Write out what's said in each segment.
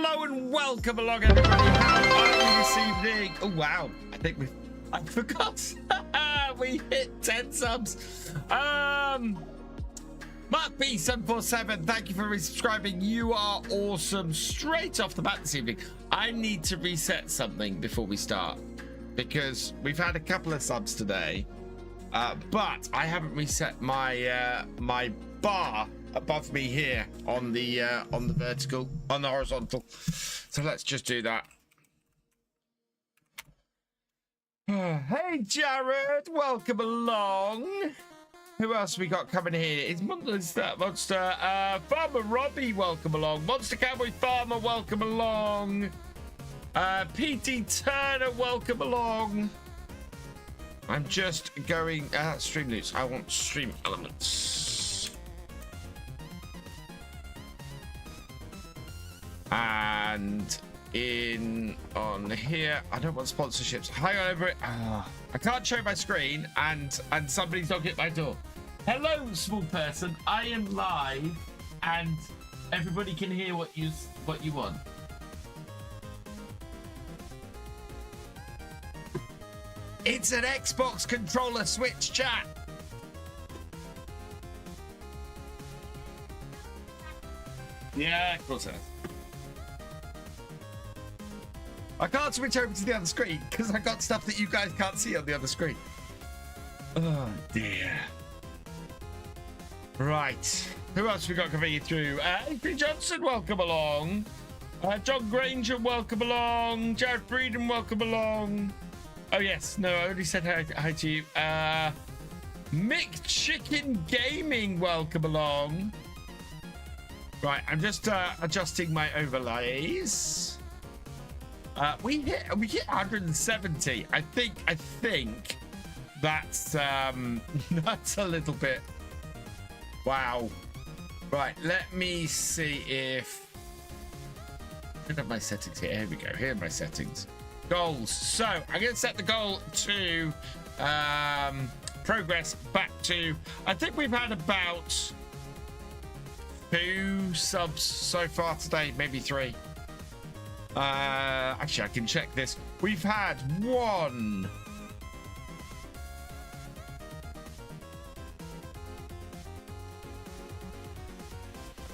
Hello and welcome along, everybody. How are you this evening? Oh wow, I forgot. We hit 10 subs. Mark B747, thank you for resubscribing. You are awesome. Straight off the bat this evening, I need to reset something before we start because we've had a couple of subs today, but I haven't reset my my bar above me here on the vertical, on the horizontal. So let's just do that. Hey Jared, welcome along. Who else we got coming here? It's Monster. Farmer Robbie, welcome along. Monster Cowboy Farmer, welcome along. PT Turner, welcome along. I'm just going stream loots. I want stream elements. And in on here, I don't want sponsorships. Hang on over it. I can't show my screen, and somebody's knocking at my door. Hello, small person. I am live, and everybody can hear what you want. It's an Xbox controller switch chat. Yeah, of course it is. I can't switch over to the other screen because I got stuff that you guys can't see on the other screen. Oh dear. Right. Who else we got coming through? Adrian Johnson, welcome along. John Granger, welcome along. Jared Frieden, welcome along. Oh yes, no, I already said hi to you. Mick Chicken Gaming, welcome along. Right, I'm just adjusting my overlays. We hit 170. I think that's that's a little bit. Wow. Right, let me see if I have my settings here. Here we go. Here are my settings. Goals. So I'm gonna set the goal to progress back to. I think we've had about 2 subs so far today, maybe 3. Actually, I can check this. We've had 1.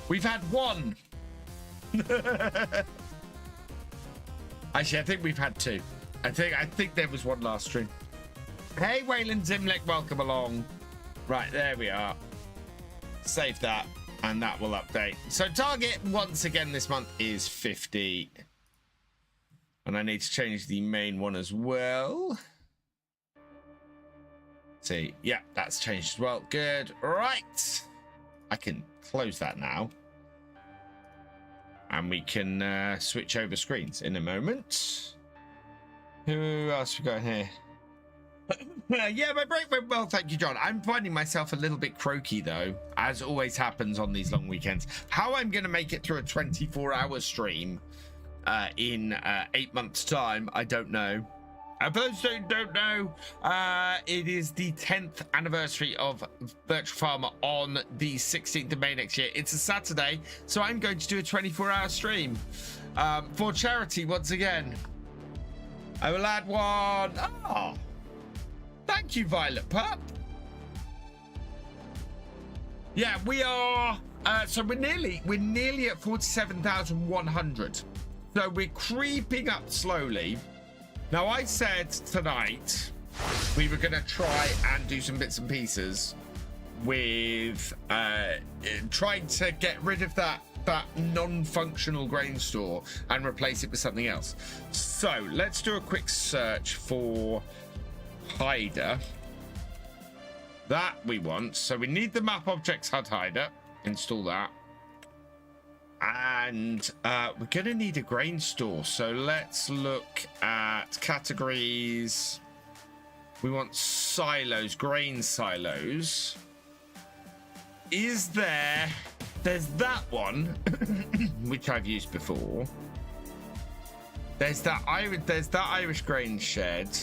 We've had 1. Actually, I think we've had 2. I think there was 1 last stream. Hey, Wayland Zimlick, welcome along. Right, there we are. Save that, and that will update. So target once again this month is 50. And I need to change the main one as well. See, yeah, that's changed as well. Good. Right. I can close that now. And we can switch over screens in a moment. Who else we got here? Yeah, my break went well, thank you, John. I'm finding myself a little bit croaky, though, as always happens on these long weekends. How I'm going to make it through a 24-hour stream in 8 months' time, I don't know. For those who don't know, it is the 10th anniversary of Virtual Farmer on the 16th of May next year. It's a Saturday, so I'm going to do a 24-hour stream for charity once again. I will add one. Oh, thank you, Violet Pup. Yeah, we are. So we're nearly at 47,100. So we're creeping up slowly. Now, I said tonight we were going to try and do some bits and pieces with trying to get rid of that non-functional grain store and replace it with something else. So let's do a quick search for hider. That we want. So we need the map objects HUD hider. Install that. And we're going to need a grain store. So let's look at categories. We want silos, grain silos. Is there... There's that one, which I've used before. There's that Irish grain shed.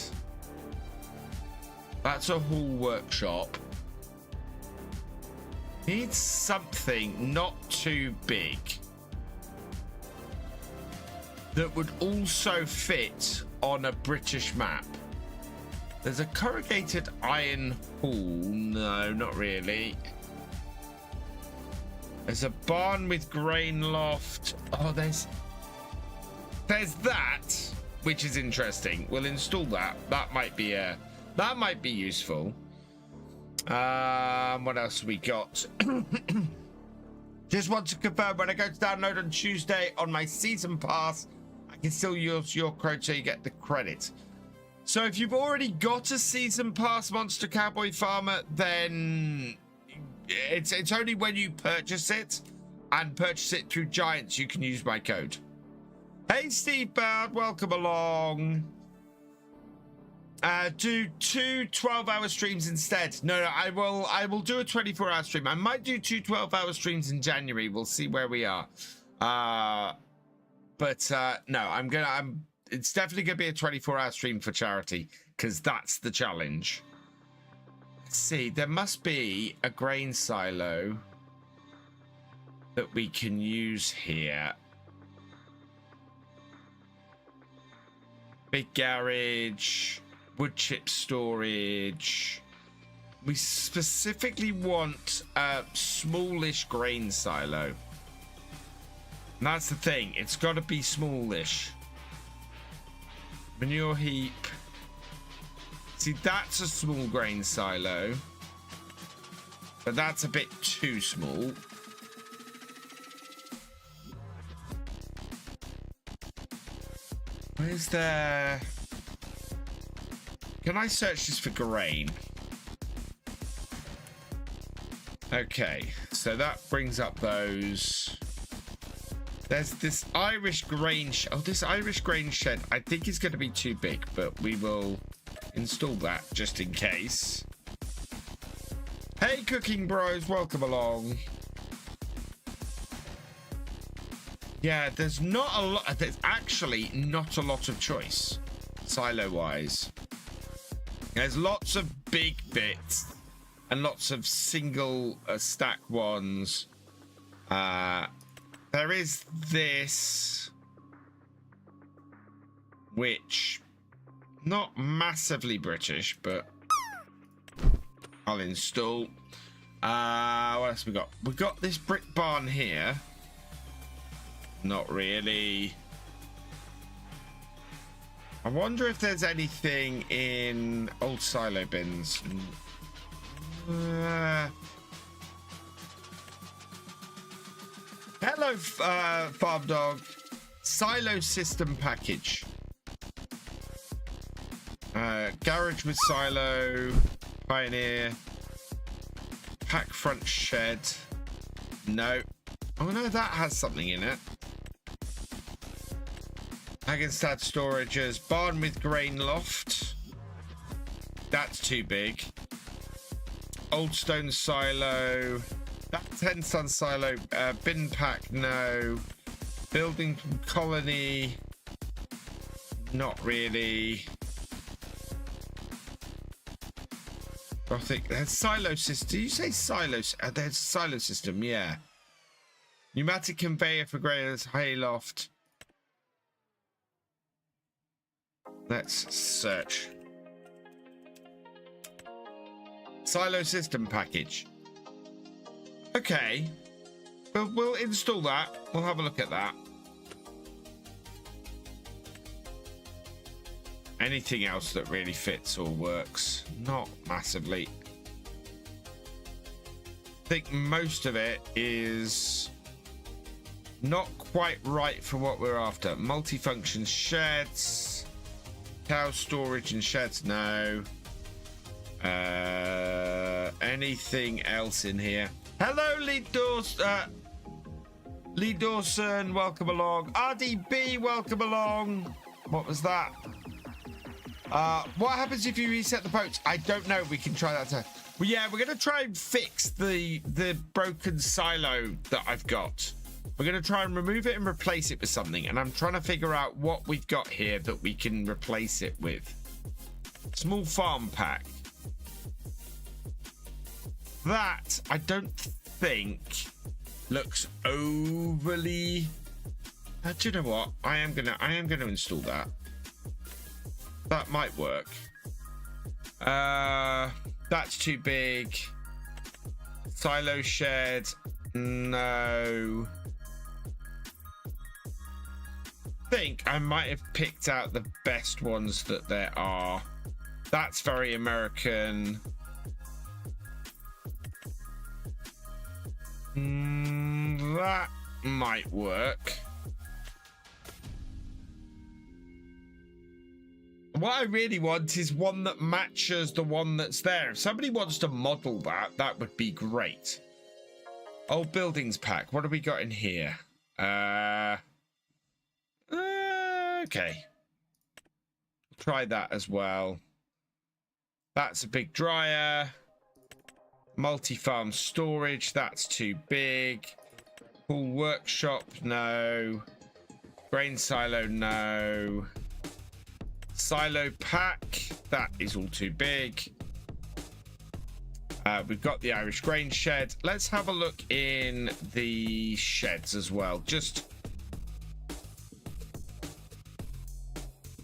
That's a Hall workshop. Needs something not too big. that would also fit on a British map. There's a corrugated iron hall. No, not really. There's a barn with grain loft. Oh, there's that, which is interesting. We'll install that. That might be useful. What else we got? Just want to confirm, when I go to download on Tuesday on my season pass, I can still use your code so you get the credit. So if you've already got a season pass, Monster Cowboy Farmer, then it's only when you purchase it and purchase it through Giants you can use my code. Hey Steve Bird, welcome along. Do 2 12-hour streams instead. No, I will do a 24-hour stream. I might do 2 12-hour streams in January. We'll see where we are. No, it's definitely gonna be a 24-hour stream for charity, because that's the challenge. Let's see, there must be a grain silo that we can use here. Big garage, wood chip storage. We specifically want a smallish grain silo. And that's the thing, it's got to be smallish. Manure heap. See, that's a small grain silo, but that's a bit too small. Where's there? Can I search this for grain? Okay, so that brings up those. There's this Irish grain shed. Oh, this Irish grain shed I think is going to be too big, but we will install that just in case. Hey, Cooking Bros, welcome along. Yeah, there's not a lot. There's actually not a lot of choice, silo-wise. There's lots of big bits and lots of single stack ones. There is this, which not massively British, but I'll install. What else we got? We got this brick barn here. Not really. I wonder if there's anything in old silo bins. Hello, Farm Dog. Silo system package. Garage with silo. Pioneer. Pack front shed. No. Oh no, that has something in it. Hagenstad storages. Barn with grain loft. That's too big. Old stone silo. That 10-ton silo. Bin pack, no. Building colony. Not really. I think there's silo system. Do you say silo? There's silo system, yeah. Pneumatic conveyor for grainers, hayloft. Let's search. Silo system package. Okay. We'll install that. We'll have a look at that. Anything else that really fits or works? Not massively. I think most of it is not quite right for what we're after. Multifunction sheds. Cow storage and sheds, no. Anything else in here? Hello, Lee Dawson, welcome along. RDB, welcome along. What was that? What happens if you reset the boats? I don't know. We can try that. Well, yeah, we're going to try and fix the broken silo that I've got. We're going to try and remove it and replace it with something. And I'm trying to figure out what we've got here that we can replace it with. Small farm pack. That, I don't think, looks overly Do you know what? I am gonna install that. That might work. That's too big. Silo shed. No. I think I might have picked out the best ones that there are. That's very American. That might work. What I really want is one that matches the one that's there. If somebody wants to model that, that would be great. Old buildings pack. What have we got in here? Okay. Try that as well. That's a big dryer. Multi-farm storage. That's too big. Pool workshop. No. Grain silo. No. Silo pack. That is all too big. We've got the Irish grain shed. Let's have a look in the sheds as well.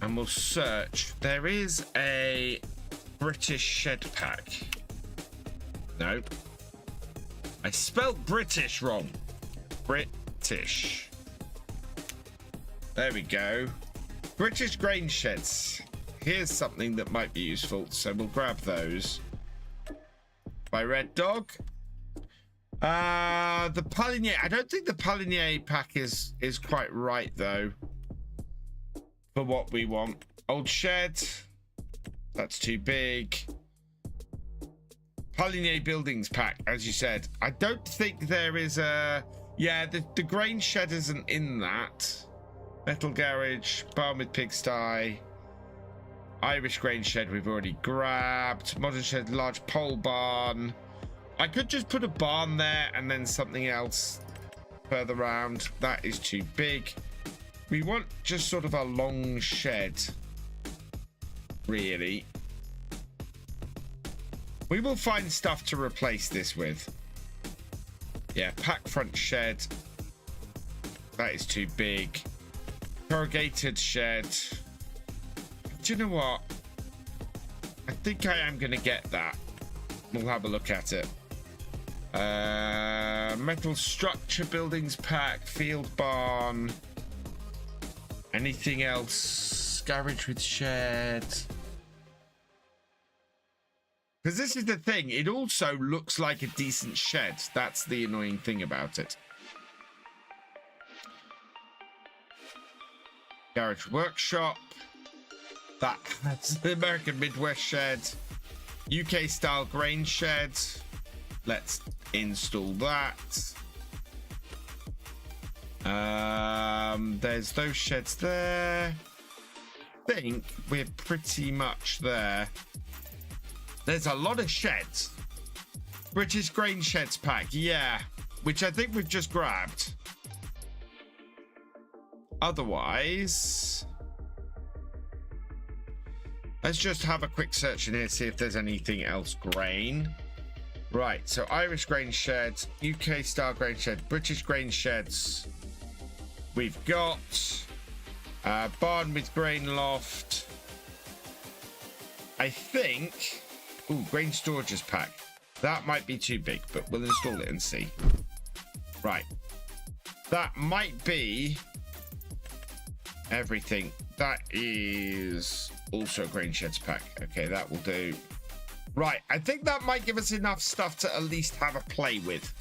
And we'll search. There is a British shed pack. Nope. I spelled British wrong. British. There we go. British grain sheds. Here's something that might be useful, so we'll grab those. By Red Dog. The Palinier. I don't think the Palinier pack is quite right though. For what we want. Old shed. That's too big. Palinier buildings pack, as you said. I don't think there is a... Yeah, the grain shed isn't in that. Metal garage, barn with pigsty. Irish grain shed we've already grabbed. Modern shed, large pole barn. I could just put a barn there and then something else further around. That is too big. We want just sort of a long shed, really. We will find stuff to replace this with. Yeah, pack front shed. That is too big. Corrugated shed. Do you know what? I think I am going to get that. We'll have a look at it. Metal structure buildings pack. Field barn. Anything else? Garage with shed. Because this is the thing. It also looks like a decent shed. That's the annoying thing about it. Garage workshop. That's the American Midwest shed. UK style grain shed. Let's install that. There's those sheds there. I think we're pretty much there. There's a lot of sheds. British grain sheds pack. Yeah. Which I think we've just grabbed. Otherwise, let's just have a quick search in here, see if there's anything else grain. Right, so Irish grain sheds, UK style grain shed, British grain sheds. We've got barn with grain loft. I think, ooh, grain storages pack. That might be too big, but we'll install it and see. Right, that might be everything. That is also a grain sheds pack. Okay, that will do. Right, I think that might give us enough stuff to at least have a play with.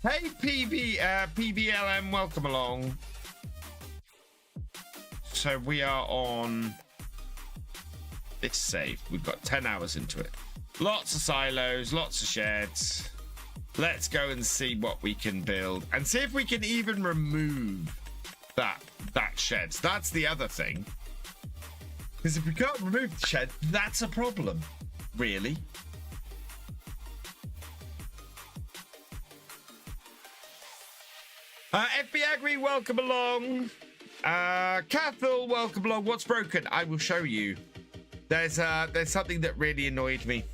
Hey, PBLM, welcome along. So we are on this save. We've got 10 hours into it. Lots of silos, lots of sheds. Let's go and see what we can build and see if we can even remove that sheds. That's the other thing. Because if we can't remove the shed, that's a problem, really. FB Agri, welcome along. Cathal, welcome along. What's broken? I will show you. There's something that really annoyed me.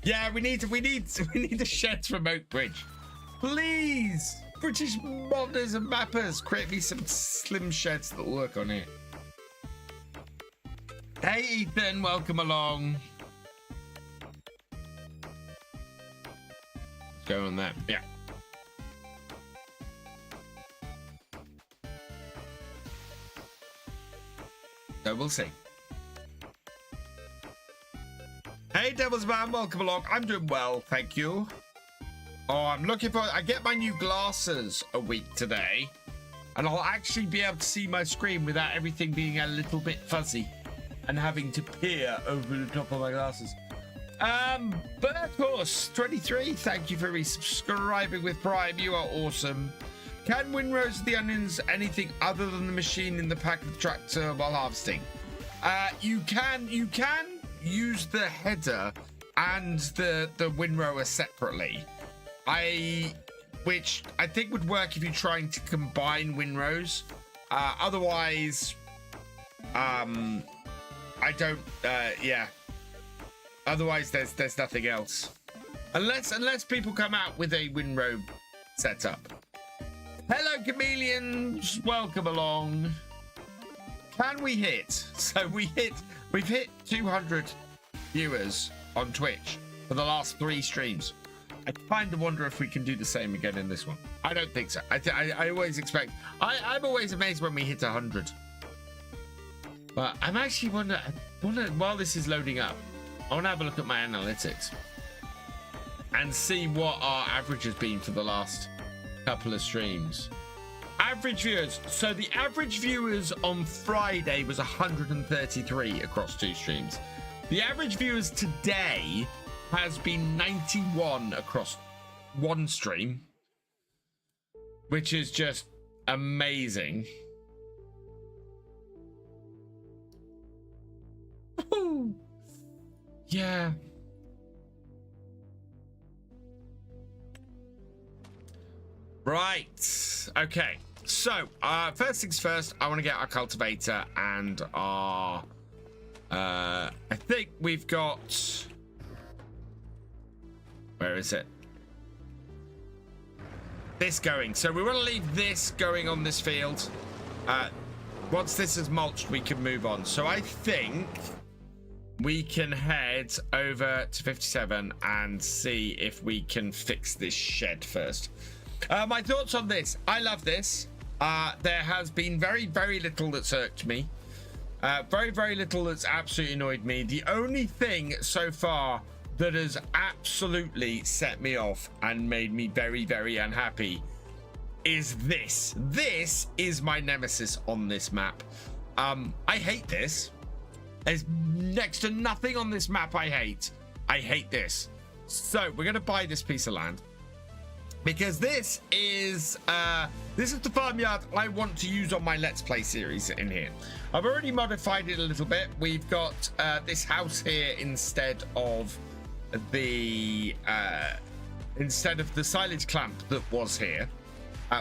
Yeah, we need a shed from Oak Bridge. Please, British modders and mappers, create me some slim sheds that will work on it. Hey Ethan, welcome along. Let's go on that. Yeah. So we'll see. Hey Devil's Man, welcome along. I'm doing well, thank you. Oh, I'm looking for... I get my new glasses a week today, and I'll actually be able to see my screen without everything being a little bit fuzzy and having to peer over the top of my glasses. But of course, 23, thank you for resubscribing with Prime. You are awesome. Can Windrose of the Onions anything other than the machine in the pack of the tractor while harvesting? You can use the header and the windrower separately. Which I think would work if you're trying to combine windrows. Otherwise, I don't. Yeah. Otherwise, there's nothing else. Unless people come out with a windrow setup. Hello, chameleons. Welcome along. Can we hit? So we've hit 200 viewers on Twitch for the last 3 streams. I kind of wonder if we can do the same again in this one. I don't think so. I always expect... I'm always amazed when we hit 100. But I'm actually wondering... While this is loading up, I want to have a look at my analytics and see what our average has been for the last couple of streams. Average viewers. So the average viewers on Friday was 133 across 2 streams. The average viewers today has been 91 across 1 stream, which is just amazing. Ooh. Yeah. Right. Okay. So, first things first, I want to get our cultivator and our... I think we've got... Where is it? This going. So we want to leave this going on this field. Once this is mulched, we can move on. So I think we can head over to 57 and see if we can fix this shed first. My thoughts on this. I love this. There has been very, very little that's irked me. Very, very little that's absolutely annoyed me. The only thing so far that has absolutely set me off and made me very, very unhappy is this. This is my nemesis on this map. I hate this. There's next to nothing on this map I hate. I hate this. So we're going to buy this piece of land because this is the farmyard I want to use on my Let's Play series in here. I've already modified it a little bit. We've got this house here instead of the silage clamp that was here,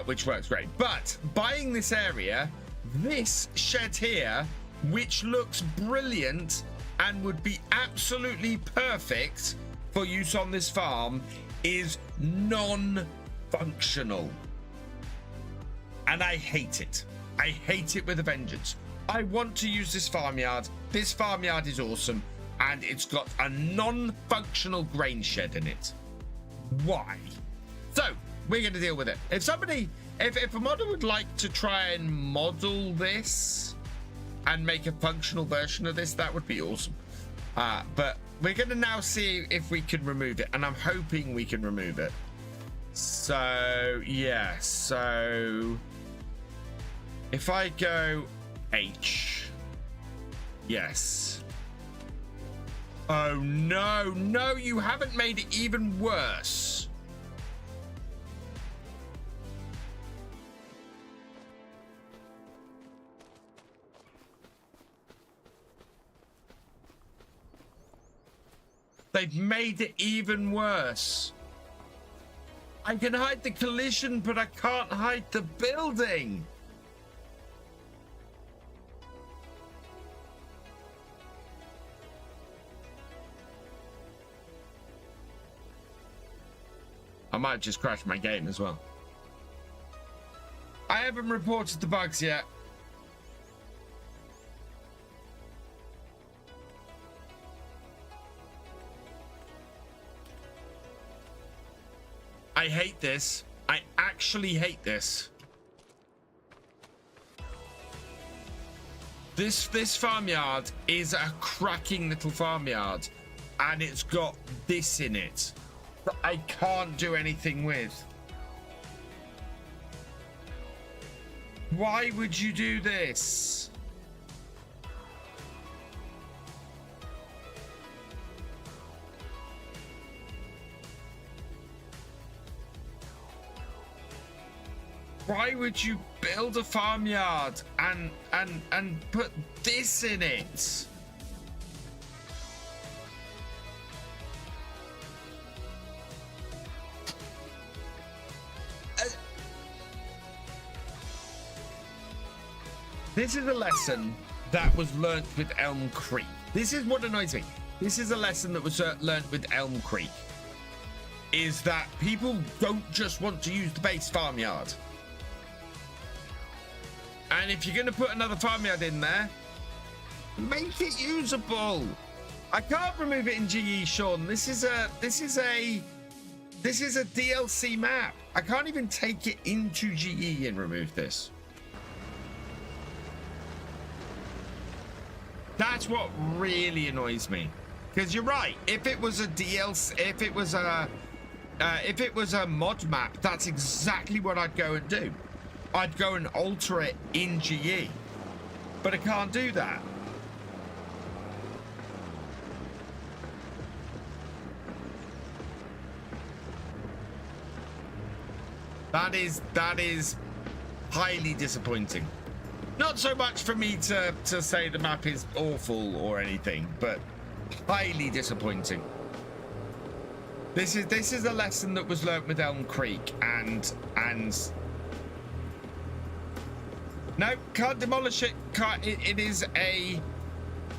which works great. But buying this area, this shed here, which looks brilliant and would be absolutely perfect for use on this farm, is non-functional. And I hate it. I hate it with a vengeance. I want to use this farmyard. This farmyard is awesome. And it's got a non-functional grain shed in it. Why? So, we're going to deal with it. If a modder would like to try and model this and make a functional version of this, that would be awesome. But we're going to now see if we can remove it. And I'm hoping we can remove it. So, yeah. So, if I go H. Yes. Oh, no. No, you haven't made it even worse. They've made it even worse. I can hide the collision, but I can't hide the building. I might just crash my game as well. I haven't reported the bugs yet. I hate this. I actually hate this. This farmyard is a cracking little farmyard, and it's got this in it that I can't do anything with. Why would you do this? Why would you build a farmyard and put this in it? This is a lesson that was learnt with Elm Creek. This is what annoys me. This is a lesson that was learnt with Elm Creek. Is that people don't just want to use the base farmyard. And if you're going to put another farmyard in there, make it usable. I can't remove it in GE, Sean. This is a DLC map. I can't even take it into GE and remove this. That's what really annoys me. Because you're right. If it was a DLC, if it was a mod map, that's exactly what I'd go and do. I'd go and alter it in GE, but I can't do that. That is highly disappointing. Not so much for me to say the map is awful or anything, but highly disappointing. This is a lesson that was learnt with Elm Creek, and no, can't demolish it. It is a.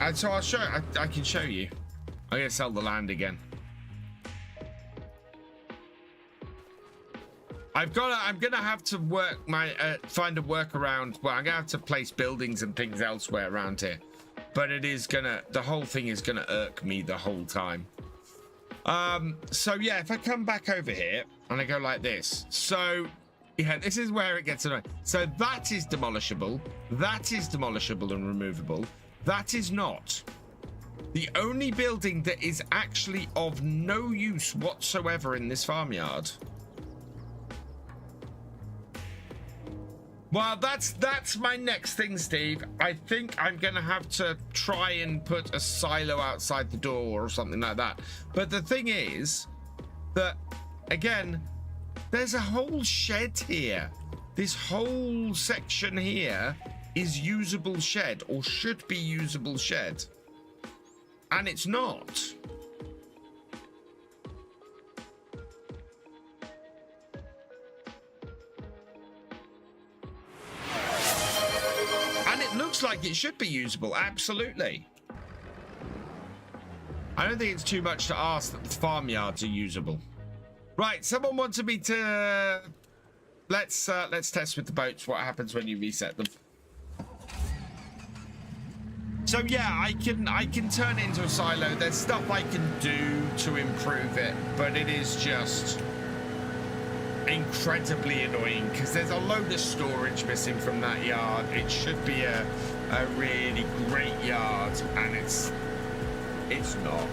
And so I'll show. I can show you. I'm gonna sell the land again. I'm gonna have to work my find a workaround. Well, I'm gonna have to place buildings and things elsewhere around here. But it is gonna. The whole thing is gonna irk me the whole time. So yeah, if I come back over here and I go like this, so. Yeah, this is where it gets annoying. So that is demolishable. That is demolishable and removable. That is not. The only building that is actually of no use whatsoever in this farmyard. Well, that's my next thing, Steve. I think I'm going to have to try and put a silo outside the door or something like that. But the thing is that, again, there's a whole shed here. This whole section here is usable shed, or should be usable shed. And it's not. And it looks like it should be usable, absolutely. I don't think it's too much to ask that the farmyards are usable. Right, someone wanted me to let's test with the boats what happens when you reset them. So yeah, I can turn it into a silo. There's stuff I can do to improve it, but it is just incredibly annoying because there's a load of storage missing from that yard. It should be a really great yard, and it's not.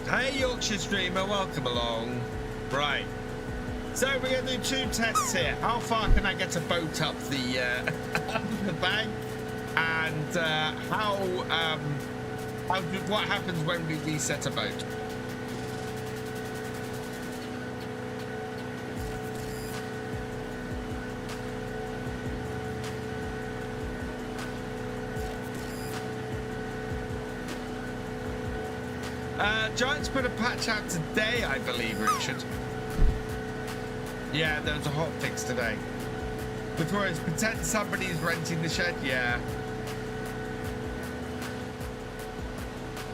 Hey Yorkshire streamer, welcome along. Right, so we're going to do 2 tests here. How far can I get a boat up the bank, and what happens when we reset a boat? Giants put a patch out today, I believe, Richard. Yeah, there was a hot fix today. Before it's pretend somebody's renting the shed, yeah.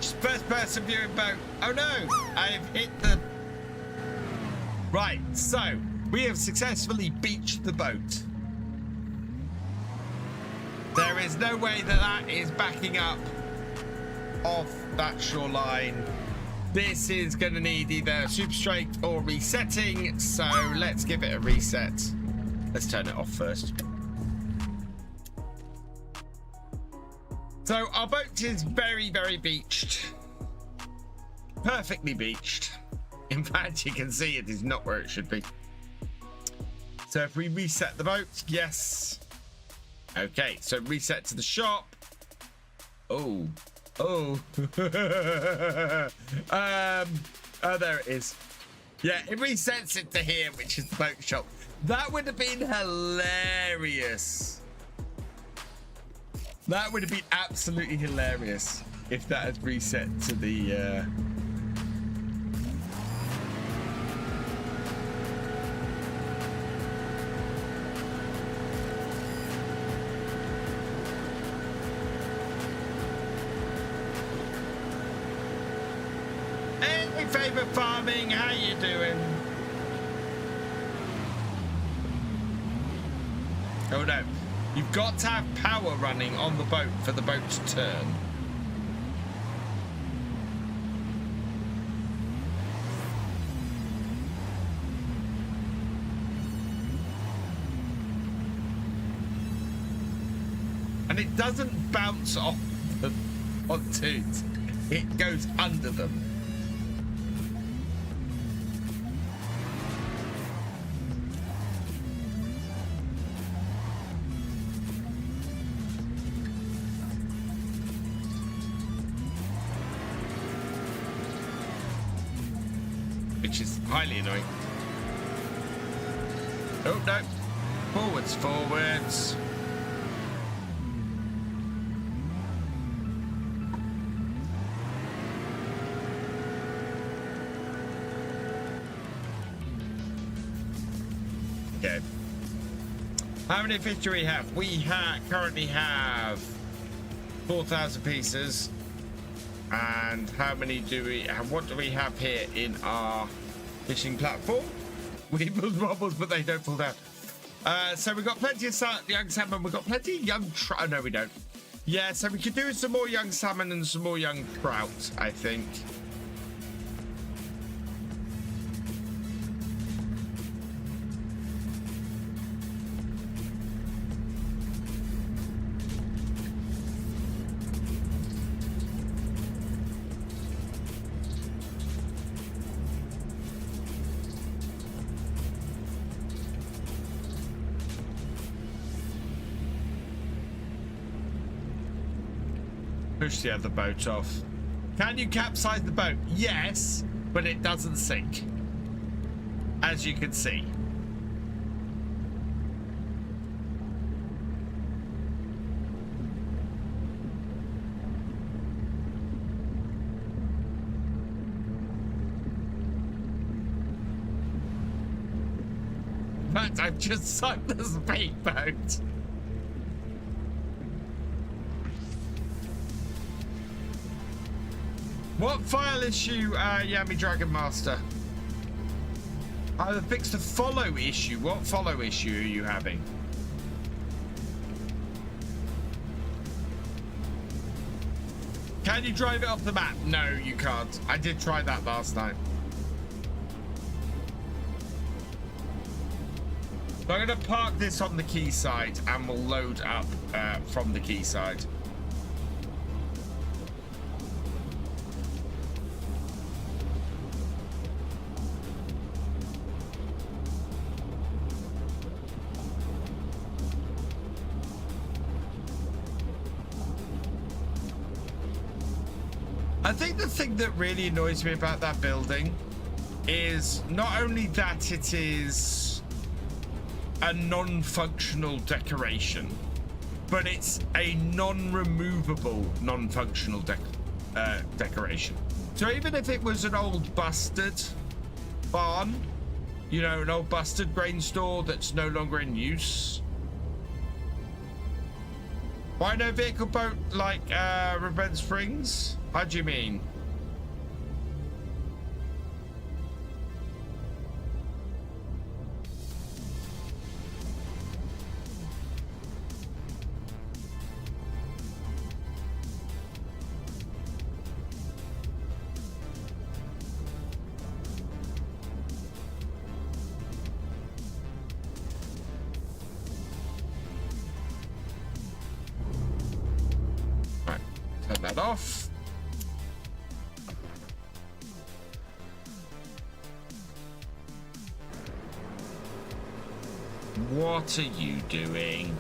First person viewing boat. Oh no, I've hit the... Right, so we have successfully beached the boat. There is no way that that is backing up off that shoreline. This is going to need either super straight or resetting, so let's give it a reset. Let's turn it off first. So our boat is very, very beached. Perfectly beached. In fact, you can see it is not where it should be. So if we reset the boat, yes. Okay, so reset to the shop. Oh. Oh. Oh, there it is. Yeah, it resets it to here, which is the boat shop. That would have been hilarious. That would have been absolutely hilarious if that had reset to the Hey, favorite farming, how you doing? Oh no. You've got to have power running on the boat for the boat to turn. And it doesn't bounce off the pontoons. It goes under them. Which is highly annoying. Oh no. Forwards, forwards. Okay. How many fish do we have? We currently have 4,000 pieces. And how many do we have? What do we have here in our fishing platform? Weevils, wobbles, but they don't fall down. So we've got plenty of young salmon. We've got plenty of young trout. Oh, no, we don't. Yeah, so we could do some more young salmon and some more young trout, I think. Push the other boat off. Can you capsize the boat? Yes, but it doesn't sink, as you can see. In fact, I've just sunk the speedboat. What file issue, Yami Dragon Master? I fixed the follow issue. What follow issue are you having? Can you drive it off the map? No, you can't. I did try that last night. So I'm going to park this on the quayside and we'll load up from the quayside. I think the thing that really annoys me about that building is not only that it is a non-functional decoration, but it's a non-removable non-functional decoration. So even if it was an old busted barn, you know, an old busted grain store that's no longer in use, why no vehicle boat like Rebed Springs? How do you mean? Right, turn that off. What are you doing?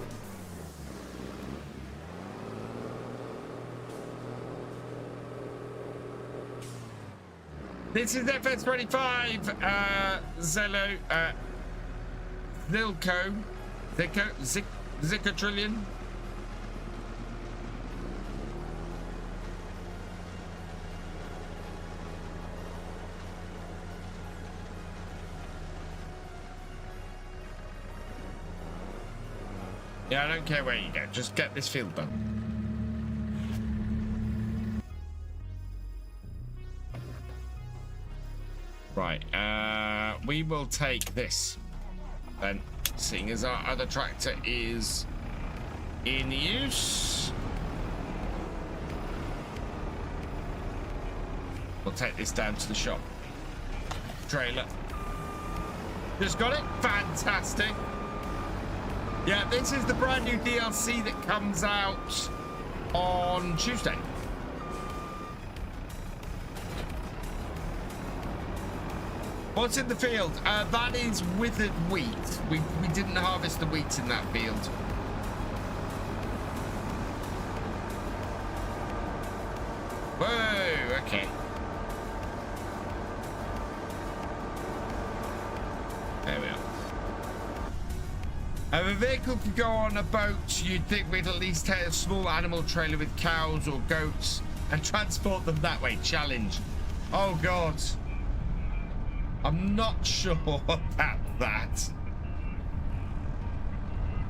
This is FS25, Zello, Zilko, Zicotrillion. Yeah, I don't care where you go. Just get this field done. Right. We will take this then, seeing as our other tractor is in use. We'll take this down to the shop. Trailer. Just got it. Fantastic. Yeah, this is the brand new DLC that comes out on Tuesday. What's in the field? That is withered wheat. We didn't harvest the wheat in that field. Whoa, okay. There we are. If a vehicle could go on a boat, you'd think we'd at least take a small animal trailer with cows or goats and transport them that way. Challenge. Oh, God. I'm not sure about that.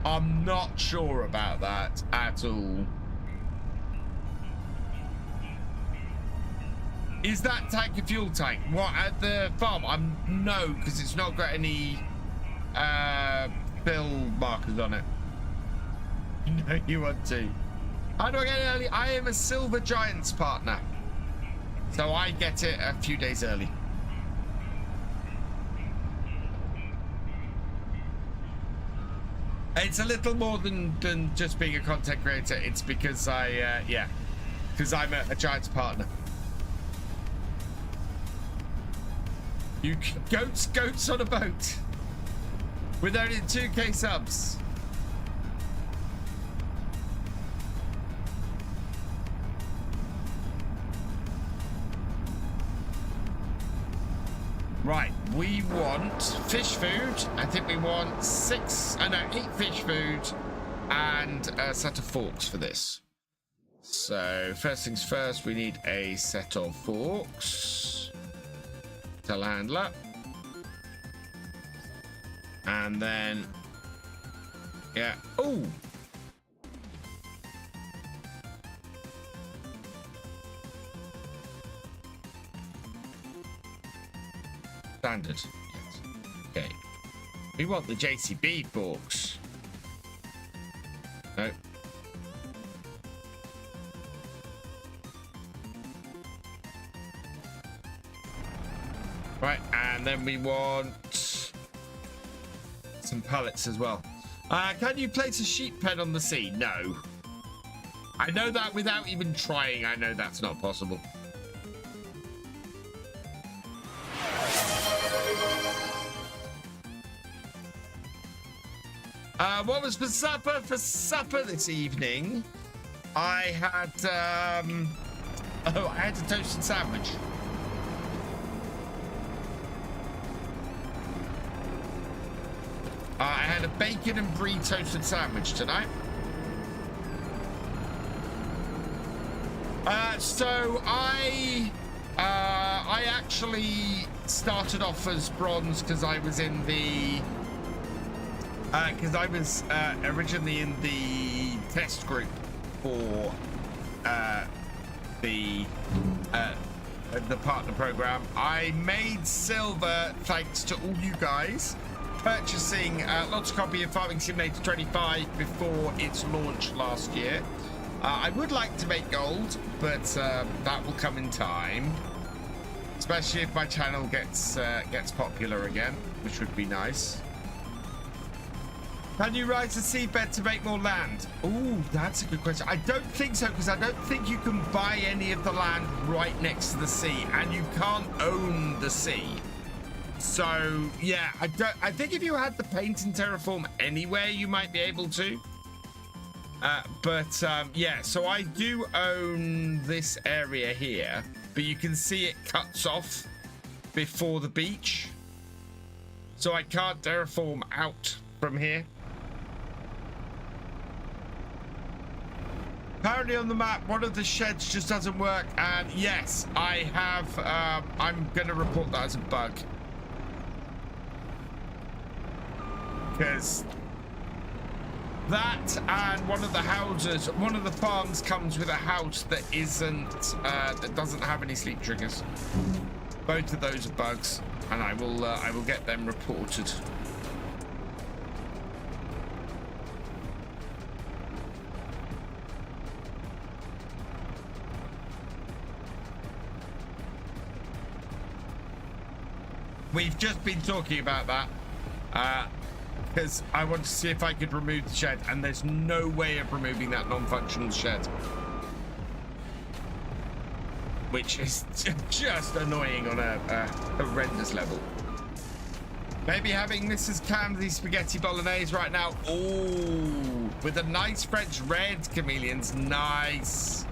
I'm not sure about that at all. Is that tank a fuel tank? What, at the farm? No, because it's not got any bill markers on it. No, you want to. How do I get it early? I am a Silver Giants partner, so I get it a few days early. It's a little more than just being a content creator. It's because because I'm a Giants partner. You goats on a boat with only 2K subs. Right, we want fish food. I think we want 8 fish food and a set of forks for this. So first things first, we need a set of forks. Telehandler. And then, yeah. Oh! Standard. Yes. Okay. We want the JCB forks. No. Right, and then we want some pallets as well. Can you place a sheep pen on the sea? No. I know that without even trying. I know that's not possible. What was for supper? For supper this evening, I had I had a toasted sandwich. I had a bacon and brie toasted sandwich tonight. So I actually started off as bronze because I was in the originally in the test group for the partner program. I made silver thanks to all you guys purchasing lots of copy of Farming Simulator 25 before its launch last year. I would like to make gold, but that will come in time, especially if my channel gets popular again, which would be nice. Can you rise a seabed to make more land? Oh, that's a good question. I don't think so, because I don't think you can buy any of the land right next to the sea, and you can't own the sea. So yeah, I think if you had the paint and terraform anywhere, you might be able to. Yeah, so I do own this area here, but you can see it cuts off before the beach, so I can't terraform out from here. Apparently on the map, one of the sheds just doesn't work, and yes, I have, I'm gonna report that as a bug. Because that and one of the houses, one of the farms comes with a house that isn't, that doesn't have any sleep triggers. Both of those are bugs, and I will get them reported. We've just been talking about that because I want to see if I could remove the shed, and there's no way of removing that non-functional shed, which is just annoying on a horrendous level. Maybe having Mrs. Camsey spaghetti bolognese right now. Oh, with a nice French red, chameleons. Nice.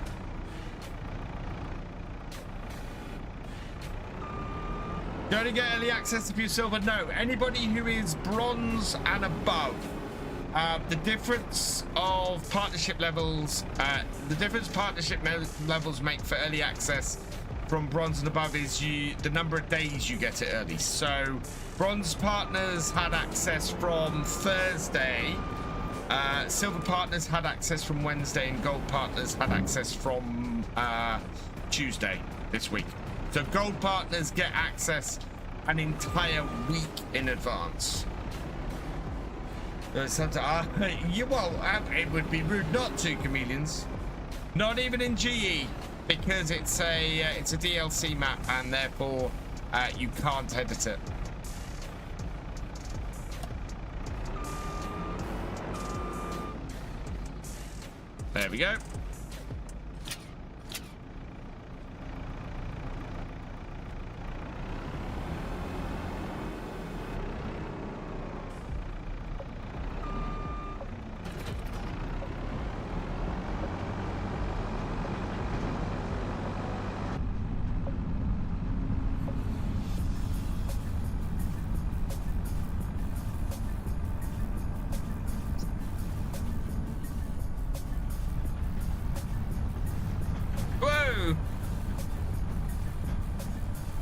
You only get early access if you're silver? No. Anybody who is bronze and above. The difference of partnership levels, levels make for early access from bronze and above is the number of days you get it early. So bronze partners had access from Thursday, silver partners had access from Wednesday, and gold partners had access from Tuesday this week. So gold partners get access an entire week in advance. It would be rude not to, chameleons. Not even in GE, because it's a DLC map, and therefore you can't edit it. There we go.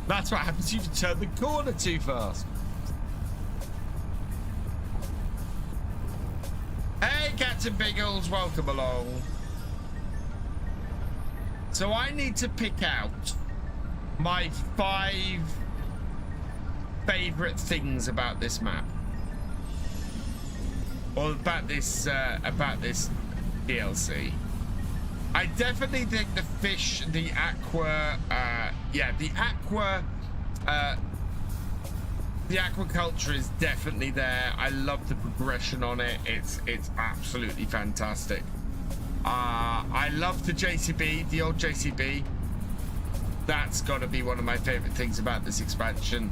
That's what happens if you turn the corner too fast. Hey, Captain Biggles, welcome along. So I need to pick out my 5 favorite things about this map, or about this DLC. I definitely think the fish, the aqua, the aquaculture is definitely there. I love the progression on it. It's absolutely fantastic. I love the JCB, the old JCB. That's got to be one of my favorite things about this expansion.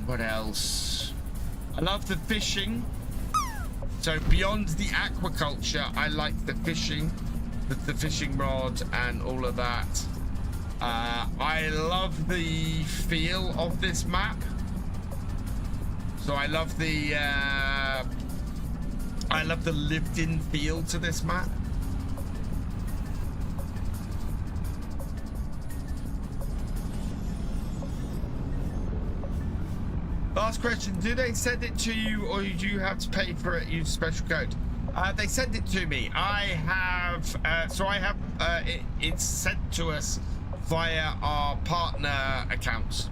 What else? I love the fishing. So beyond the aquaculture, I like the fishing, the fishing rod and all of that. I love the feel of this map. So I love the lived-in feel to this map. Last question, do they send it to you, or do you have to pay for it, use a special code? They send it to me. I have so I have it's sent to us via our partner accounts.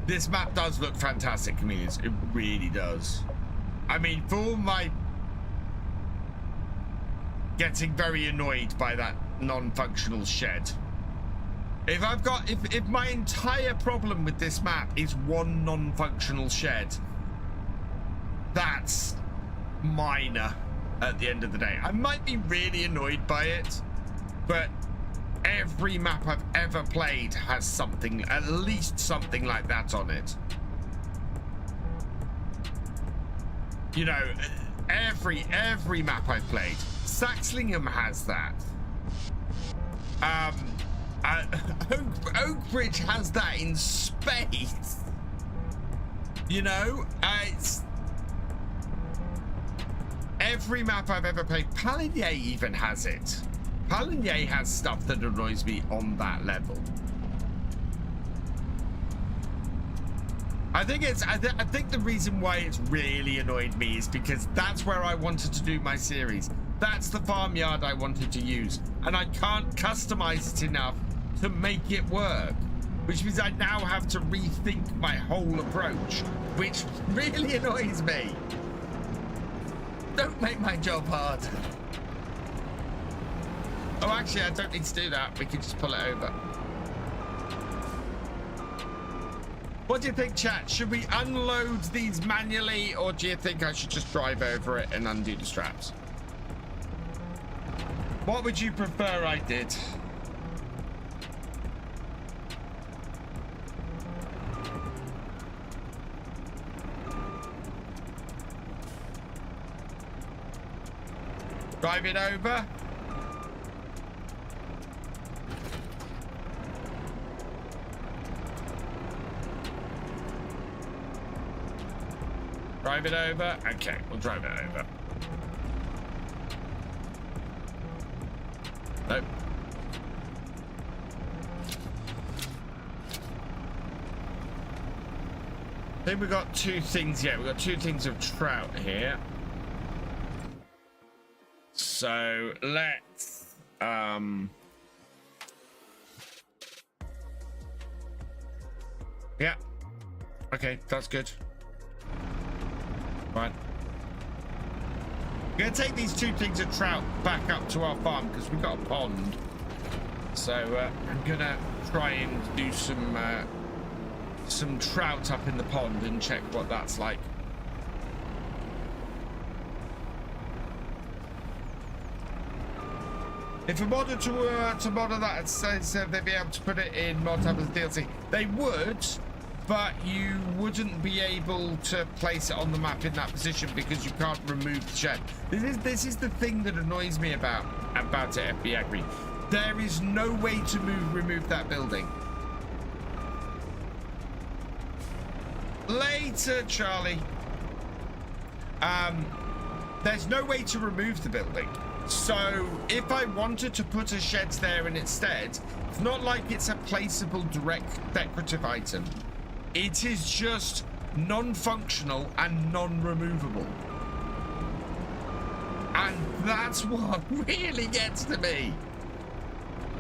This map does look fantastic, comedians. It really does. I mean, for all my getting very annoyed by that non-functional shed, if I've got, if my entire problem with this map is one non-functional shed, that's minor at the end of the day. I might be really annoyed by it, but every map I've ever played has something, at least something like that on it. You know, every map I've played. Saxlingham has that. Oakbridge has that in spades. You know, it's every map I've ever played. Paligny even has it. Paligny has stuff that annoys me on that level. I think the reason why it's really annoyed me is because that's where I wanted to do my series. That's the farmyard I wanted to use, and I can't customize it enough to make it work, which means I now have to rethink my whole approach, which really annoys me. Don't make my job hard. Oh, actually, I don't need to do that. We can just pull it over. What do you think, chat? Should we unload these manually, or do you think I should just drive over it and undo the straps? What would you prefer I did? Drive it over. Drive it over. Okay, we'll drive it over. Nope. I think we've got two things. Yeah, we've got two things of trout here. So let's yeah. Okay, that's good. Right. We're gonna take these two things of trout back up to our farm because we've got a pond. So I'm gonna try and do some trout up in the pond and check what that's like. If a modder to modder that, it says they'd be able to put it in mod tab as a DLC. They would, but you wouldn't be able to place it on the map in that position because you can't remove the shed. This is the thing that annoys me about it, VFGAMING. There is no way to remove that building. Later, Charlie. There's no way to remove the building. So if I wanted to put a shed there in its stead, it's not like it's a placeable direct decorative item. It is just non-functional and non-removable. And that's what really gets to me.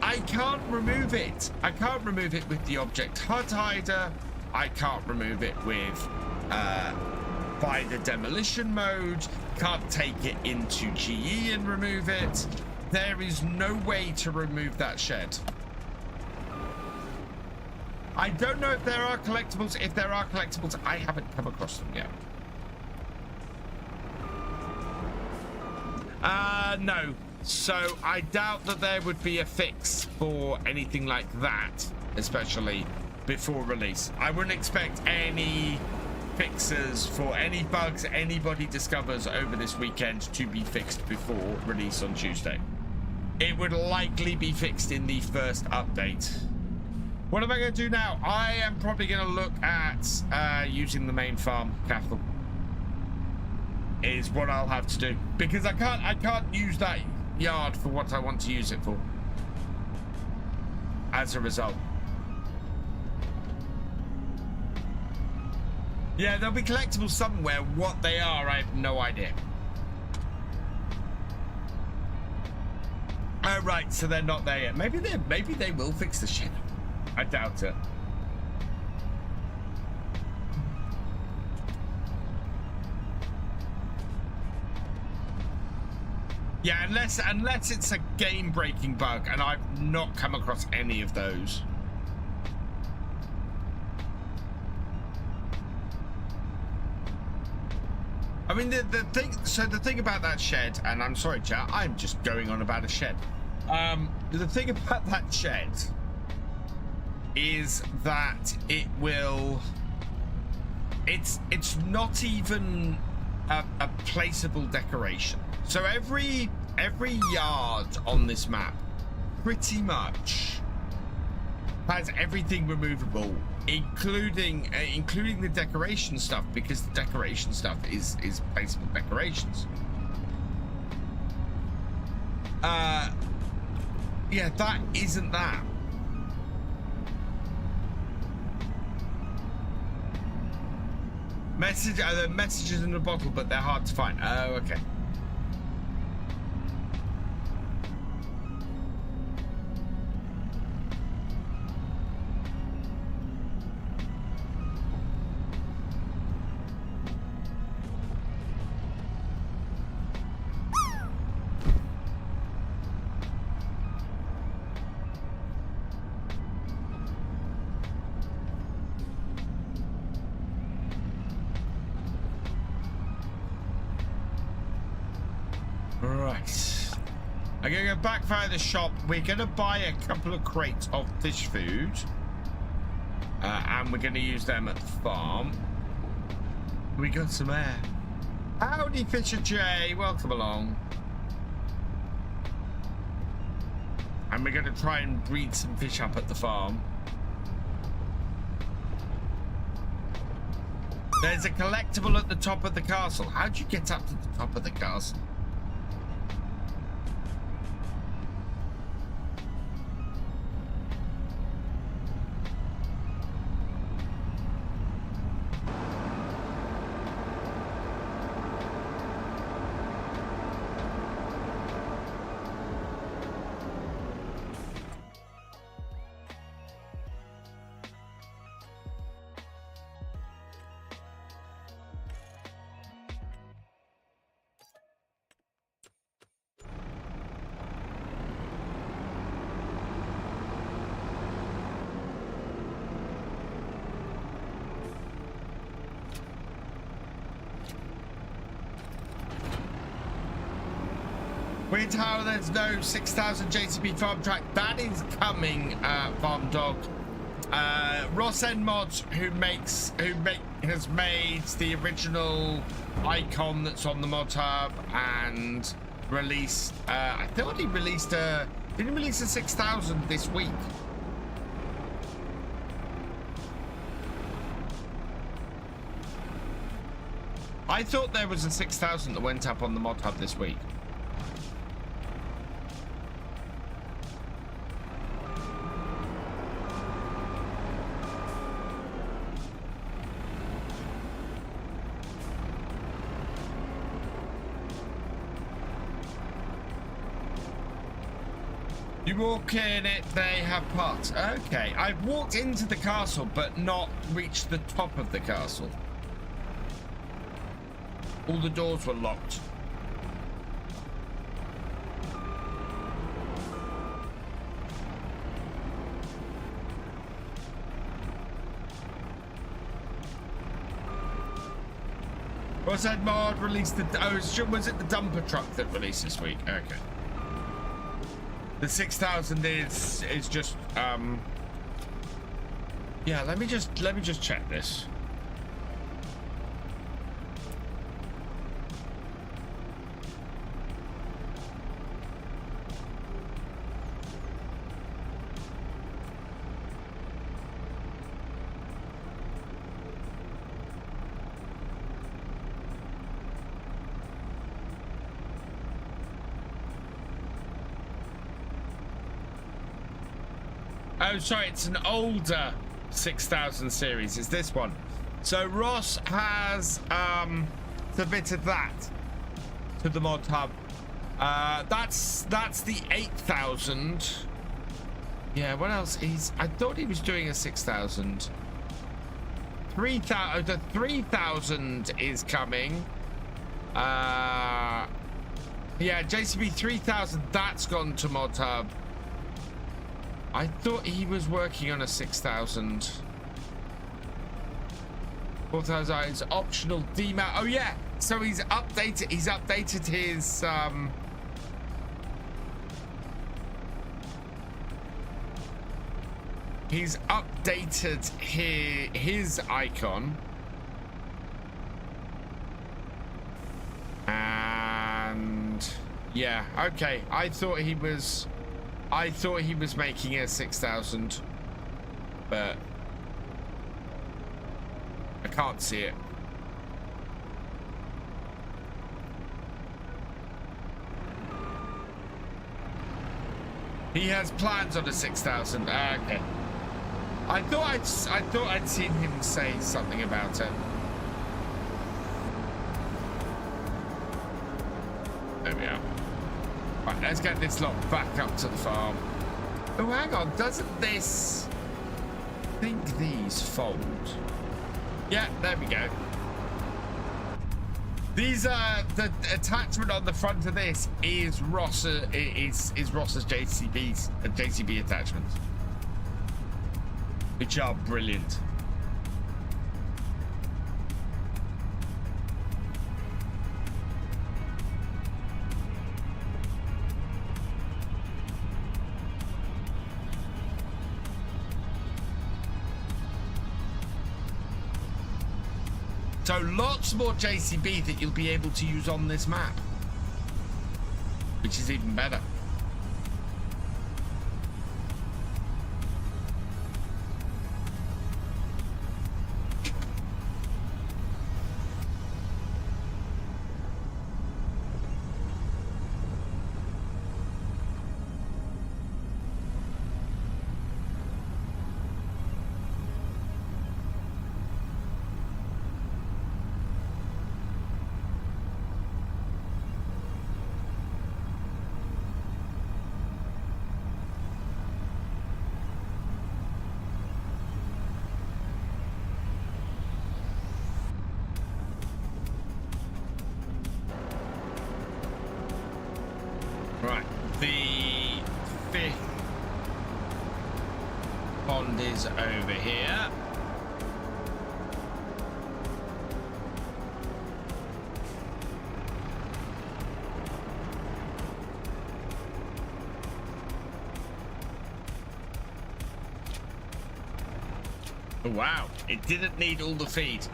I can't remove it. I can't remove it with the object HUD hider. I can't remove it with by the demolition mode. Can't take it into GE and remove it. There is no way to remove that shed. I don't know if there are collectibles. If there are collectibles, I haven't come across them yet. No. So I doubt that there would be a fix for anything like that, especially before release. I wouldn't expect any fixes for any bugs anybody discovers over this weekend to be fixed before release on Tuesday. It would likely be fixed in the first update. What am I going to do now? I am probably going to look at using the main farm capital. Is what I'll have to do, because I can't use that yard for what I want to use it for. As a result. Yeah, there'll be collectibles somewhere. What they are, I have no idea. Oh, right, so they're not there yet. Maybe they will fix the shed. I doubt it. Yeah, unless it's a game-breaking bug, and I've not come across any of those. I mean, the thing about that shed, and I'm sorry, chat, I'm just going on about a shed. The thing about that shed is that it's not even a placeable decoration. So every yard on this map pretty much has everything removable, including the decoration stuff, because the decoration stuff is placeable decorations. Yeah, that isn't that. The messages in the bottle, but they're hard to find. Oh, okay. I'm gonna go back via the shop. We're gonna buy a couple of crates of fish food, and we're gonna use them at the farm. We got some air. Howdy, Thefisherj, welcome along. And we're gonna try and breed some fish up at the farm. There's a collectible at the top of the castle. How'd you get up to the top of the castle? Weird how there's no 6,000 JCB farm track. That is coming, Farm Dog. Ross N Mods, who has made the original icon that's on the mod hub and released. I thought he released a. Didn't he release a 6,000 this week? I thought there was a 6,000 that went up on the mod hub this week. You walk in it, they have parts. Okay, I've walked into the castle, but not reached the top of the castle. All the doors were locked. Was that mod released the... Oh, was it the dumper truck that released this week? Okay. The 6,000 is just yeah, let me just check this. Oh, sorry, it's an older 6,000 series. It's this one. So Ross has submitted that to the mod hub That's the 8,000. Yeah, what else? I thought he was doing a 6,000. 3,000. The 3,000 is coming. Yeah, JCB 3,000. That's gone to Mod Hub. I thought he was working on a 6,000. 4,000 is optional demount. Oh yeah. So he's updated. He's updated his. He's updated his icon. And yeah, okay. I thought he was making a 6,000, but I can't see it. He has plans on a 6,000. Okay. I thought I'd seen him say something about it. There we are. Right, let's get this lot back up to the farm. Oh, hang on. Doesn't this... I think these fold. Yeah, there we go. These are the attachment on the front of this is Ross's JCB attachments, which are brilliant. So lots more JCB that you'll be able to use on this map, which is even better. Right, the 5th pond is over here. Oh, wow, it didn't need all the feed.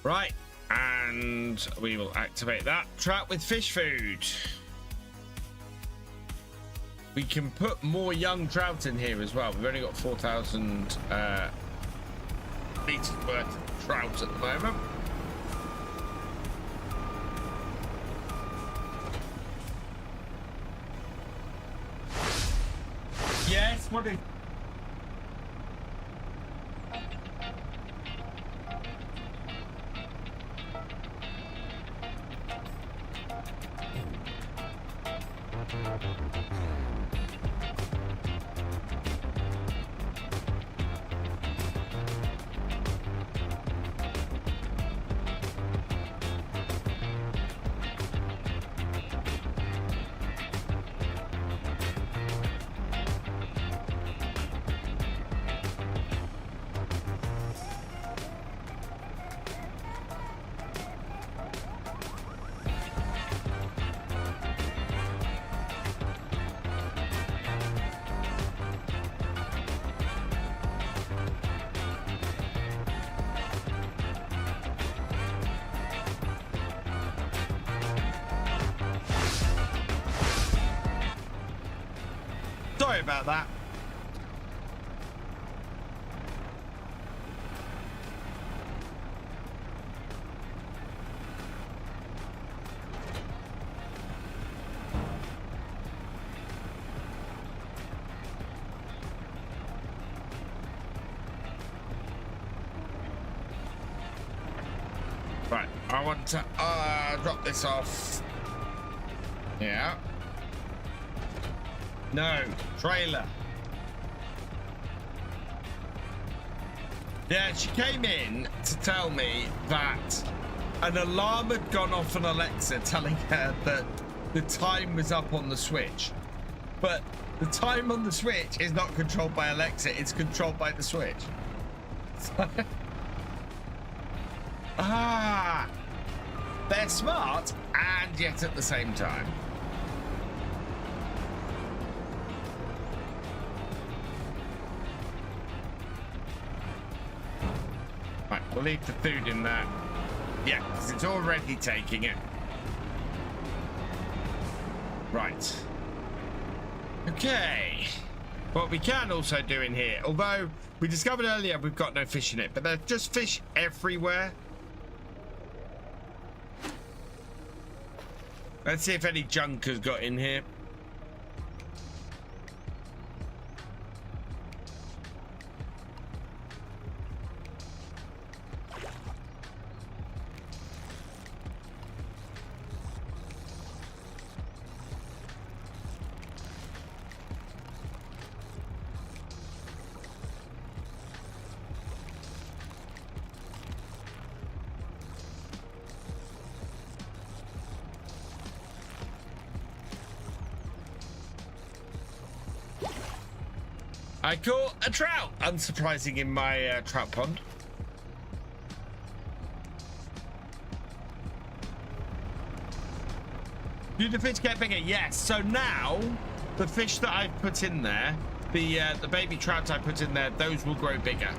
Right, and we will activate that. Trap with fish food. We can put more young trout in here as well. We've only got 4,000 liters worth of trout at the moment. Yes, what is... Sorry about that. I want to drop this off. Yeah. No, trailer. Yeah, she came in to tell me that an alarm had gone off on Alexa telling her that the time was up on the Switch. But the time on the Switch is not controlled by Alexa, it's controlled by the Switch. They're smart and yet at the same time. Right, we'll leave the food in there. Yeah, because it's already taking it. Right. Okay. What we can also do in here, although we discovered earlier we've got no fish in it, but there's just fish everywhere. Let's see if any junk has got in here. I caught a trout, unsurprising, in my trout pond. Do the fish get bigger? Yes. So now the fish that I've put in there, the baby trout I put in there, those will grow bigger.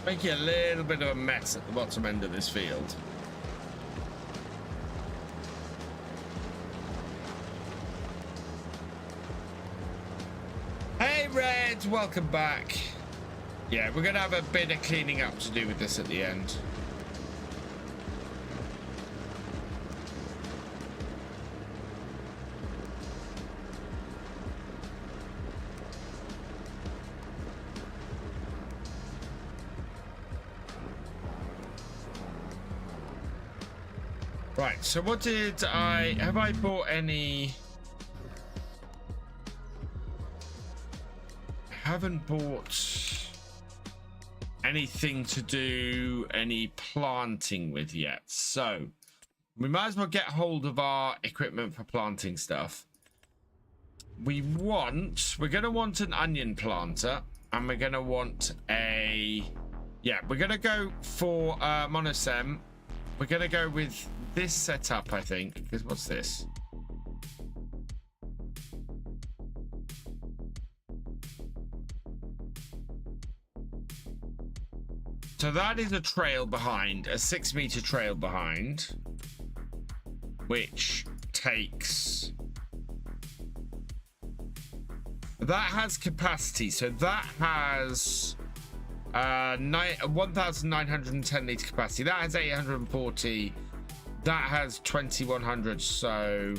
Making a little bit of a mess at the bottom end of this field. Hey Red, welcome back. Yeah, we're gonna have a bit of cleaning up to do with this at the end. Right, so what did have I bought any? Haven't bought anything to do any planting with yet, so we might as well get hold of our equipment for planting stuff. We're gonna want an onion planter, and we're gonna want we're gonna go for monosem. We're gonna go with this setup, I think, because what's this? So that is a trail behind, a 6-meter trail behind, which takes, that has capacity, so that has 1,910 litre capacity. That has 840. That has 2,100. So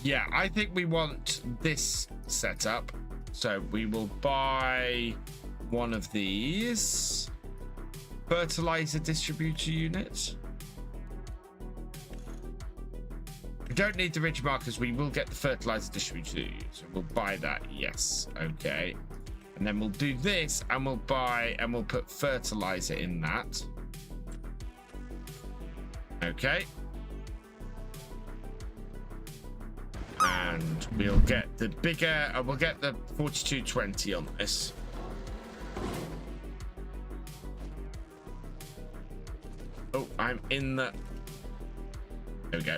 yeah, I think we want this setup. So we will buy one of these fertilizer distributor units. We don't need the ridge markers. We will get the fertilizer distributor unit. So we'll buy that. Yes. Okay. And then we'll do this, and we'll put fertilizer in that. Okay. And we'll get the bigger, we'll get the 4220 on this. Oh, I'm in the... There we go.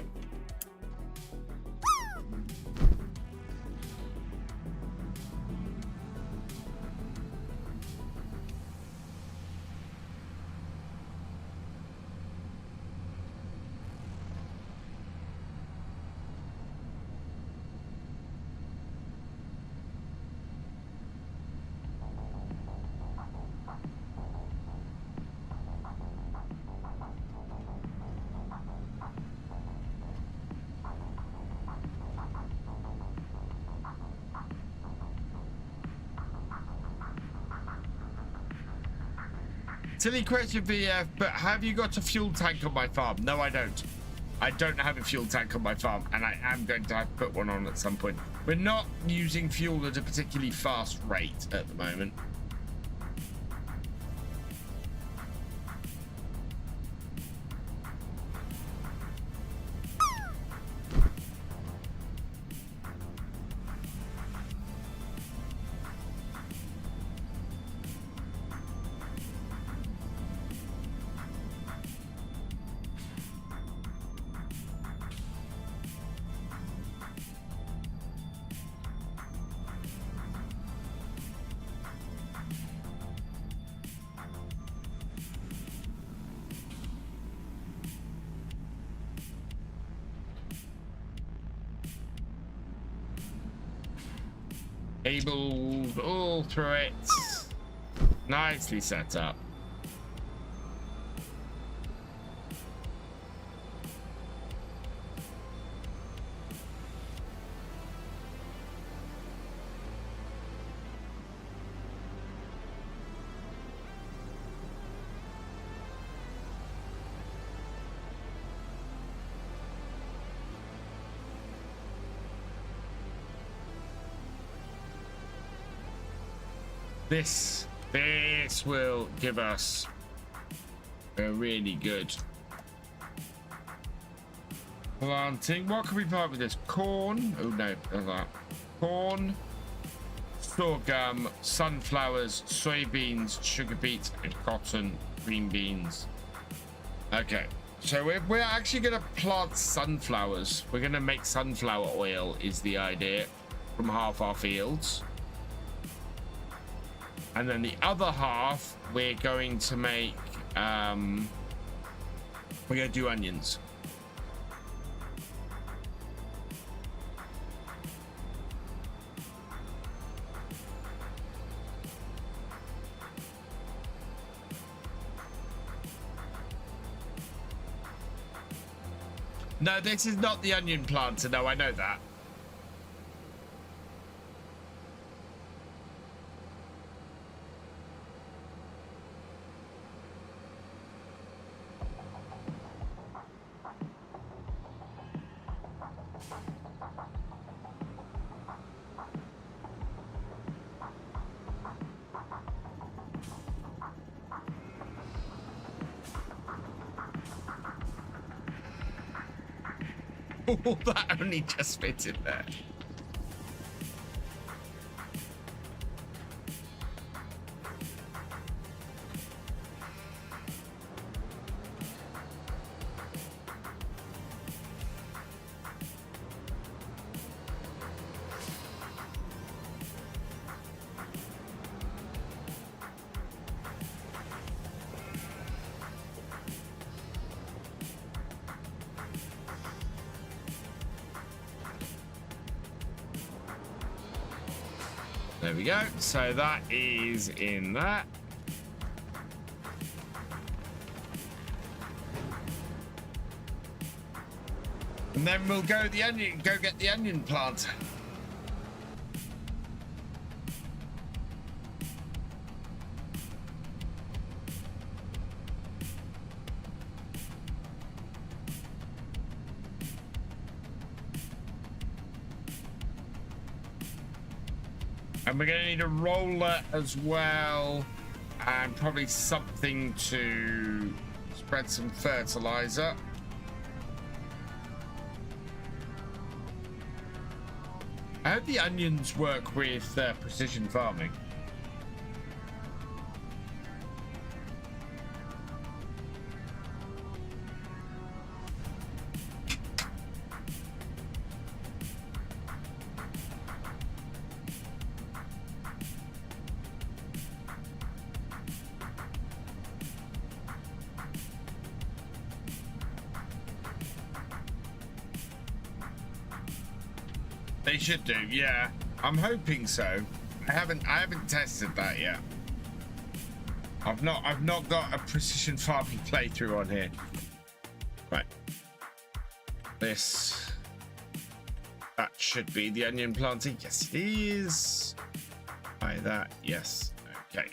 Silly question, VF, but have you got a fuel tank on my farm? No, I don't. I don't have a fuel tank on my farm, and I am going to have to put one on at some point. We're not using fuel at a particularly fast rate at the moment. Able all through it. Nicely set up. This will give us a really good planting. What can we plant with this? Corn. Oh no, that. Corn, sorghum, sunflowers, soybeans, sugar beets, and cotton, green beans. Okay, so we're actually going to plant sunflowers. We're going to make sunflower oil is the idea from half our fields. And then the other half, we're going to make, we're going to do onions. No, this is not the onion planter. No, I know that. Oh, that only just fits in there. There we go. So that is in that. And then we'll go get the onion planter. And we're going to need a roller as well, and probably something to spread some fertilizer. How do the onions work with precision farming? They should do, yeah. I'm hoping so. I haven't tested that yet. I've not got a precision farming playthrough on here. Right. That should be the onion planting. Yes, it is. Buy that. Yes. Okay.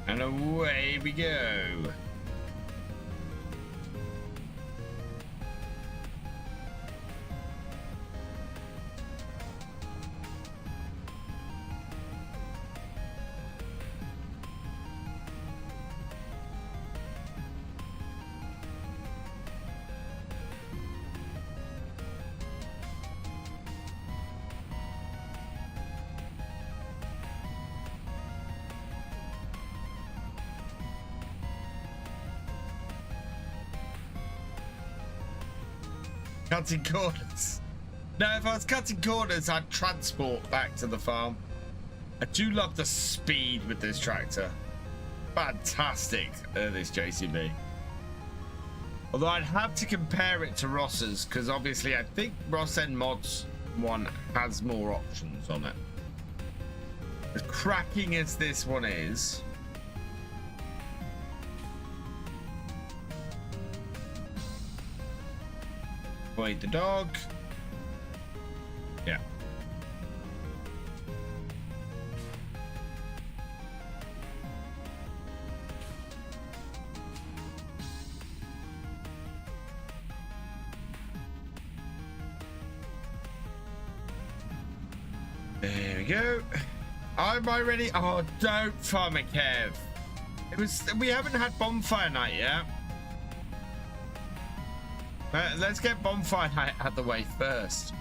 And away we go. Cutting corners. No, if I was cutting corners, I'd transport back to the farm. I do love the speed with this tractor. Fantastic, this JCB. Although I'd have to compare it to Ross's, because obviously I think Ross End Mods one has more options on it. As cracking as this one is, avoid the dog. Yeah. There we go. Am I ready? Oh, don't farm it, Kev. We haven't had bonfire night yet. Let's get bonfire night out of the way first.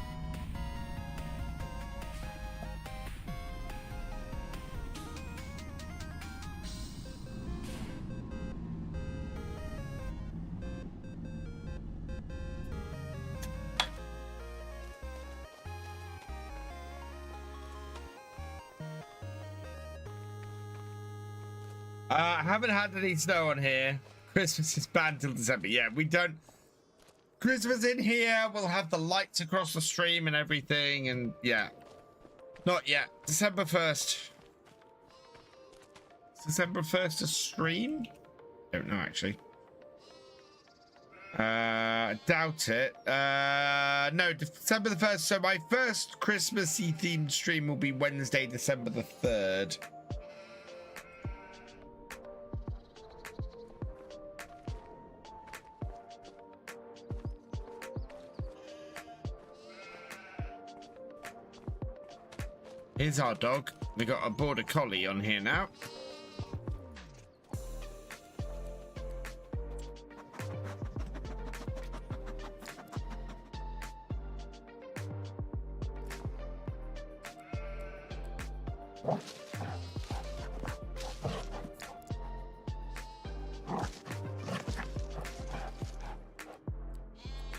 I haven't had any snow on here. Christmas is banned till December. Yeah, we don't. Christmas in here. We'll have the lights across the stream and everything. And yeah, not yet. December 1st. December 1st a stream? Don't know actually. Doubt it. No, December the 1st. So my first Christmassy themed stream will be Wednesday, December the 3rd. Here's our dog. We got a border collie on here now.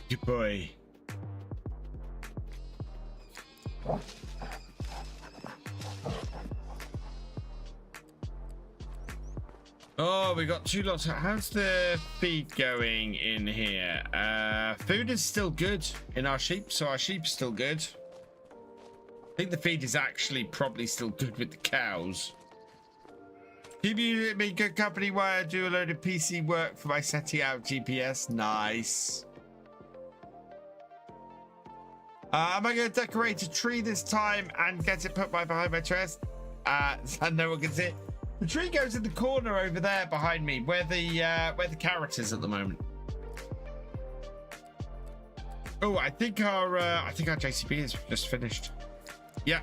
Good boy. Oh, we got 2 lots. How's the feed going in here? Food is still good in our sheep, so our sheep is still good. I think the feed is actually probably still good with the cows. Keep you me good company while I do a load of PC work for my setting out GPS. Nice. Am I going to decorate a tree this time and get it put behind my chest? So no one can see it. The tree goes in the corner over there behind me, where the carrot is at the moment. Oh, I think our JCB is just finished. Yeah.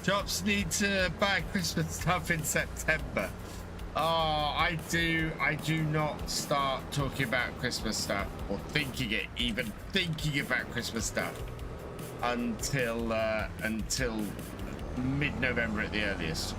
Shops need to buy Christmas stuff in September. Oh, I do not start talking about Christmas stuff or even thinking about Christmas stuff until mid-November at the earliest.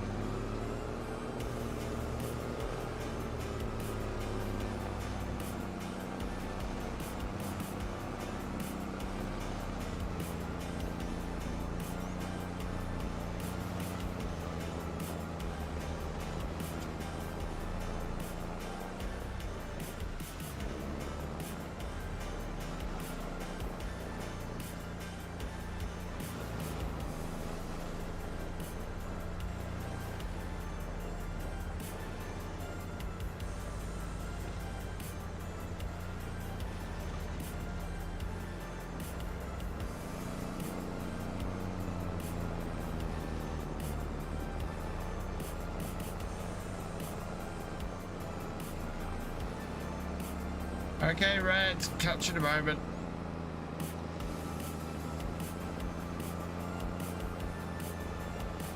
Okay, Red, catch you in a moment.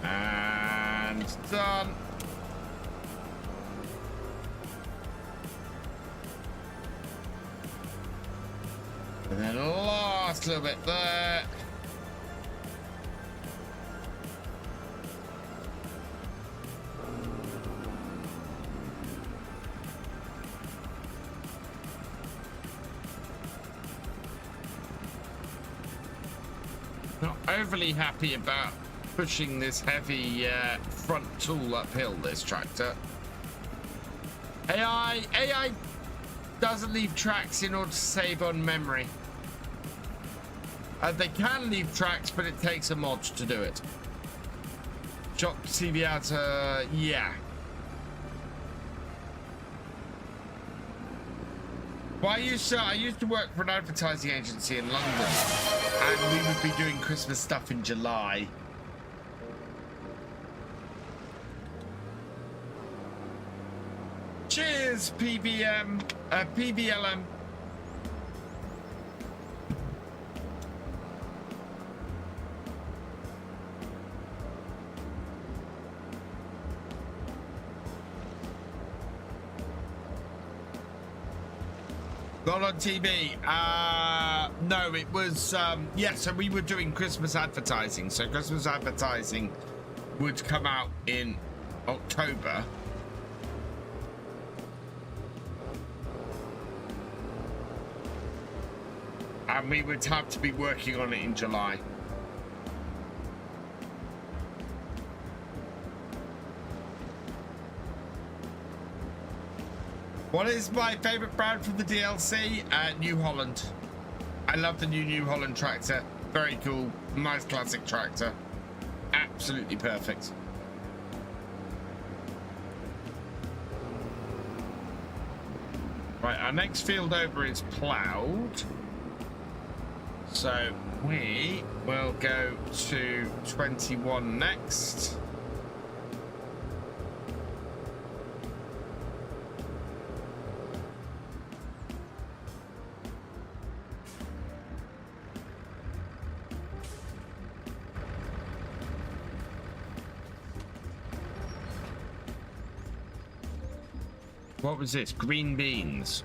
And done. And then last little bit there. Not overly happy about pushing this heavy front tool uphill, this tractor. AI doesn't leave tracks in order to save on memory. They can leave tracks, but it takes a mod to do it. Shop TV out, yeah. Well, I used to work for an advertising agency in London, and we would be doing Christmas stuff in July. Cheers, PBLM. Not on TV. No, it was, yeah, so we were doing Christmas advertising. So Christmas advertising would come out in October. And we would have to be working on it in July. What is my favorite brand from the DLC? New Holland. I love the New Holland tractor. Very cool. Nice classic tractor. Absolutely perfect. Right, our next field over is ploughed. So we will go to 21 next. What was this? Green beans.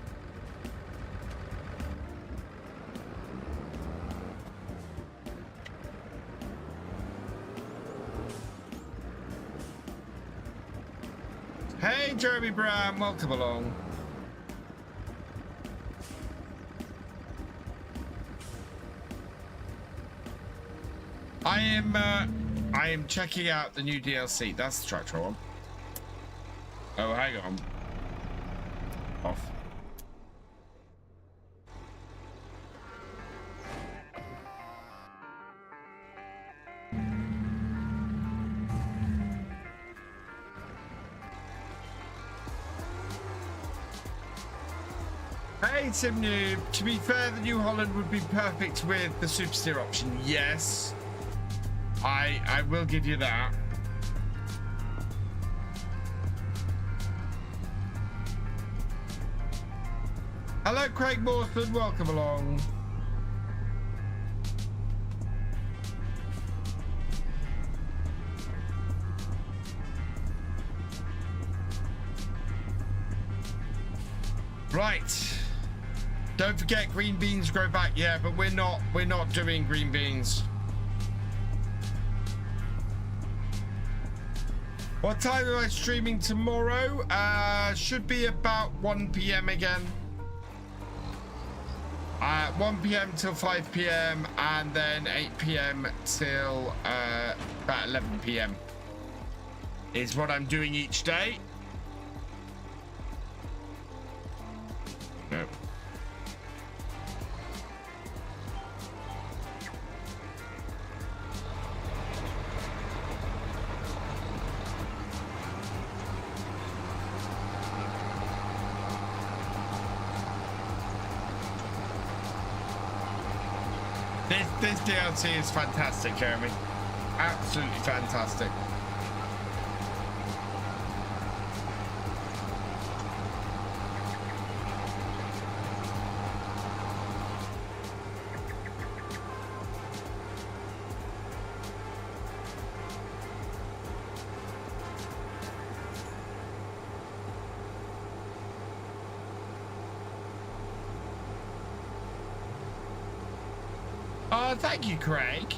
Hey, Jeremy Brown, welcome along. I am checking out the new DLC. That's the tractor one. Oh, hang on. Off. Hey Tim Noob, to be fair, the New Holland would be perfect with the super steer option. Yes, I will give you that. Hello, Craig Mawson. Welcome along. Right. Don't forget green beans grow back. Yeah, but we're not doing green beans. What time am I streaming tomorrow? Should be about 1 p.m. again. 1 p.m. till 5 p.m. and then 8 p.m. till about 11 p.m. is what I'm doing each day. No. This DLC is fantastic, Jeremy. Absolutely fantastic. Oh, thank you, Craig.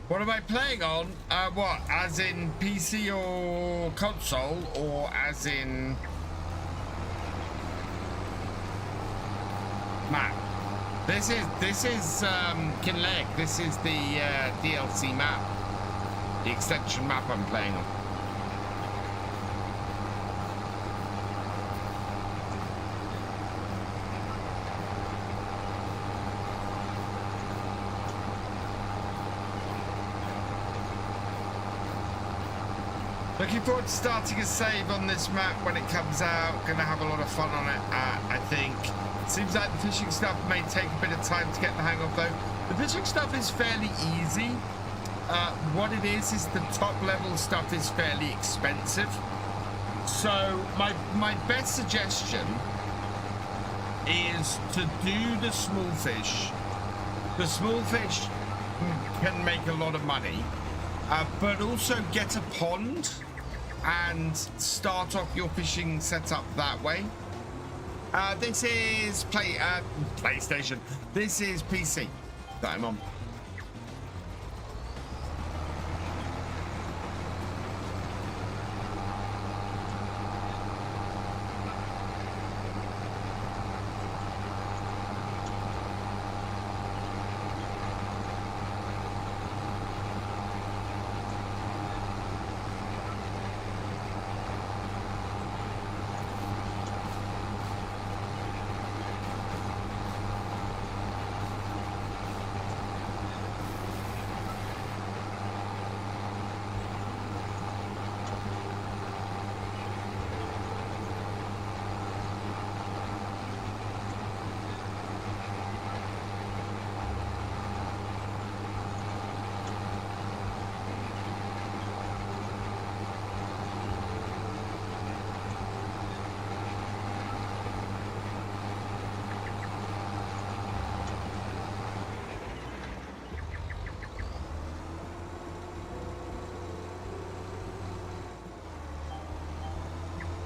What am I playing on? What? As in PC or console, or as in map? This is Kinlaig. This is the DLC map. The extension map I'm playing on. Looking forward to starting a save on this map when it comes out. Gonna have a lot of fun on it, I think. Seems like the fishing stuff may take a bit of time to get the hang of, though. The fishing stuff is fairly easy. What it is the top level stuff is fairly expensive. So my best suggestion is to do the small fish. The small fish can make a lot of money, but also get a pond and start off your fishing setup that way. This is PlayStation. This is PC that I'm on.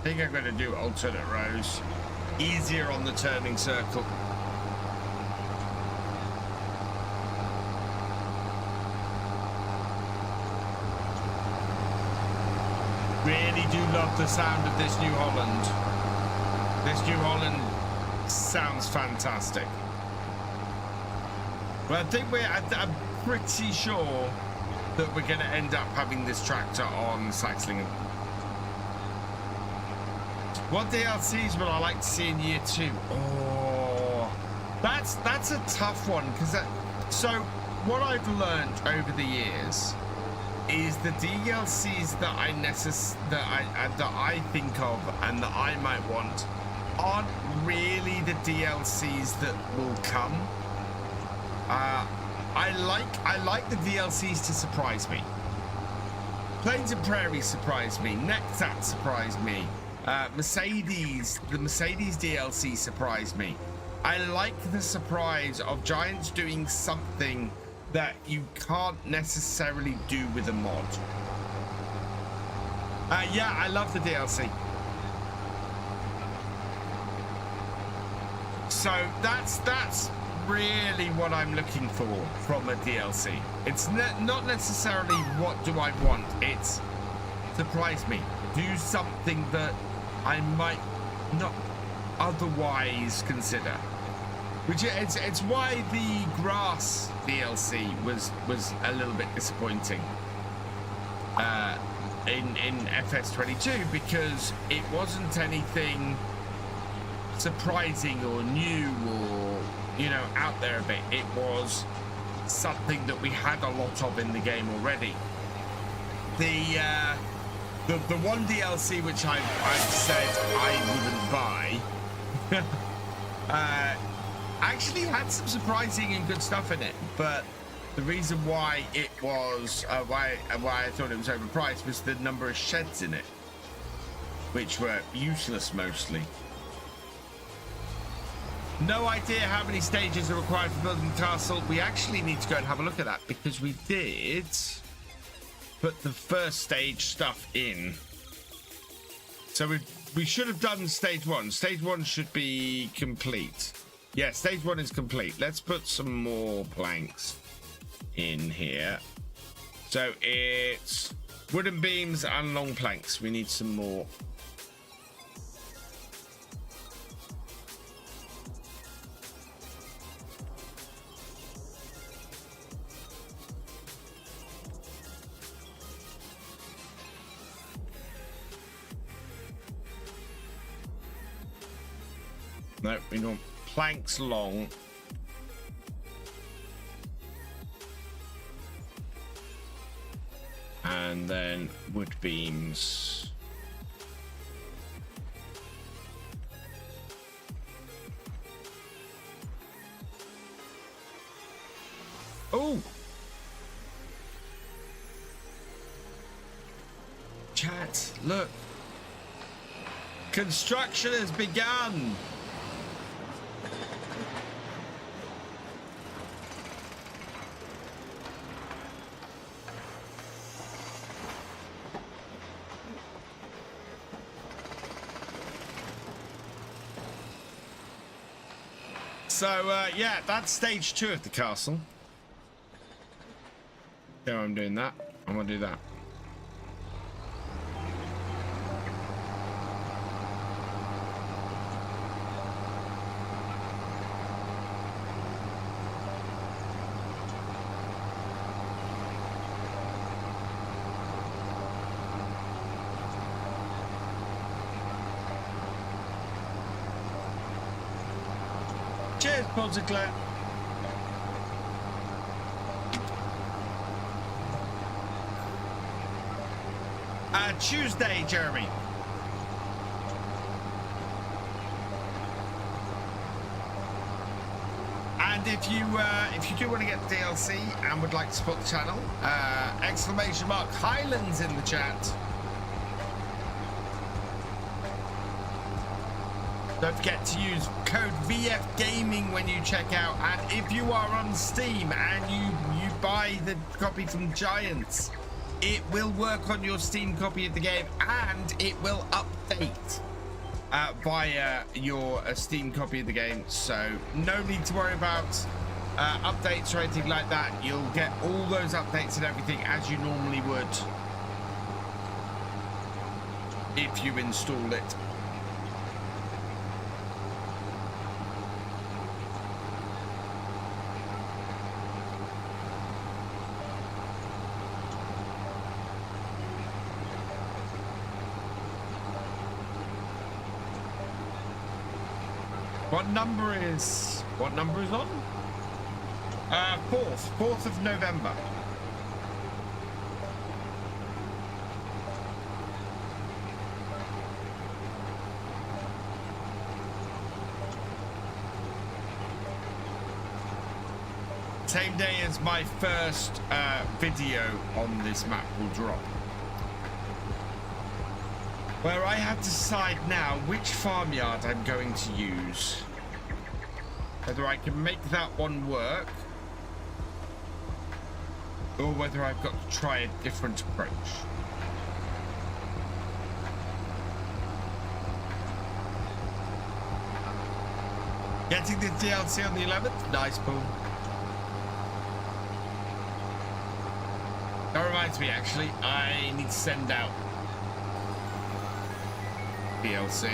I think I'm going to do alternate rows. Easier on the turning circle. Really do love the sound of this New Holland. This New Holland sounds fantastic. Well, I think I'm pretty sure that we're going to end up having this tractor on Saxlingen. What DLCs would I like to see in year 2? Oh, that's a tough one, because so what I've learned over the years is the DLCs that I think of and that I might want aren't really the DLCs that will come. I like the DLCs to surprise me. Plains and Prairies surprised me. Nectat surprised me. The Mercedes DLC surprised me. I like the surprise of Giants doing something that you can't necessarily do with a mod. Yeah, I love the DLC. So that's really what I'm looking for from a DLC. It's not necessarily what do I want. It's surprise me. Do something that I might not otherwise consider. Which it's why the grass DLC was a little bit disappointing in FS22, because it wasn't anything surprising or new or, you know, out there a bit. It was something that we had a lot of in the game already. The one DLC which I've said I wouldn't buy actually had some surprising and good stuff in it, but the reason why it was why I thought it was overpriced was the number of sheds in it, which were useless mostly. No idea how many stages are required for building the castle. We actually need to go and have a look at that, because we did put the first stage stuff in. So we should have done stage one. Stage one should be complete. Yeah, stage one is complete. Let's put some more planks in here. So it's wooden beams and long planks. We need some more. No, we want planks long. And then wood beams. Oh! Chat, look. Construction has begun. So, yeah, that's stage 2 of the castle. Yeah, I'm doing that. I'm gonna do that. Cheers, Podsicle. Tuesday, Jeremy. And if you do want to get the DLC and would like to support the channel, exclamation mark Highlands in the chat. Don't forget to use code VFGAMING when you check out. And if you are on Steam and you buy the copy from Giants, it will work on your Steam copy of the game, and it will update via your Steam copy of the game. So no need to worry about updates or anything like that. You'll get all those updates and everything as you normally would if you install it. What number is on? 4th of November. Same day as my first video on this map will drop, where I have to decide now which farmyard I'm going to use. whether I can make that one work or whether I've got to try a different approach. Getting the DLC on the 11th? Nice, Paul. That reminds me, actually, I need to send out DLC.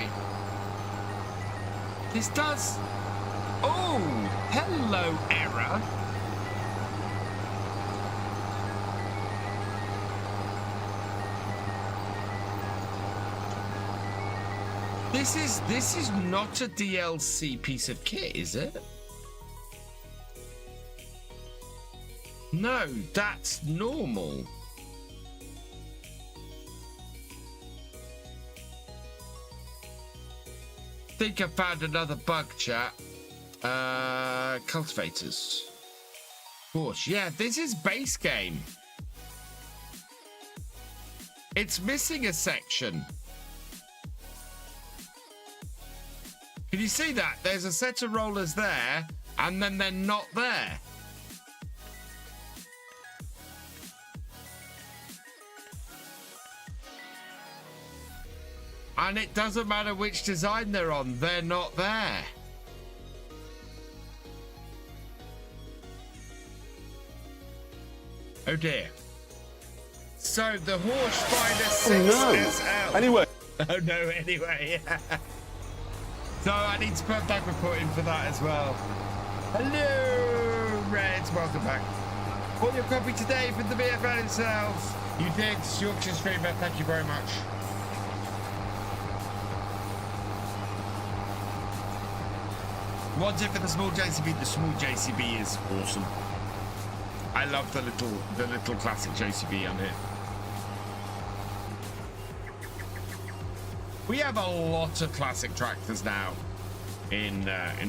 This does... Oh, hello, error. This is not a DLC piece of kit, is it? No, that's normal. Think I found another bug, chat. Cultivators. Of course, yeah, this is base game. It's missing a section. Can you see that? There's a set of rollers there, and then they're not there. And it doesn't matter which design they're on, they're not there. Oh dear. So the horse spider 6SL. Anyway. Oh no, anyway. So I need to put a bug report in for that as well. Hello, Reds, welcome back. Bought your copy today from the VFL himself. You did, Yorkshire streamer, thank you very much. What's it for the small JCB? The small JCB is awesome. I love the little classic JCB on here. We have a lot of classic tractors now in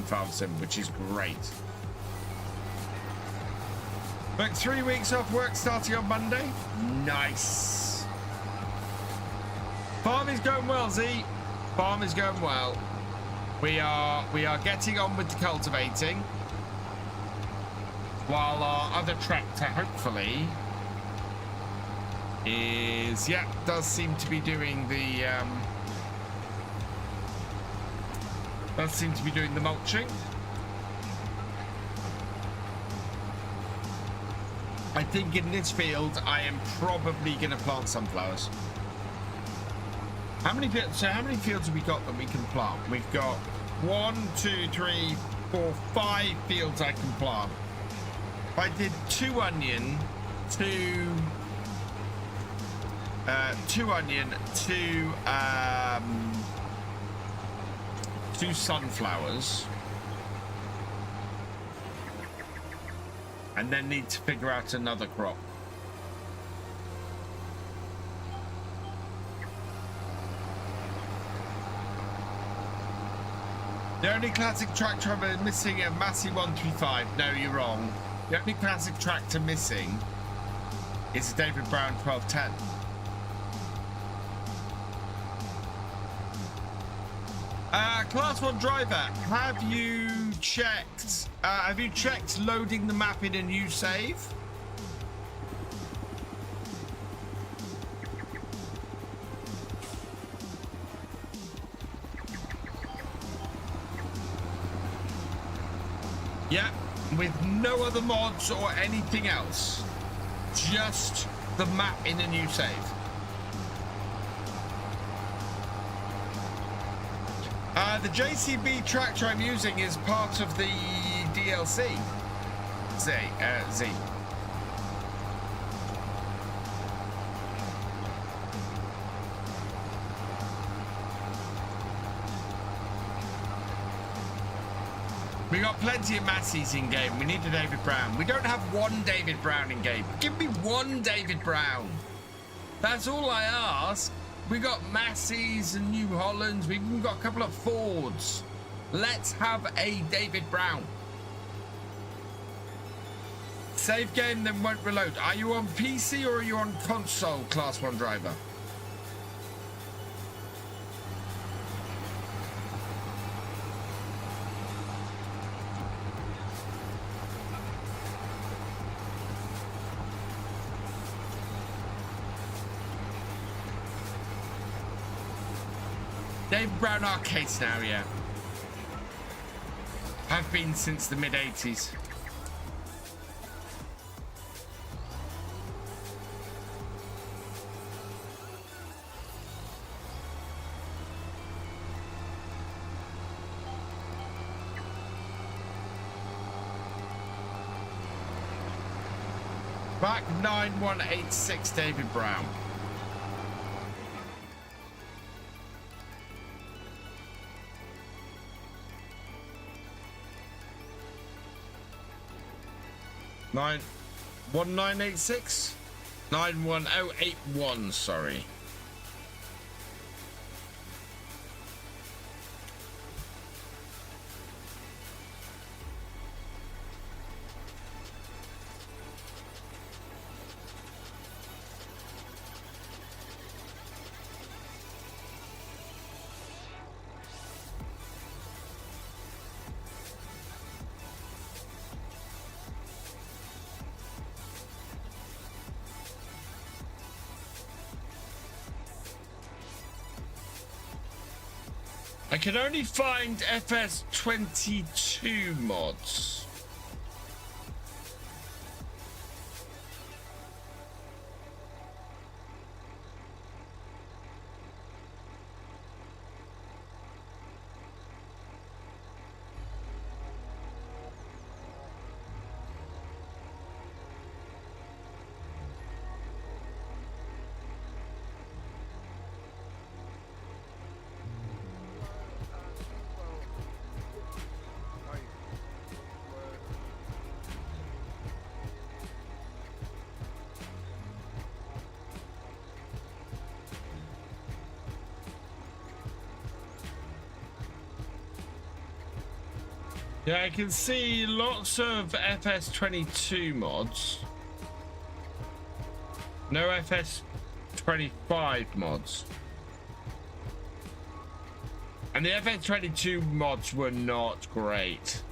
Farm Sim, which is great. But 3 weeks off work starting on Monday. Nice. Farm is going well, Z. Farm is going well. We are getting on with the cultivating, while our other tractor hopefully does seem to be doing the mulching. I think in this field I am probably going to plant sunflowers. How many fields have we got that we can plant? We've got 1, 2, 3, 4, 5 fields I can plant. If I did 2 onion, 2 sunflowers, and then need to figure out another crop. The only classic tractor I'm missing a Massey 135. No, you're wrong. The only classic tractor missing is a David Brown 1210. Class 1 driver, have you checked loading the map in a new save? Yeah, with no other mods or anything else. Just the map in a new save. The JCB tractor I'm using is part of the DLC. Z. We got plenty of Masseys in game. We need a David Brown. We don't have one David Brown in game. Give me one David Brown. That's all I ask. We got Masseys and New Hollands. We've even got a couple of Fords. Let's have a David Brown. Save game, then won't reload. Are you on PC or are you on console, Class 1 driver? David Brown arcade scenario. Have been since the mid-80s. Back 9186 David Brown. Nine 1986 91081, sorry. I can only find FS22 mods. Yeah, I can see lots of FS22 mods. No FS25 mods. And the FS22 mods were not great.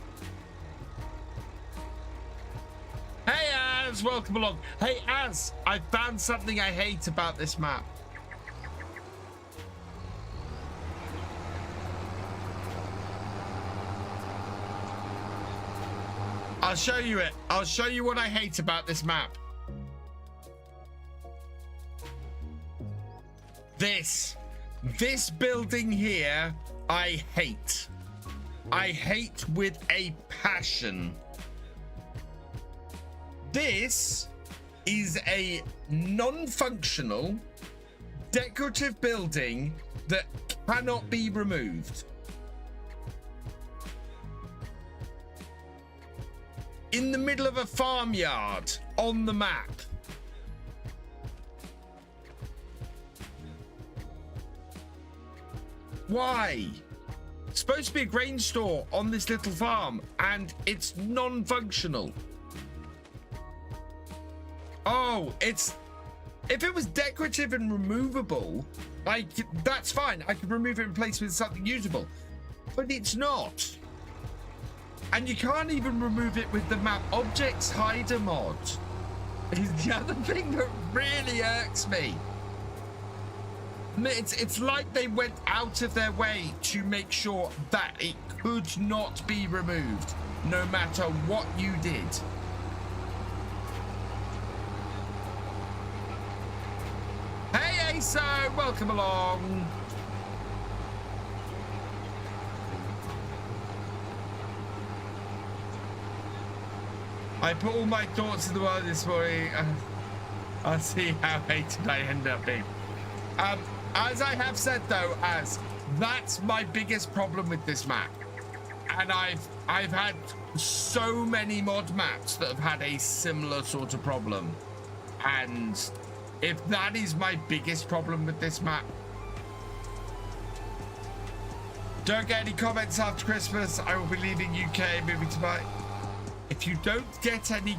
Hey Az, welcome along. Hey Az, I found something I hate about this map. I'll show you it. I'll show you what I hate about this map. This building here, I hate. I hate with a passion. This is a non-functional, decorative building that cannot be removed. In the middle of a farmyard on the map. Why? It's supposed to be a grain store on this little farm and it's non-functional. Oh, if it was decorative and removable, that's fine. I could remove it and replace it with something usable, but it's not. And you can't even remove it with the map objects hider mod. Is the other thing that really irks me. It's like they went out of their way to make sure that it could not be removed, no matter what you did. Hey Aso, welcome along. I put all my thoughts in the world this morning. I'll see how hated I end up being. As I have said though, that's my biggest problem with this map. And I've had so many mod maps that have had a similar sort of problem. And if that is my biggest problem with this map, don't get any comments after Christmas. I will be leaving UK, moving to my... If you don't get any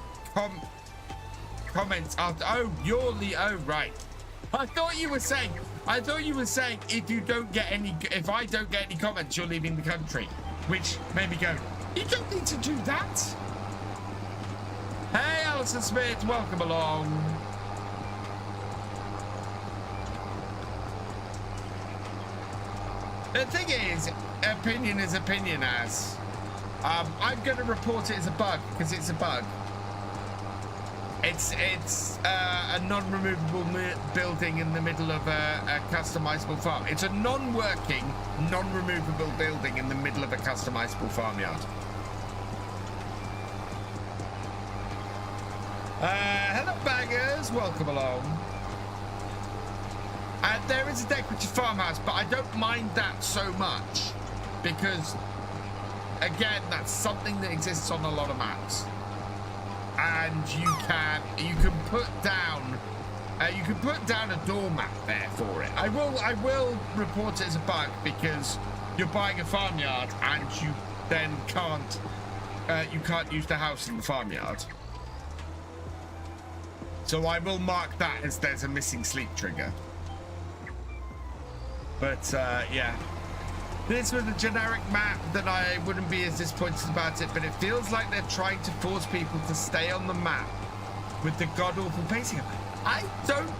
comments after, oh, you're the, oh, right. I thought you were saying if you don't get any, if I don't get any comments, you're leaving the country, which made me go, you don't need to do that. Hey, Alison Smith, welcome along. The thing is, opinion is opinion, as I'm going to report it as a bug because it's a bug. It's a non-removable building in the middle of a customizable farm. It's a non-working, non-removable building in the middle of a customizable farmyard. Hello, bangers. Welcome along. There is a decorative farmhouse, but I don't mind that so much because, again, that's something that exists on a lot of maps. And you can put down a doormat there for it. I will report it as a bug because you're buying a farmyard and you then can't use the house in the farmyard. So I will mark that as there's a missing sleep trigger. But yeah. This was a generic map, then I wouldn't be as disappointed about it, but it feels like they're trying to force people to stay on the map with the god-awful pacing. I don't...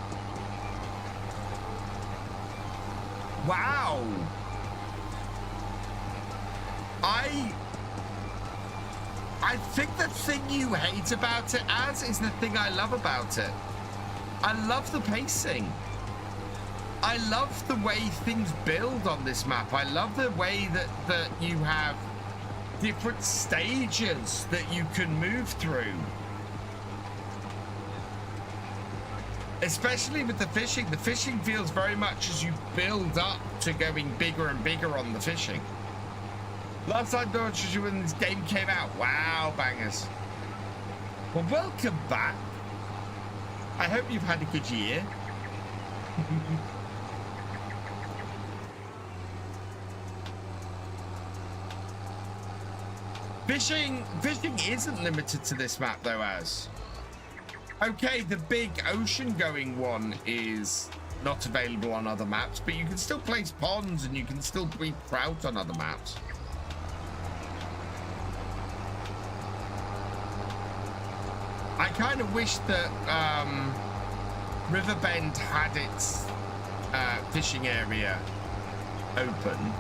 Wow. I think the thing you hate about it, as, is the thing I love about it. I love the pacing. I love the way things build on this map. I love the way that you have different stages that you can move through. Especially with the fishing. The fishing feels very much as you build up to going bigger and bigger on the fishing. Last time Dodge when this game came out. Wow, bangers. Well, welcome back. I hope you've had a good year. Fishing isn't limited to this map though, as. Okay, the big ocean going one is not available on other maps, but you can still place ponds and you can still breed trout on other maps. I kind of wish that Riverbend had its fishing area open.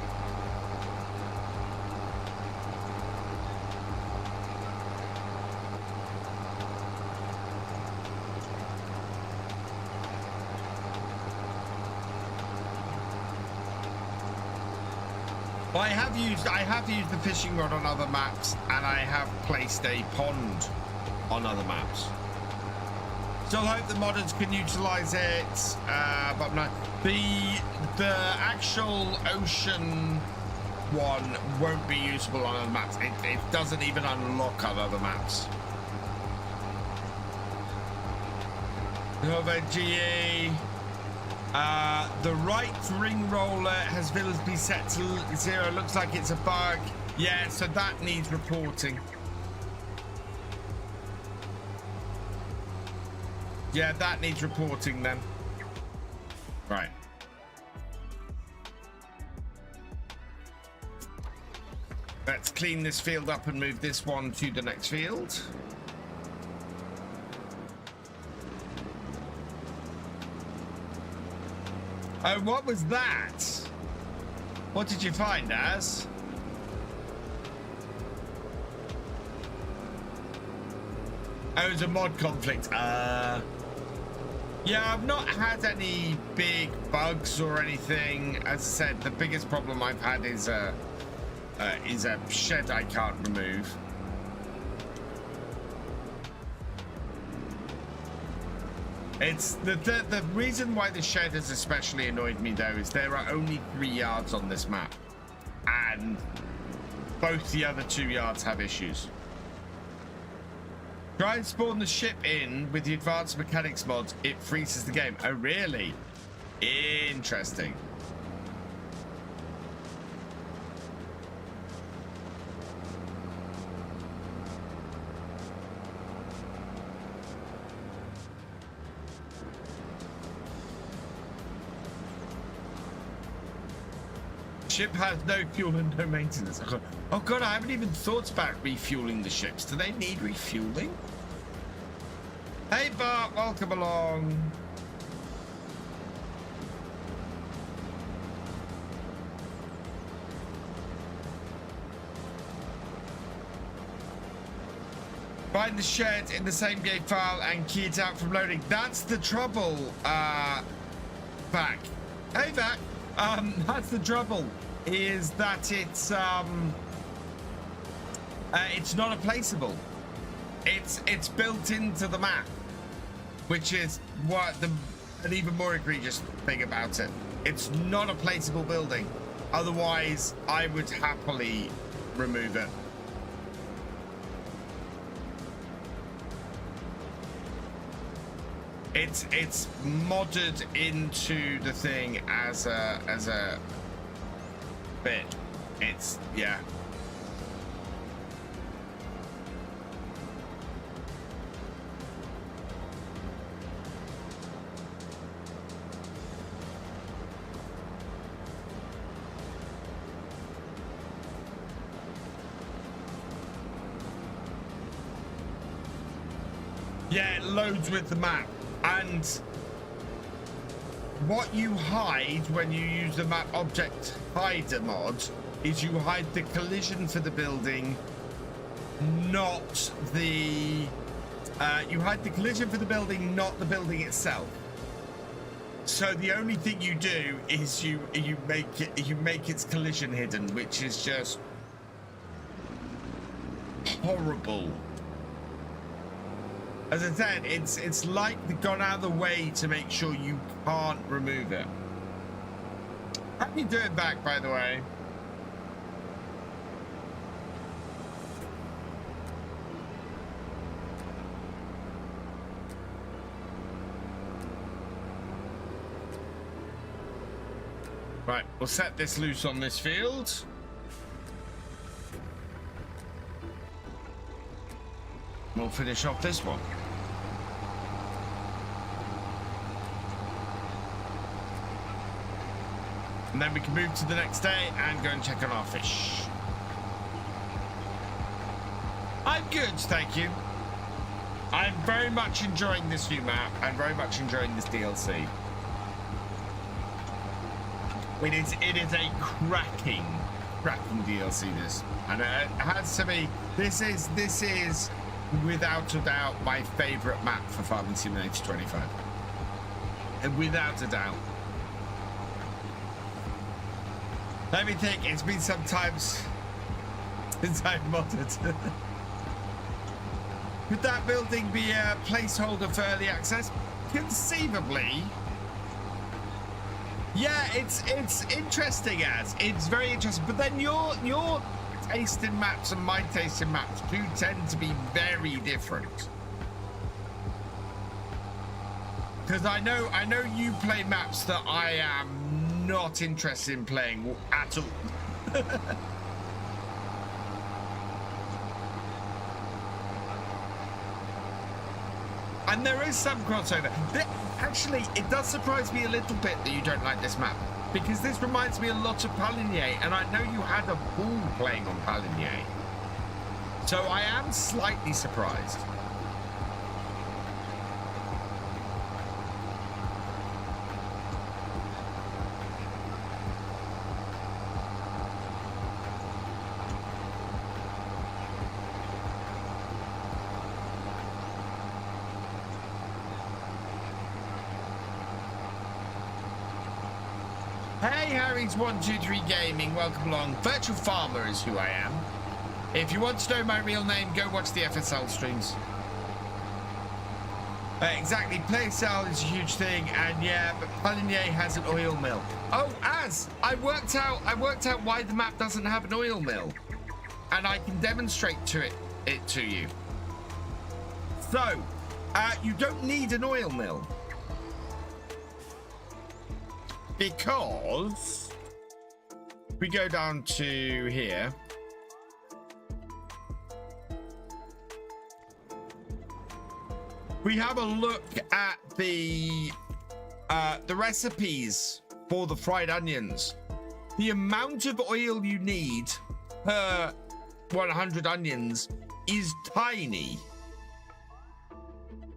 I have used the fishing rod on other maps, and I have placed a pond on other maps. Still hope the modders can utilize it, but no. The actual ocean one won't be usable on other maps. It doesn't even unlock on other maps. Over GE. The right ring roller has been set to 0. Looks like it's a bug. Yeah, so that needs reporting. Yeah, that needs reporting then. Right. Let's clean this field up and move this one to the next field. Oh, what was that? What did you find, Az? Oh, it was a mod conflict. Yeah, I've not had any big bugs or anything. As I said, the biggest problem I've had is a shed I can't remove. It's the reason why the shed has especially annoyed me though is there are only 3 yards on this map, and both the other 2 yards have issues. Try and spawn the ship in with the advanced mechanics mods, it freezes the game. Oh really? Interesting. Ship has no fuel and no maintenance. Oh god, I haven't even thought about refueling the ships. Do they need refueling? Hey Bart, welcome along. Find the shed in the same game file and key it out from loading. That's the trouble, Vac. Hey, Vac. That's the trouble, is that it's not a placeable. It's built into the map, which is what an even more egregious thing about it. It's not a placeable building. Otherwise, I would happily remove it. It's modded into the thing as a bit. It's, yeah. Yeah, it loads with the map. And what you hide when you use the map object hider mod is you hide the collision for the building, not the you hide the collision for the building, not the building itself. So the only thing you do is you make its collision hidden, which is just horrible. As I said, it's like they've gone out of the way to make sure you can't remove it. How do you do it back, by the way? Right, we'll set this loose on this field. We'll finish off this one. And then we can move to the next day and go and check on our fish. I'm good, thank you. I'm very much enjoying this new map and very much enjoying this DLC. It is a cracking DLC, this. And it has to be, this is without a doubt my favorite map for Farming Simulator 25, and without a doubt. Let me think, it's been some time since I've modded. Could that building be a placeholder for early access? Conceivably. Yeah, it's interesting, it's very interesting, but then your taste in maps and my taste in maps do tend to be very different. Because I know you play maps that I am not interested in playing at all. And there is some crossover. Actually, it does surprise me a little bit that you don't like this map, because this reminds me a lot of Paligny, and I know you had a ball playing on Paligny. So I am slightly surprised. Hey, Harry's123 Gaming, welcome along. Virtual Farmer is who I am. If you want to know my real name, go watch the FSL streams. Exactly, play style is a huge thing, and yeah, but Paligny has an oil mill. Oh, I worked out why the map doesn't have an oil mill, and I can demonstrate it to you. So, you don't need an oil mill. Because we go down to here, we have a look at the recipes for the fried onions. The amount of oil you need per 100 onions is tiny.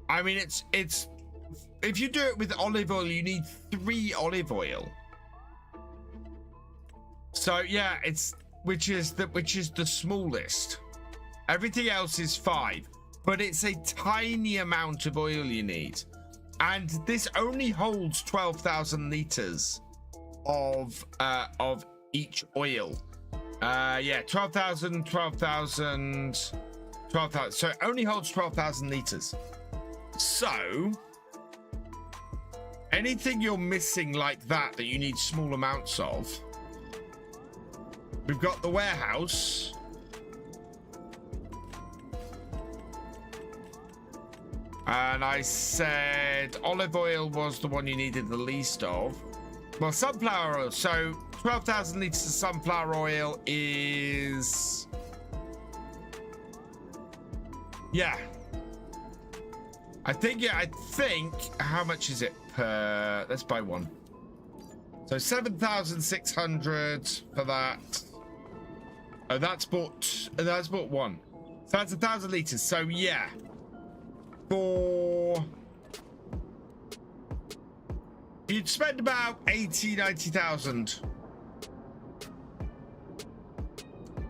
I mean, it's if you do it with olive oil, you need 3 olive oil. So yeah, which is the smallest. Everything else is 5. but it's a tiny amount of oil you need. And this only holds 12,000 liters of each oil. Yeah, 12,000. So it only holds 12,000 liters. So anything you're missing like that you need small amounts of, we've got the warehouse. And I said olive oil was the one you needed the least of. Well, sunflower oil. So 12,000 liters of sunflower oil is... Yeah. I think, how much is it per... Let's buy one. So 7,600 for that. Oh, that's bought one. So that's 1,000 liters. So yeah. You'd spend about 90,000.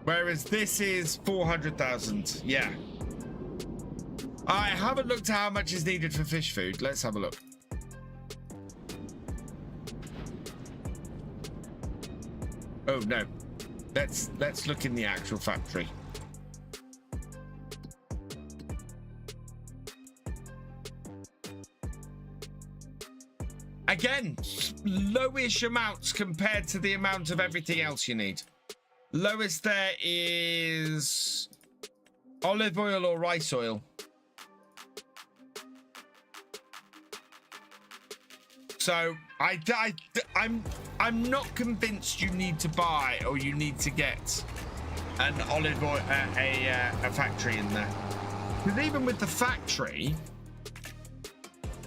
Whereas this is 400,000. Yeah. I haven't looked at how much is needed for fish food. Let's have a look. Oh no. Let's look in the actual factory. Again, lowish amounts compared to the amount of everything else you need. Lowest there is olive oil or rice oil. So I'm not convinced you need to buy or you need to get an olive oil a factory in there. Because even with the factory,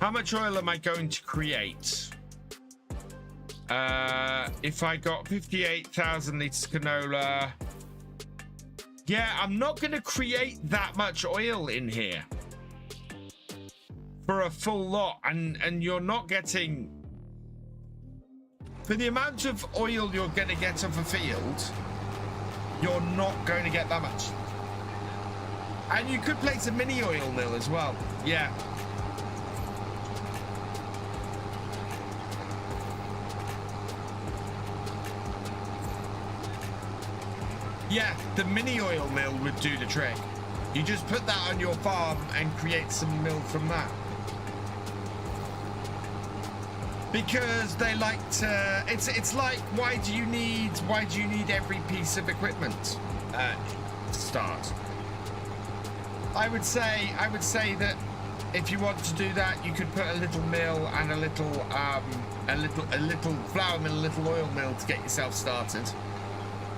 how much oil am I going to create? If I got 58,000 liters canola, yeah, I'm not going to create that much oil in here for a full lot, and you're not getting, for the amount of oil you're going to get off a field, you're not going to get that much. And you could place a mini oil mill as well. Yeah. Yeah, the mini oil mill would do the trick. You just put that on your farm and create some mill from that. Because they like to, it's like, why do you need every piece of equipment to start? I would say that if you want to do that, you could put a little mill and a little flour mill, a little oil mill to get yourself started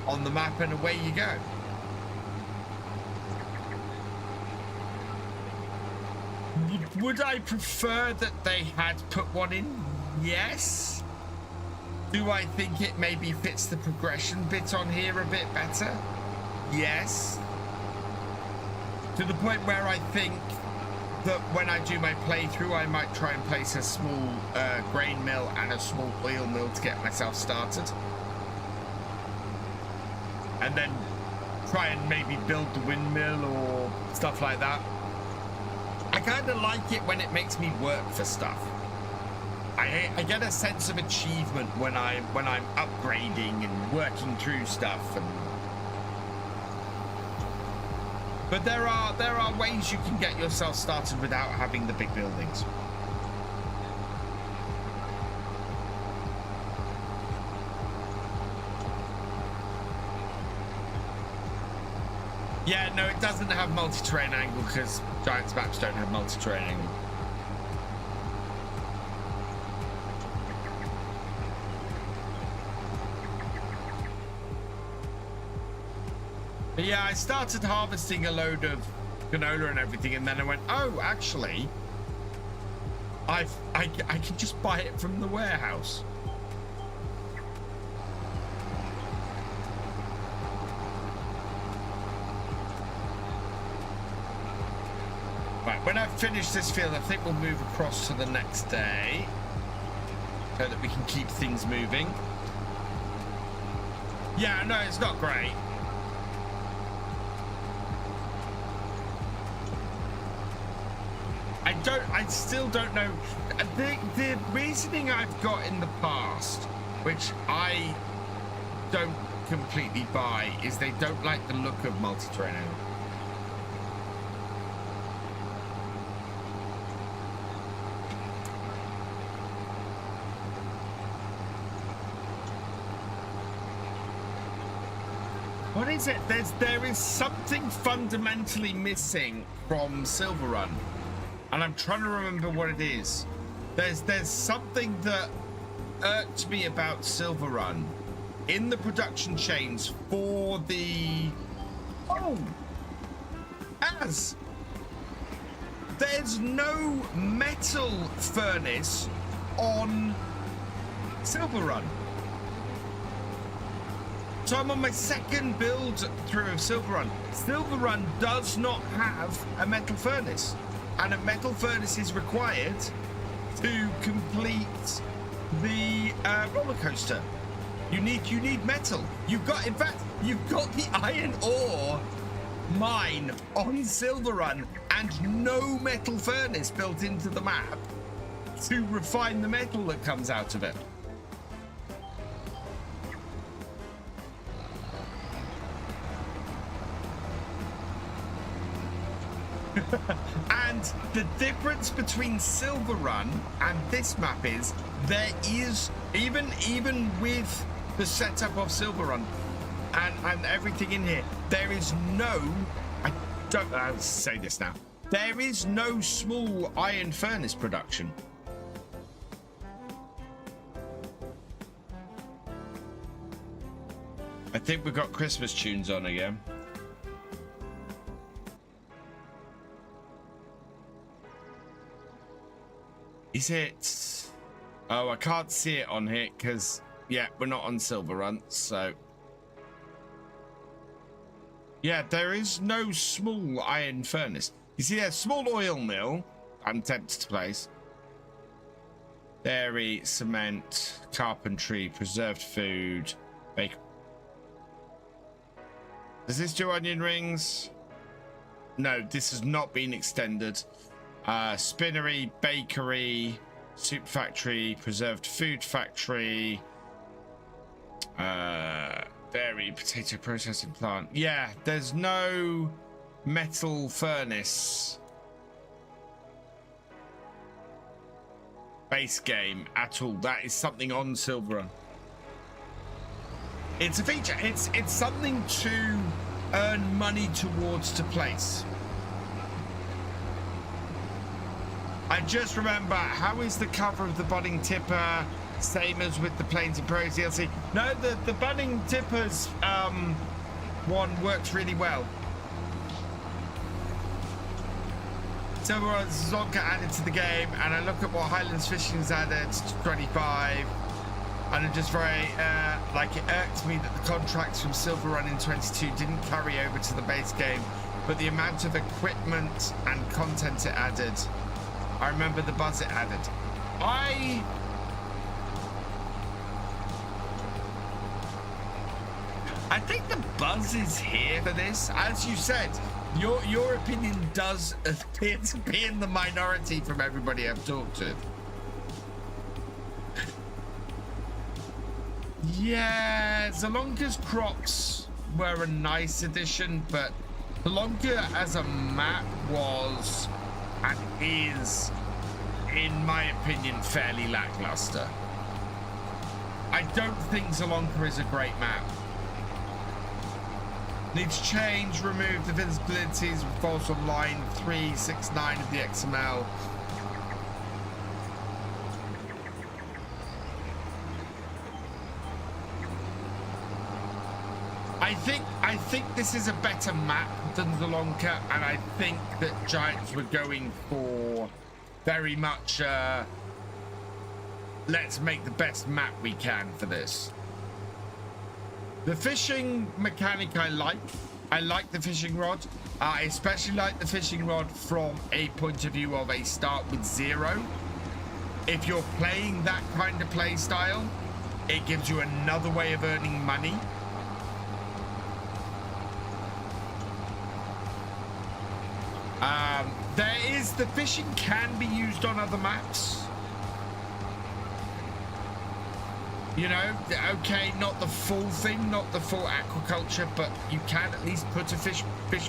on the map, and away you go. Would I prefer that they had put one in? Yes. Do I think it maybe fits the progression bit on here a bit better? Yes. To the point where I think that when I do my playthrough, I might try and place a small grain mill and a small oil mill to get myself started. And then try and maybe build the windmill or stuff like that. I kind of like it when it makes me work for stuff. I get a sense of achievement when I'm upgrading and working through stuff. But there are ways you can get yourself started without having the big buildings. Yeah, no, it doesn't have multi-terrain angle because Giants maps don't have multi-terrain angle. But yeah, I started harvesting a load of canola and everything, and then I went, oh, actually, I can just buy it from the warehouse. Right, when I've finished this field, I think we'll move across to the next day so that we can keep things moving. Yeah, no, it's not great. I still don't know. The reasoning I've got in the past, which I don't completely buy, is they don't like the look of multi-terrain. What is it? There is something fundamentally missing from Silver Run, and I'm trying to remember what it is. There's something that irked me about Silver Run in the production chains for the there's no metal furnace on Silver Run. So I'm on my second build through of Silver Run. Silver Run does not have a metal furnace, and a metal furnace is required to complete the roller coaster. You need metal. In fact, you've got the iron ore mine on Silver Run and no metal furnace built into the map to refine the metal that comes out of it. And the difference between Silver Run and this map is there is, even with the setup of Silver Run and everything in here, there is no, I'll say this now, there is no small iron furnace production. I think we've got Christmas tunes on again. Is it? Oh, I can't see it on here because, yeah, we're not on Silver Run, so. Yeah, there is no small iron furnace. You see, there's small oil mill, I'm tempted to place. Dairy, cement, carpentry, preserved food, bacon. Does this do onion rings? No, this has not been extended. Spinnery, bakery, soup factory, preserved food factory, dairy, potato processing plant. Yeah, there's no metal furnace base game at all. That is something on Silver Run. It's a feature. It's something to earn money towards to place. I just remember, how is the cover of the Budding Tipper same as with the Plains and Prairies DLC? No, the Budding Tippers one works really well. Silver Run Zonka added to the game, and I look at what Highlands Fishing's added to 25, and it just very, like, it irked me that the contracts from Silver Run in 22 didn't carry over to the base game, but the amount of equipment and content it added, I remember the buzz it added. I think the buzz is here for this. As you said, your opinion does appear to be in the minority from everybody I've talked to. Yeah, Zelonka's crops were a nice addition, but Zelonka as a map was and is, in my opinion, fairly lackluster. I don't think Zelonka is a great map. Needs change, remove the visibilities with false on line 369 of the XML. I think this is a better map than Zelonka, and I think that Giants were going for very much let's make the best map we can for this. The fishing mechanic I like the fishing rod. I especially like the fishing rod from a point of view of a start with 0. If you're playing that kind of play style, it gives you another way of earning money. There is the fishing can be used on other maps. You know, okay, not the full thing, not the full aquaculture, but you can at least put a fish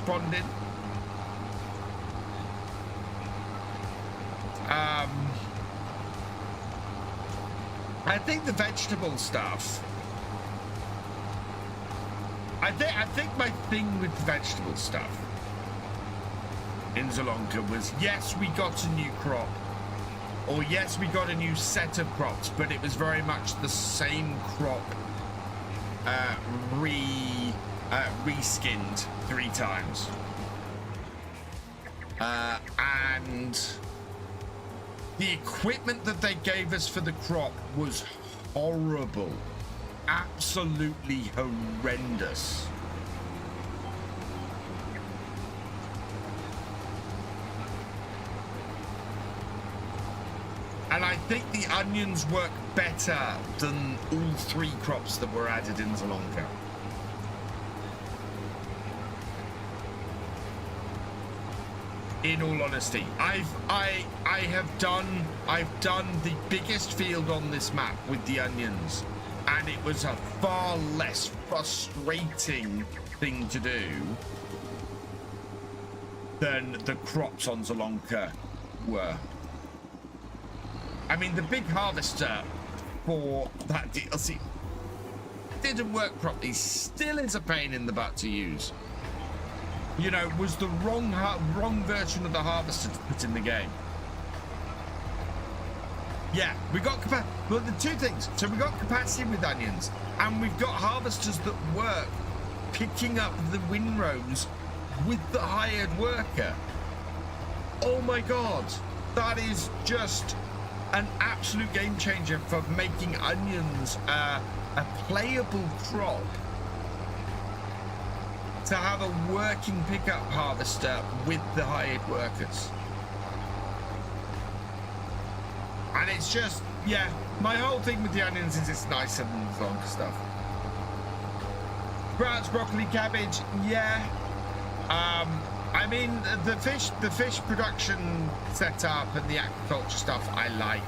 pond in. I think the vegetable stuff. I think my thing with the vegetable stuff in Sri Lanka was, yes, we got a new crop, or yes, we got a new set of crops, but it was very much the same crop reskinned 3 times. And the equipment that they gave us for the crop was horrible. Absolutely horrendous. And I think the onions work better than all 3 crops that were added in Sri Lanka. In all honesty, I've done the biggest field on this map with the onions, and it was a far less frustrating thing to do than the crops on Sri Lanka were. I mean, the big harvester for that DLC didn't work properly. Still is a pain in the butt to use. You know, was the wrong version of the harvester to put in the game. Yeah, we got capacity. Well, the 2 things. So we got capacity with onions, and we've got harvesters that work picking up the windrows with the hired worker. Oh my God, that is just an absolute game changer for making onions a playable crop. To have a working pickup harvester with the hired workers. And it's just, yeah, my whole thing with the onions is it's nicer than the longer stuff. Sprouts, broccoli, cabbage, yeah. I mean, the fish production setup and the aquaculture stuff I like.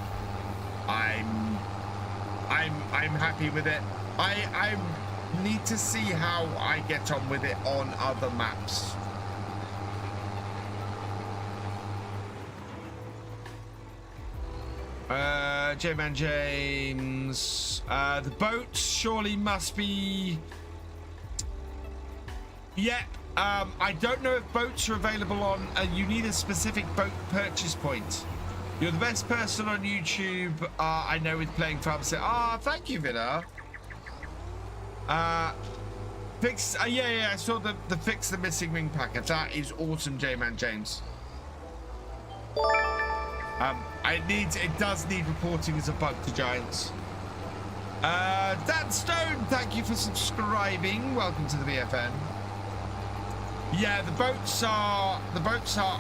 I'm happy with it. I need to see how I get on with it on other maps. J-Man James. The boats surely must be... Yeah, I don't know if boats are available on... you need a specific boat purchase point. You're the best person on YouTube I know with playing farms. Thank you, Vida. Fix, yeah, I saw the fix the missing wing packet. That is awesome, J-Man James. It does need reporting as a bug to Giants. Dan Stone, thank you for subscribing. Welcome to the VFN. Yeah, the boats are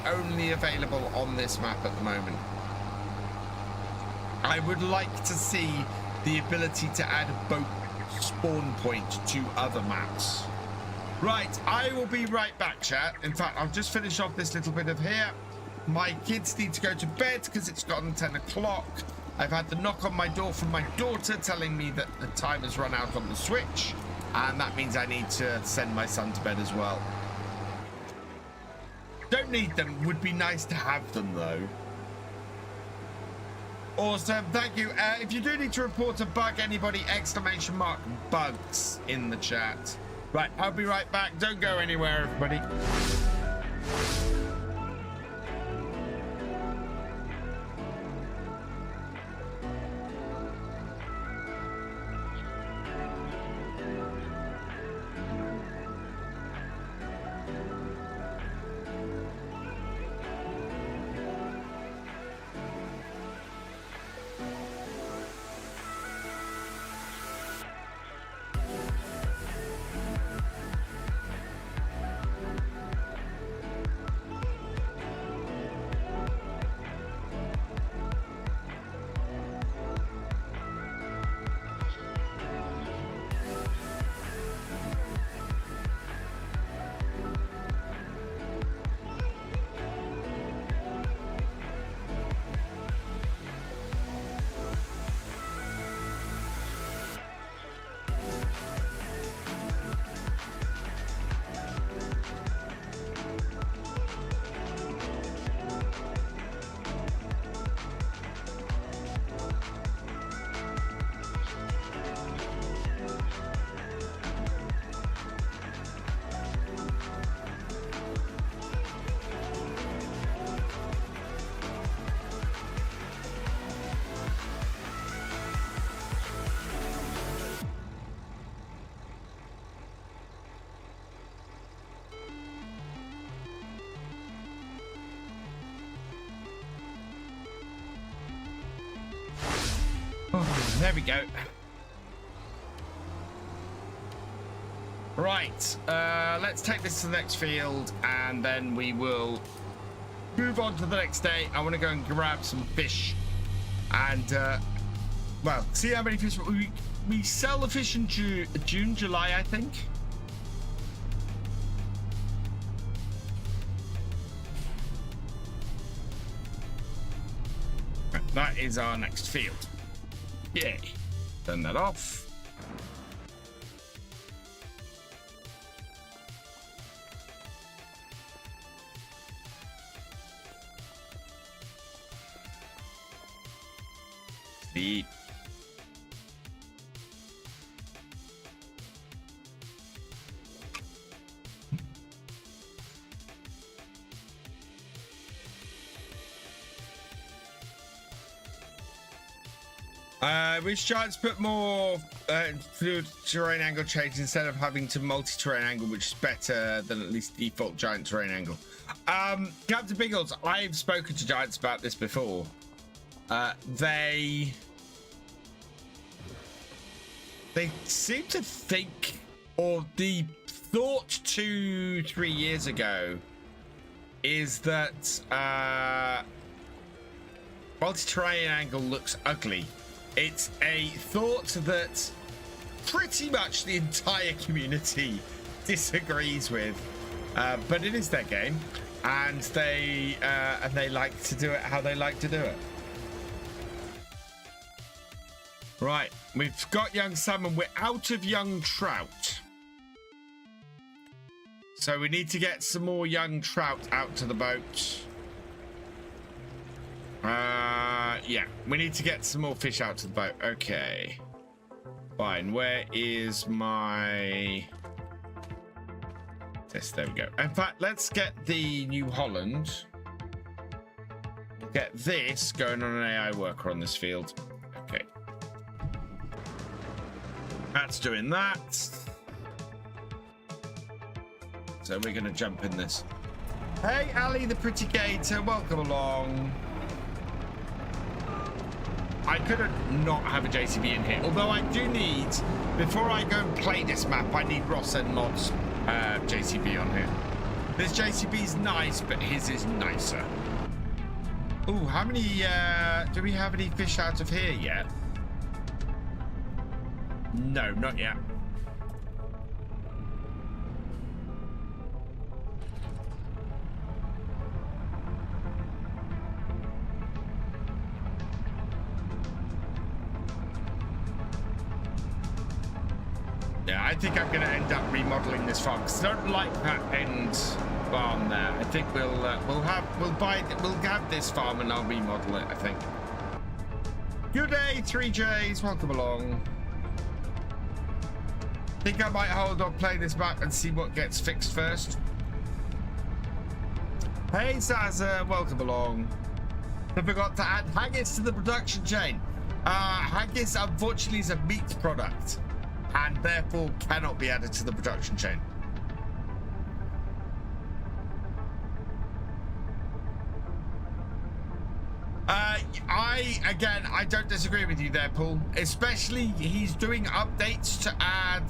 only available on this map at the moment. I would like to see the ability to add a boat spawn point to other maps. Right, I will be right back, chat. In fact, I'll just finish off this little bit of here. My kids need to go to bed because it's gotten 10 o'clock. I've had the knock on my door from my daughter telling me that the time has run out on the Switch, and that means I need to send my son to bed as well. Don't need them. Would be nice to have them, though. Awesome, thank you. If you do need to report a bug, anybody, !, bugs in the chat. Right, I'll be right back. Don't go anywhere, everybody. Oh, there we go. Right, let's take this to the next field and then we will move on to the next day. I want to go and grab some fish and, well, see how many fish we sell the fish in June, July, I think. That is our next field. Yay. Turn that off. Sleep. Wish Giants put more fluid terrain angle change instead of having to multi-terrain angle, which is better than at least default Giant terrain angle. Captain Biggles, I've spoken to Giants about this before. They seem to think, or the thought 2-3 years ago is that multi-terrain angle looks ugly. It's a thought that pretty much the entire community disagrees with, but it is their game, and they like to do it how they like to do it. Right, we've got young salmon. We're out of young trout, so we need to get some more young trout out to the boat. Yeah, we need to get some more fish out to the boat. Okay, fine. Where is my this? There we go. In fact, let's get the New Holland. We'll get this going on an AI worker on this field. Okay, that's doing that. So we're gonna jump in this. Hey, Ali, the pretty gator, welcome along. I could not have a JCB in here, although I do need, before I go and play this map, I need Ross and Mod's JCB on here. This JCB's nice, but his is nicer. Ooh, how many, do we have any fish out of here yet? No, not yet. Yeah, I think I'm going to end up remodeling this farm because I don't like that end farm there. I think we'll have this farm and I'll remodel it, I think. Good day, 3Js. Welcome along. Think I might hold on, play this map and see what gets fixed first. Hey, Zaza. Welcome along. I forgot to add haggis to the production chain. Haggis, unfortunately, is a meat product, and therefore cannot be added to the production chain. I don't disagree with you there, Paul. Especially he's doing updates to add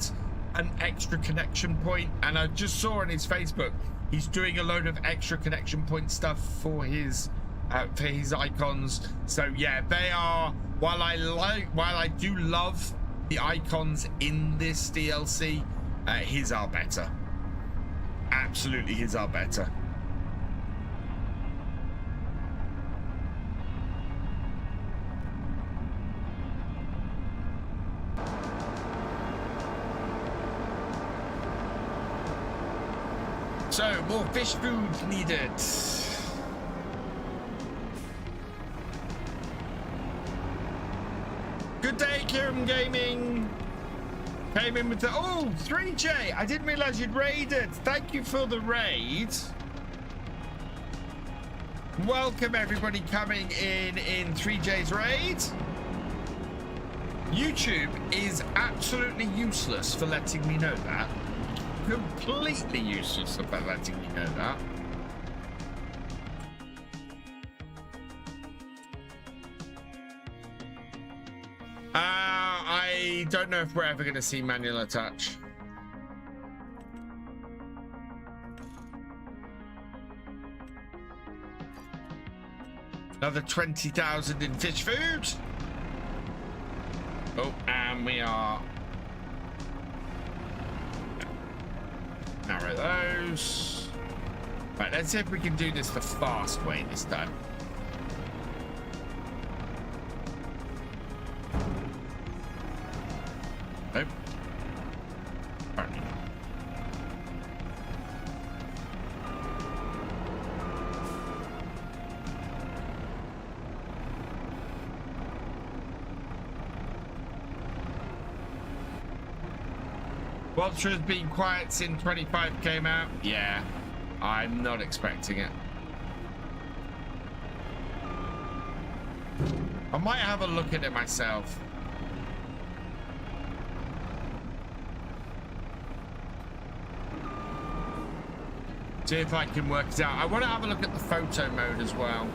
an extra connection point, and I just saw on his Facebook he's doing a load of extra connection point stuff for his icons. So yeah, they are, while I do love the icons in this DLC, his are better. Absolutely, his are better. So, more fish food needed. Good day, KiwiMedic Gaming. Came in with the 3J. I didn't realize you'd raided. Thank you for the raid. Welcome everybody coming in 3J's raid. YouTube is absolutely useless for letting me know that. Completely useless about letting me know that. I don't know if we're ever going to see manual attach. Another 20,000 in fish food. Oh, and we are narrow those. Right, let's see if we can do this the fast way this time. Nope. Apparently not. Raftree has been quiet since 25 came out. Yeah, I'm not expecting it. I might have a look at it myself. See if I can work it out. I want to have a look at the photo mode as well.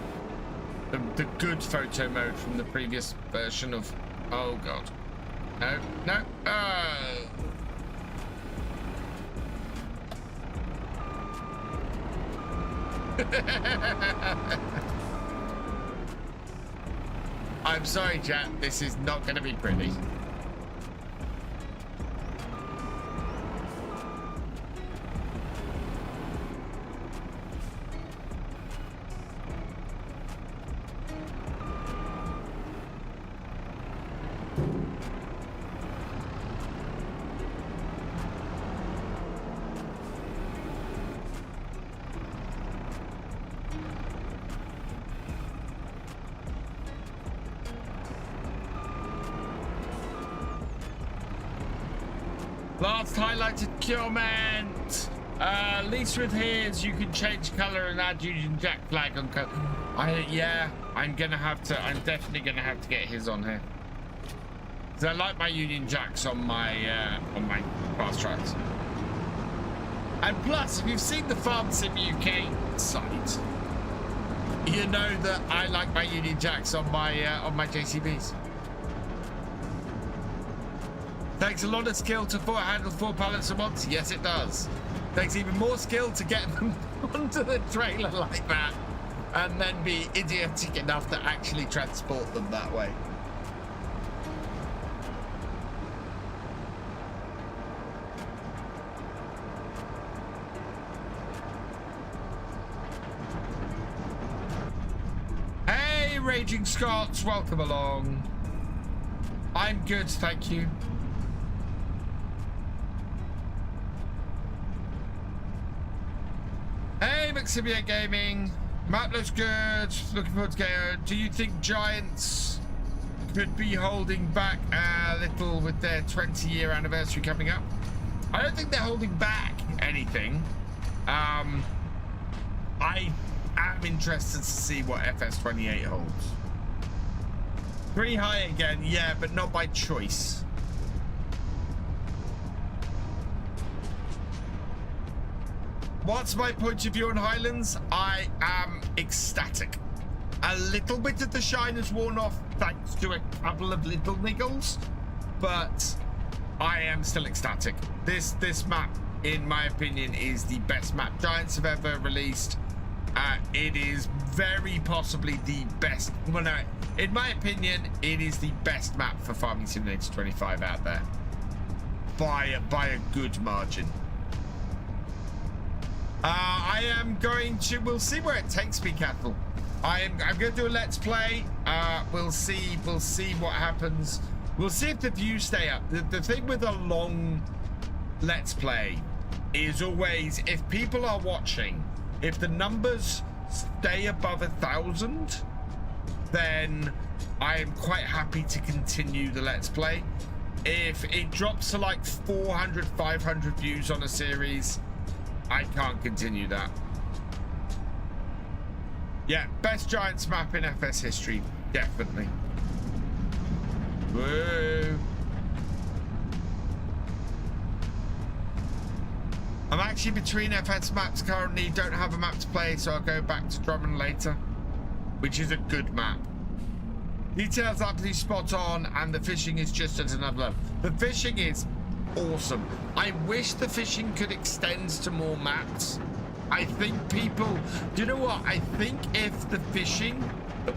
The good photo mode from the previous version of... Oh, God. No, no. I'm sorry, chat. This is not going to be pretty. Last highlighted comment. Least with his, you can change color and add Union Jack flag on color. Yeah, I'm definitely gonna have to get his on here. Cause I like my Union Jacks on my fast tracks. And plus, if you've seen the Farm Sim UK site, you know that I like my Union Jacks on my JCBs. Takes a lot of skill to handle 4 pallets a month. Yes, it does. Takes even more skill to get them onto the trailer like that and then be idiotic enough to actually transport them that way. Hey, Raging Scots, welcome along. I'm good, thank you. Hey, VFGAMING Gaming. Map looks good. Looking forward to getting. Do you think Giants could be holding back a little with their 20-year anniversary coming up? I don't think they're holding back anything. I am interested to see what FS28 holds. 3 high again, yeah, but not by choice. What's my point of view on Highlands? I am ecstatic. A little bit of the shine has worn off thanks to a couple of little niggles, but I am still ecstatic. This map, in my opinion, is the best map Giants have ever released. It is very possibly the best. Well, no, in my opinion, it is the best map for Farming Simulator 25 out there by a good margin. I am going to, we'll see where it takes me, Cattle. I'm going to do a let's play. We'll see what happens. We'll see if the views stay up. The thing with a long let's play is always, if people are watching, if the numbers stay above 1,000, then I am quite happy to continue the let's play. If it drops to like 400, 500 views on a series, I can't continue that. Yeah, best Giants map in FS history, definitely. Woo. I'm actually between FS maps currently, don't have a map to play, so I'll go back to Drummond later, which is a good map. Details absolutely spot on, and the fishing is just at another level. The fishing is awesome. I wish the fishing could extend to more maps. I think people, do you know what? I think if the fishing,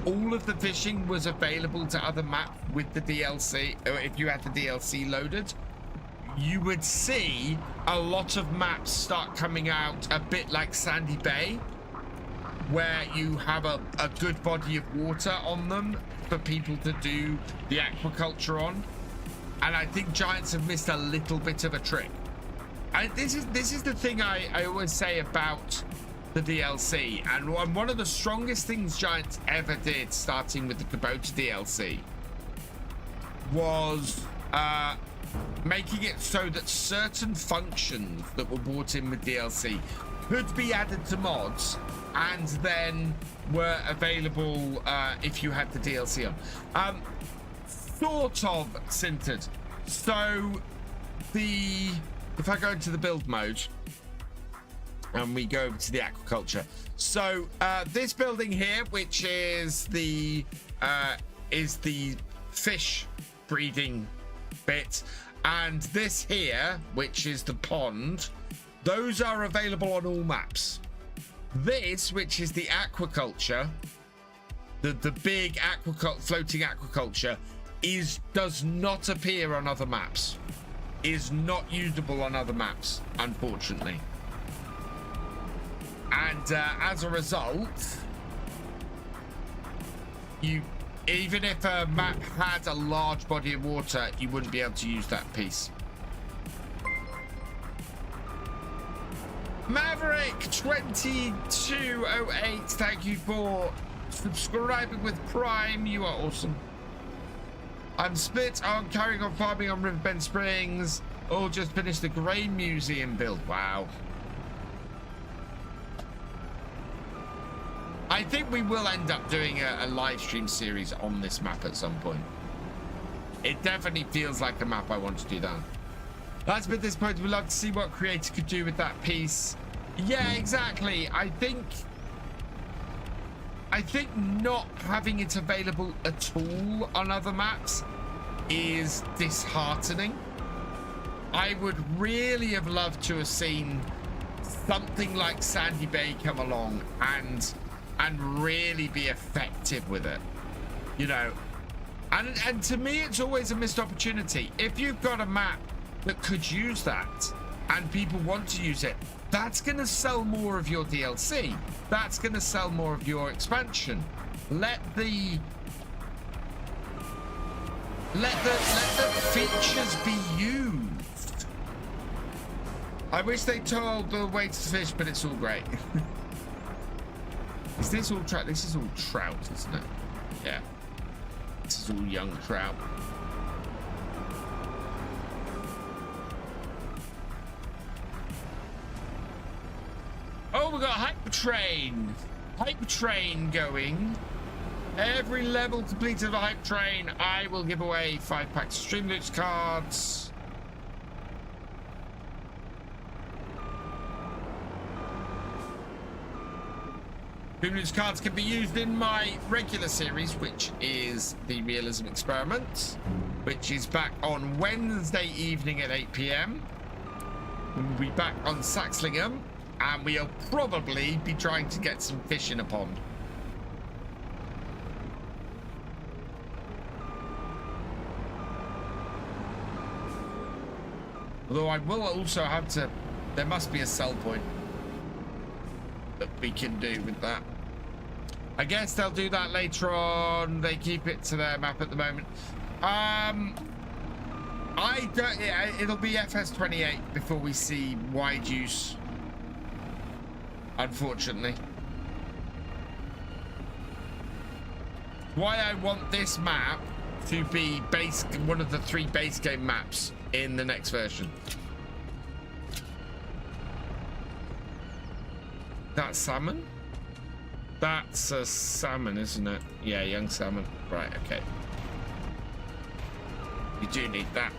all of the fishing was available to other maps with the DLC, or if you had the DLC loaded, you would see a lot of maps start coming out a bit like Sandy Bay, where you have a good body of water on them for people to do the aquaculture on. And I think Giants have missed a little bit of a trick. This is the thing I always say about the DLC, and one of the strongest things Giants ever did, starting with the Kubota DLC, was making it so that certain functions that were brought in with DLC could be added to mods and then were available if you had the DLC on. Sort of centered. So if I go into the build mode and we go over to the aquaculture, so this building here, which is the fish breeding bit, and this here, which is the pond, those are available on all maps. This, which is the aquaculture, the big floating aquaculture, does not appear on other maps. Is not usable on other maps, unfortunately. And as a result, even if a map had a large body of water, you wouldn't be able to use that piece. Maverick 2208, thank you for subscribing with Prime. You are awesome. I'm split on carrying on farming on Riverbend Springs. Oh, just finished the Grain Museum build. Wow. I think we will end up doing a live stream series on this map at some point. It definitely feels like a map I want to do that. That's been this point. We'd love to see what creator could do with that piece. Yeah, exactly. I think not having it available at all on other maps is disheartening. I would really have loved to have seen something like Sandy Bay come along and really be effective with it, you know. And to me, it's always a missed opportunity. If you've got a map that could use that and people want to use it, that's going to sell more of your DLC. That's going to sell more of your expansion. Let the features be used. I wish they told the way to fish, but it's all great. Is this all trout? This is all trout, isn't it? Yeah. This is all young trout. Oh, we got Hyper Train. Hyper Train going. Every level completed of a Hyper Train, I will give away 5 packs of Streamloots cards. Streamloots cards can be used in my regular series, which is the Realism Experiment, which is back on Wednesday evening at 8 PM. We'll be back on Saxlingham, and we'll probably be trying to get some fish in a pond. Although I will also have to, there must be a sell point that we can do with that. I guess they'll do that later on. They keep it to their map at the moment. It'll be FS28 before we see wide use, unfortunately. Why I want this map to be one of the 3 base game maps in the next version. That salmon? That's a salmon, isn't it? Yeah, young salmon. Right, okay. You do need that.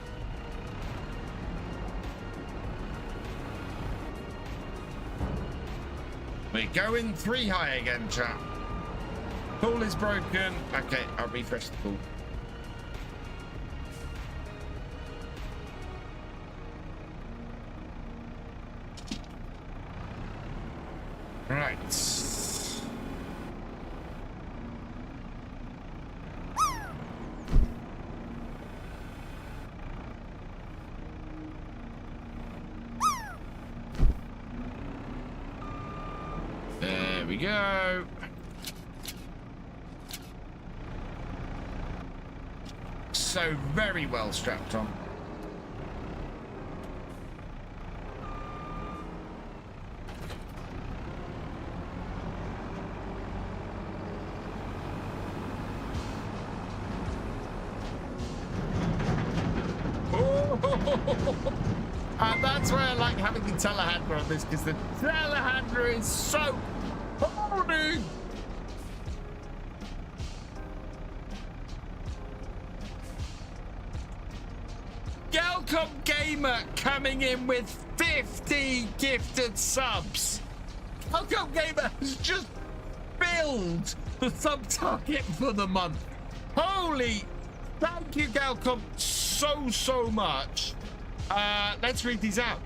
We're going 3 high again, chap. Pool is broken. Okay, I'll refresh the pool. Right. There we go. So very well strapped on. And that's why I like having the telehandler on this, because the telehandler is so horny. Galcomp Gamer coming in with 50 gifted subs. Galcomp Gamer has just filled the sub target for the month. Holy, thank you Galcomp so much. Let's read these out.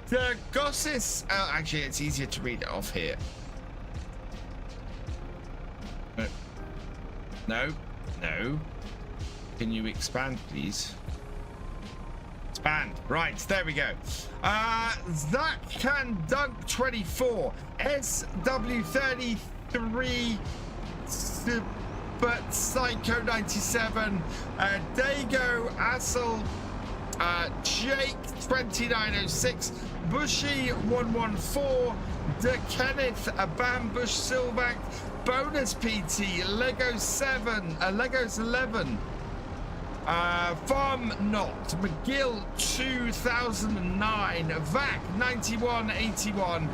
The Gossis, actually it's easier to read it off here. No. Can you expand, please? Expand. Right, there we go. That can dunk 24. SW33. But Psycho 97. Dago Assel. Jake 2906. Bushy 114. De Kenneth. Bambush Silvac. Bonus PT. Legos 7. Legos 11. Farm Not. McGill 2009. Vac 9181.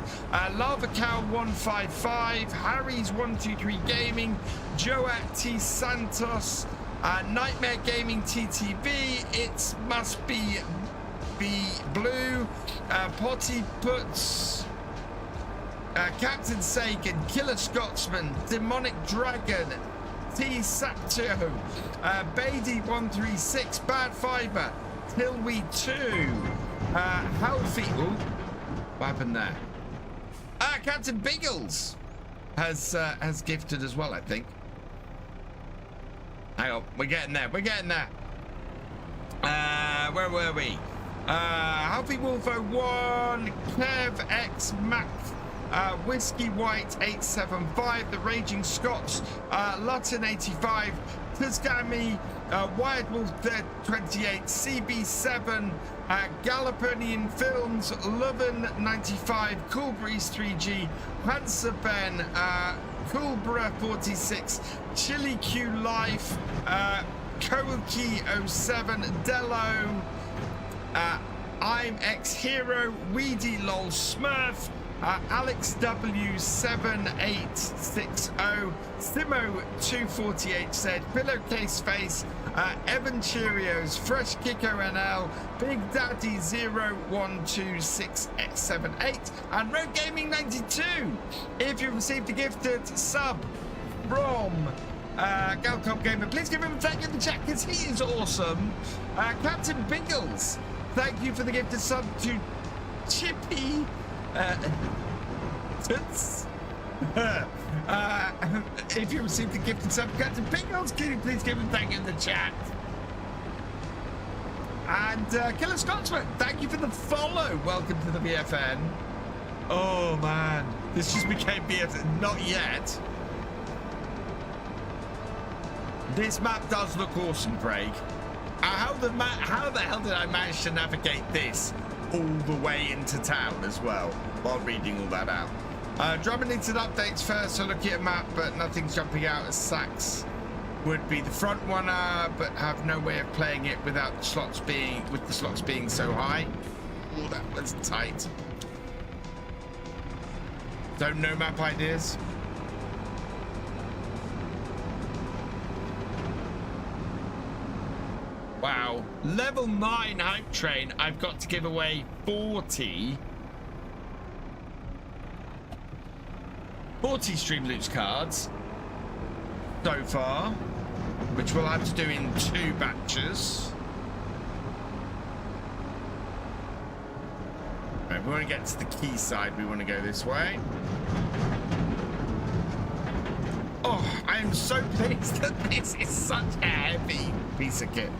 Lava Cow 155. Harry's 123 Gaming. Joat T Santos. Nightmare Gaming TTV. It must be blue. Potty Puts. Captain Sagan. Killer Scotsman. Demonic Dragon. T Sapto. Beatty 136. Bad Fiber. Tilwy 2. Healthy. Ooh, what happened there? Captain Biggles has gifted as well, I think. Hang on, we're getting there. Where were we? Healthy Wolf 01. Kev X Mac. Whiskey White 875, The Raging Scots, Lutton 85, Tuscami, Wired Wolf 28, CB7, Galoponian Films, Loven 95, Cool Breeze 3G, Hansa Ben, Coolbra 46, Chili Q Life, Koki 07, Dello, I'm X Hero, Weedy Lol Smurf, Alex W7860, Simo 248 said, Pillowcase Face, Evan Cheerios, Fresh Kiko NL, Big Daddy 012678, and Road Gaming 92. If you received a gifted sub from Galcomp Gamer, please give him a thank you in the chat because he is awesome. Captain Biggles, thank you for the gifted sub to Chippy. If you received the gifted sub, Captain Biggles, can you please give him thank you in the chat? And Killer Scotsman, thank you for the follow. Welcome to the BFN. Oh man, this just became BFN. Not yet. This map does look awesome, Craig. How the hell did I manage to navigate this all the way into town as well while reading all that out? Drummond needed updates first, so looking at a map, but nothing's jumping out as Sax would be the front runner, but have no way of playing it without the slots being so high. Oh, that was tight. Don't know map ideas. Wow, level 9 hype train. I've got to give away 40 Stream Loots cards. so far, which we'll have to do in 2 batches. Right, we want to get to the quay side. We want to go this way. Oh, I am so pleased that this is such a heavy piece of kit.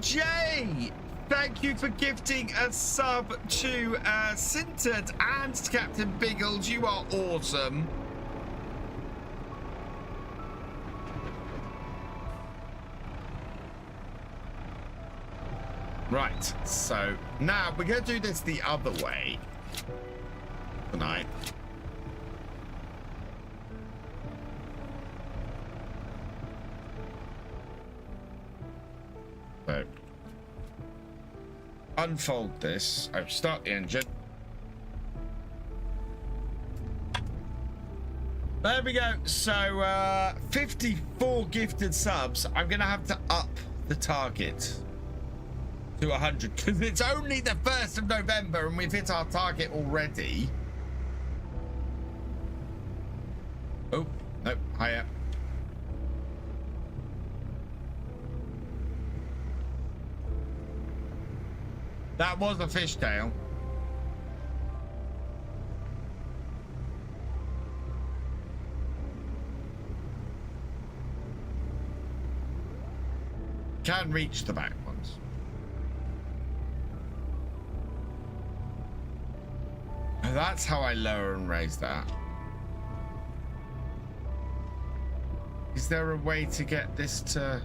J, thank you for gifting a sub to Sintered and to Captain Biggles. You are awesome. Right, so now we're going to do this the other way tonight. So, unfold this. I've start the engine. There we go. So 54 gifted subs. I'm gonna have to up the target to 100 because it's only the 1st of November and we've hit our target already. Oh no, higher. That was a fishtail. Can reach the back ones. That's how I lower and raise that. Is there a way to get this to...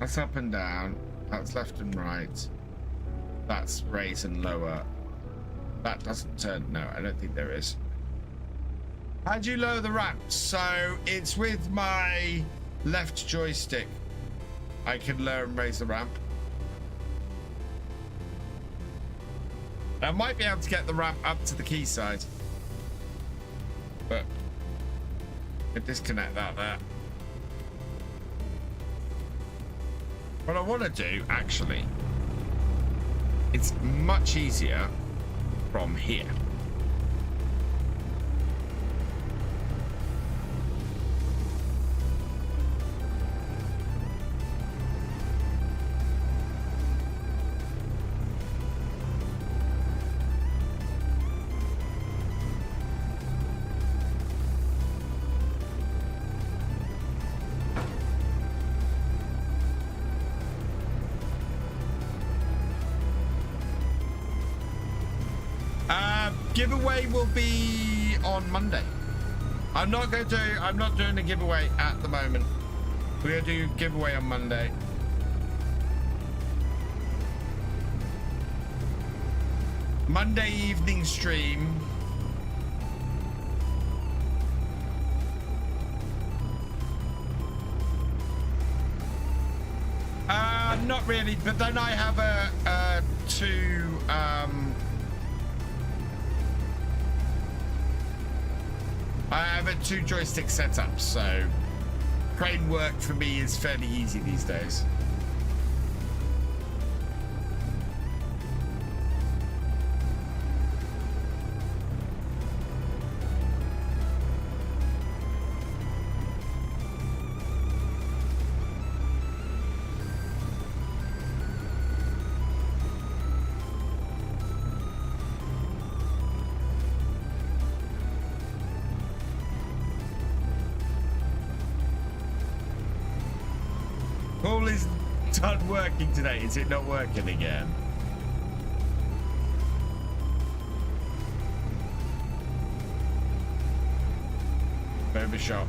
That's up and down. That's left and right. That's raise and lower. That doesn't turn. No, I don't think there is. How do you lower the ramp? So it's with my left joystick. I can lower and raise the ramp. I might be able to get the ramp up to the quay side. But I disconnect that there. What I want to do, actually, it's much easier from here. Giveaway will be on Monday. I'm not doing a giveaway at the moment. We're gonna do giveaway on Monday. Monday evening stream. Not really, but then I have I have a 2 joystick setup, so crane work for me is fairly easy these days. Done working today. Is it not working again? Overshot.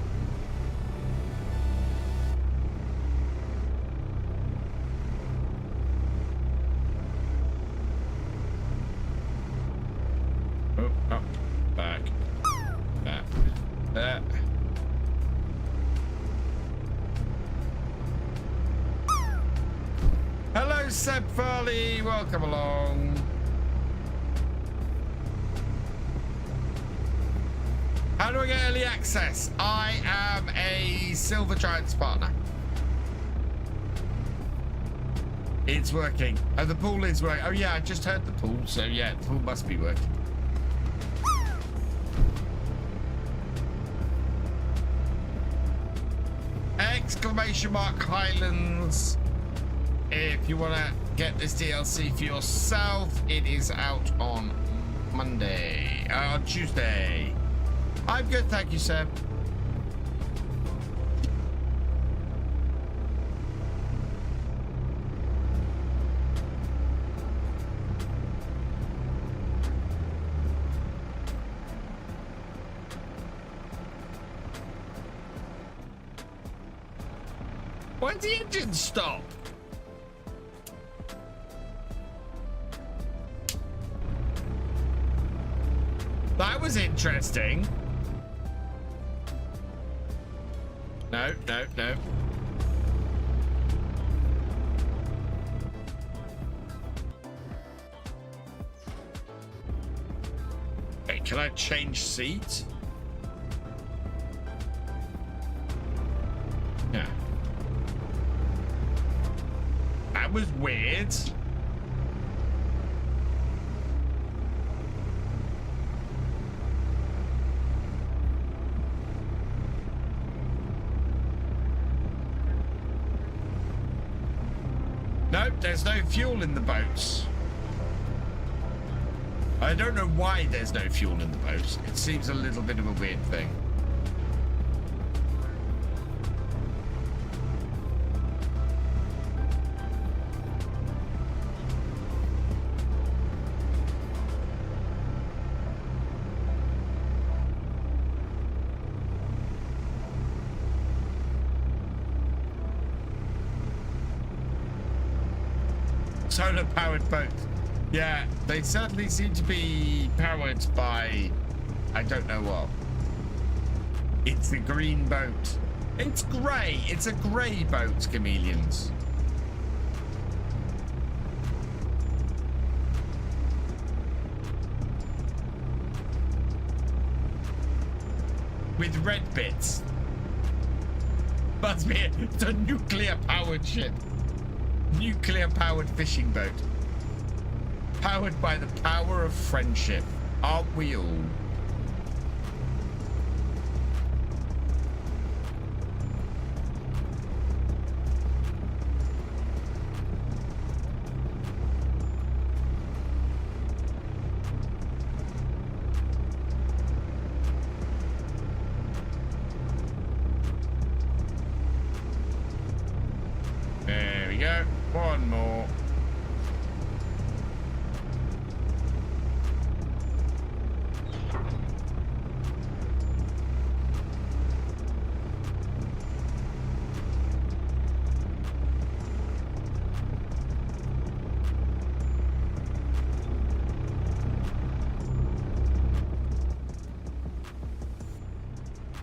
Oh, up, back, back, there. Hello, Seb Farley. Welcome along. How do I get early access? I am a Silver Giants partner. It's working. Oh, the pool is working. Oh, yeah, I just heard the pool. So, yeah, the pool must be working. Exclamation mark Highlands. If you want to get this DLC for yourself, it is out on Monday. On Tuesday. I'm good, thank you, Seb. Why did the engine stop? That was interesting. No, no, no. Hey, can I change seats? Yeah. That was weird. Nope, there's no fuel in the boats. I don't know why there's no fuel in the boats. It seems a little bit of a weird thing. Solar powered boat. Yeah, they certainly seem to be powered by I don't know what. It's a green boat. It's grey. It's a grey boat, chameleons. With red bits. Must be it's a nuclear powered ship. Nuclear powered fishing boat. Powered by the power of friendship. Aren't we all? There we go. One more.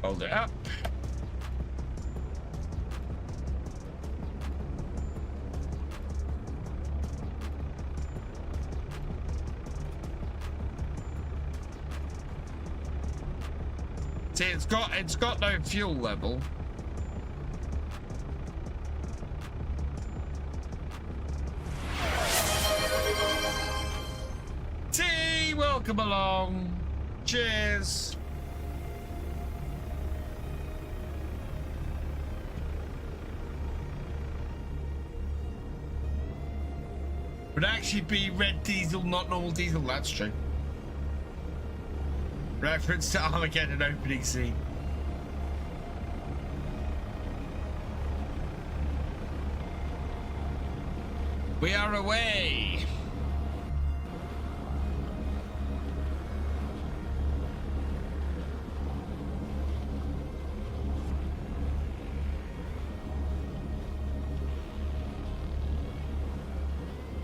Hold it up. See, it's got no fuel level. T, welcome along. Cheers. Would actually be red diesel, not normal diesel. That's true. Reference to Armageddon opening scene. We are away.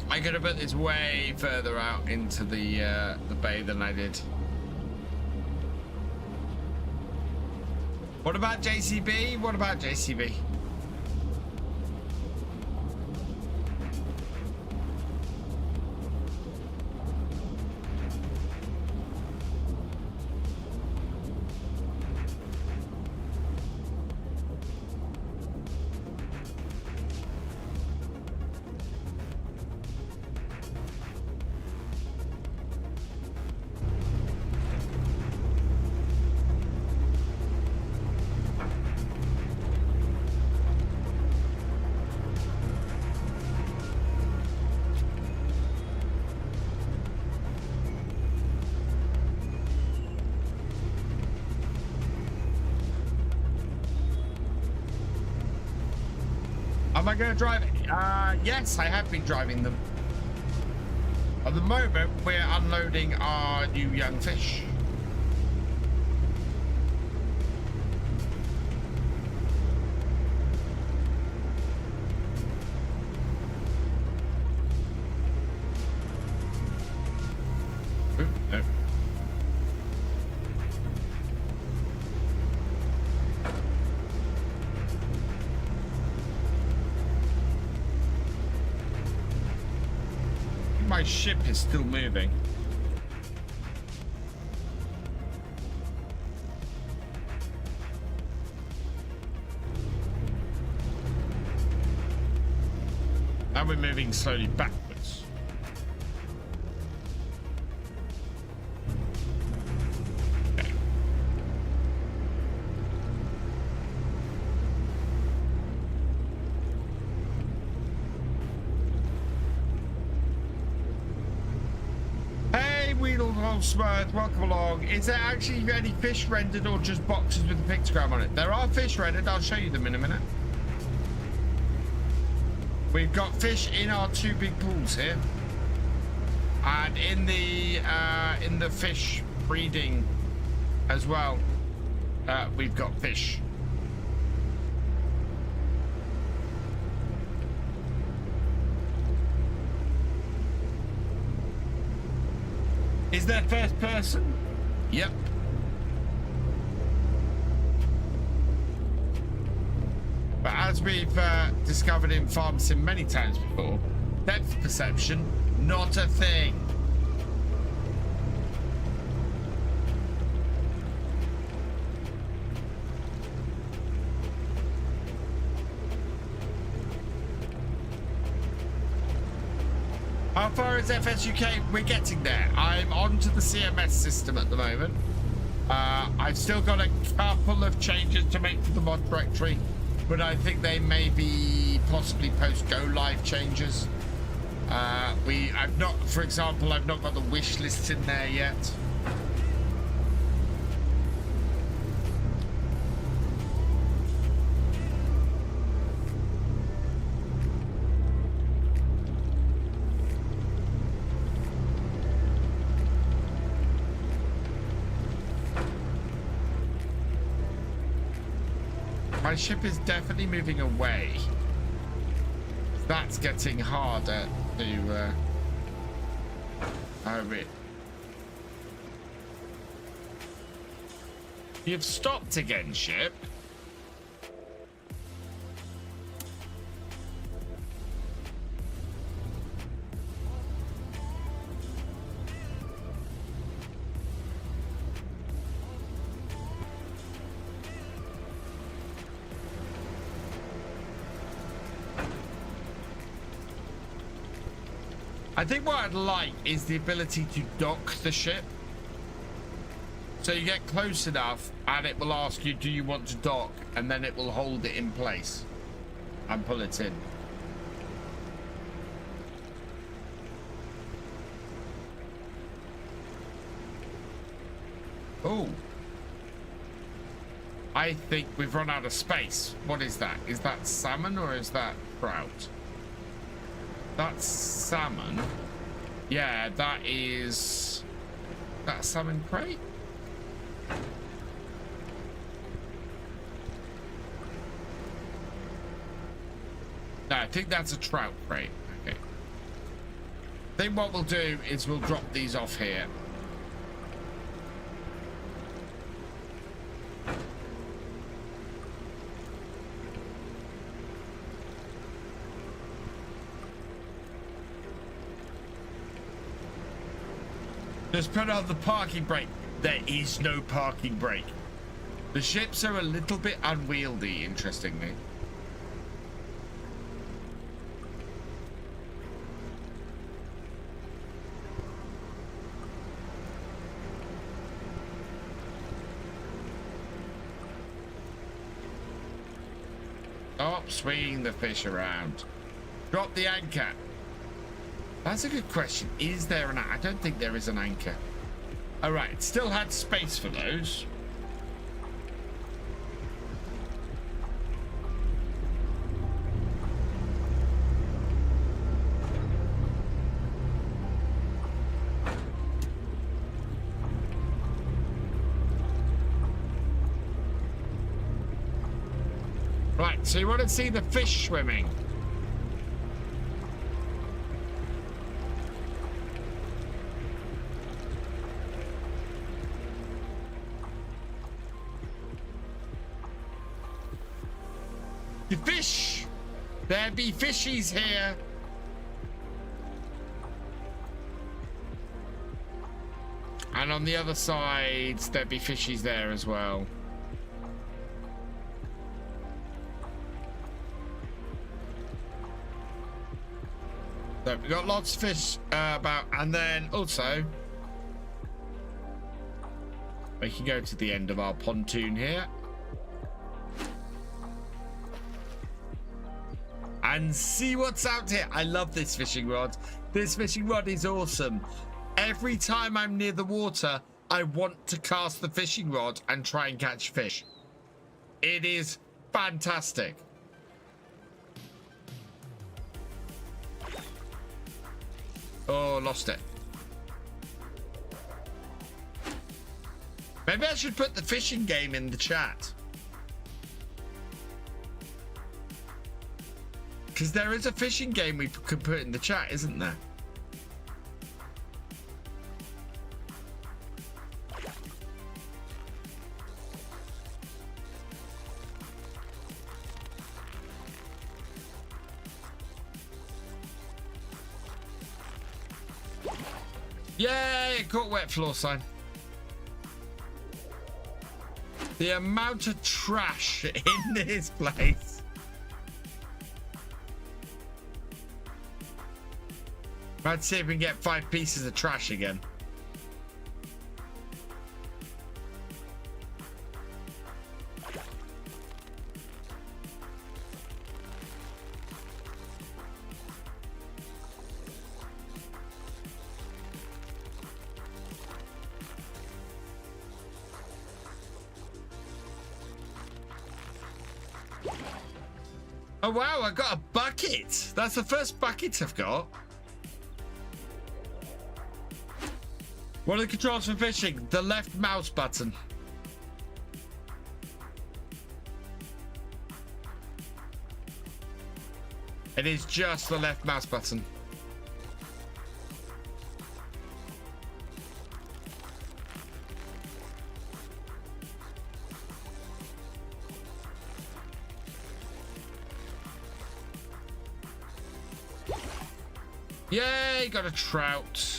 I could have put this way further out into the bay than I did. What about JCB? What about JCB? Am I going to drive it? Yes, I have been driving them. At the moment, we're unloading our new young fish. Ooh, no. My ship is still moving. Now we're moving slowly backwards. Okay. Smurf, welcome along. Is there actually any fish rendered or just boxes with a pictogram on it? There are fish rendered. I'll show you them in a minute. We've got fish in our two big pools here, and in the fish breeding as well. We've got fish. Is there first person? Yep. But as we've discovered in Farm Sim many times before, depth perception, not a thing. How far is FSUK? We're getting there. I'm onto the CMS system at the moment. I've still got a couple of changes to make to the mod directory, but I think they may be possibly post go live changes. I've not, for example, I've not got the wish lists in there yet. My ship is definitely moving away. That's getting harder to You've stopped again, ship. I think what I'd like is the ability to dock the ship. So you get close enough and it will ask you, do you want to dock? And then it will hold it in place and pull it in. Oh. I think we've run out of space. What is that? Is that salmon or is that trout? That's salmon. Yeah, that is... That salmon crate? No, I think that's a trout crate. Okay. I think what we'll do is we'll drop these off here. Just put on the parking brake. There is no parking brake. The ships are a little bit unwieldy, interestingly. Stop swinging the fish around. Drop the anchor. That's a good question. Is there an anchor? I don't think there is an anchor. All right, still had space for those. Right, so you want to see the fish swimming? The fish! There be fishies here. And on the other side, there be fishies there as well. So we've got lots of fish about, and then also we can go to the end of our pontoon here and see what's out here. I love this fishing rod. This fishing rod is awesome. Every time I'm near the water, I want to cast the fishing rod and try and catch fish. It is fantastic. Oh, lost it. Maybe I should put the fishing game in the chat. Because there is a fishing game we could put in the chat, isn't there? Yay, caught wet floor sign. The amount of trash in this place. Let's see if we can get 5 pieces of trash again. Oh wow, I got a bucket. That's the first bucket I've got. What are the controls for fishing? The left mouse button. It is just the left mouse button. Yay, got a trout.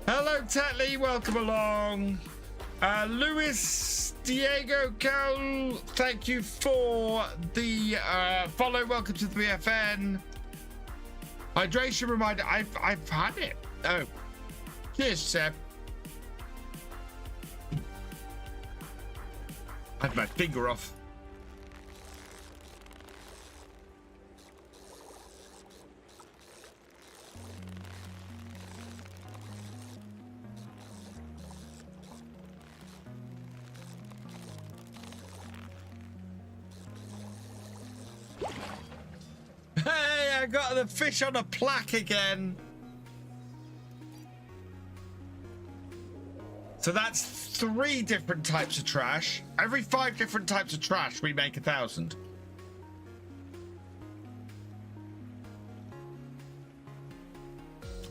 Hello, Tetley, welcome along. Luis Diego Cole, thank you for the follow. Welcome to the BFN. Hydration reminder, I've had it. Oh, cheers, Seb. I had my finger off. Hey, I got the fish on a plaque again. So that's 3 different types of trash. Every 5 different types of trash, we make 1,000.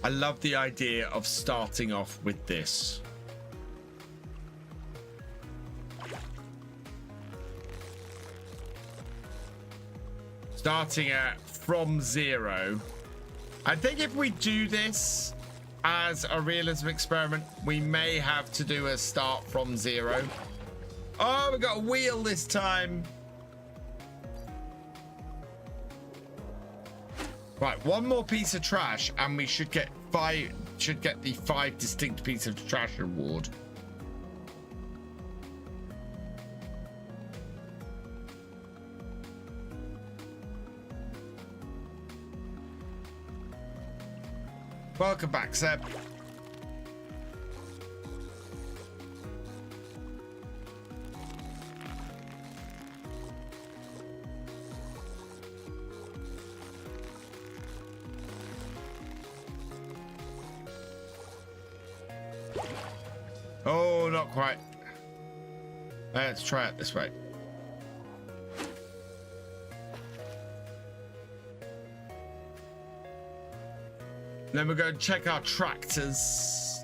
I love the idea of starting off with this. Starting at from 0. I think if we do this as a realism experiment, we may have to do a start from 0. Oh, we got a wheel this time. Right, 1 more piece of trash and we should get the 5 distinct pieces of trash reward. Welcome back, Seb. Oh, not quite. Let's try it this way. Then we'll go and check our tractors.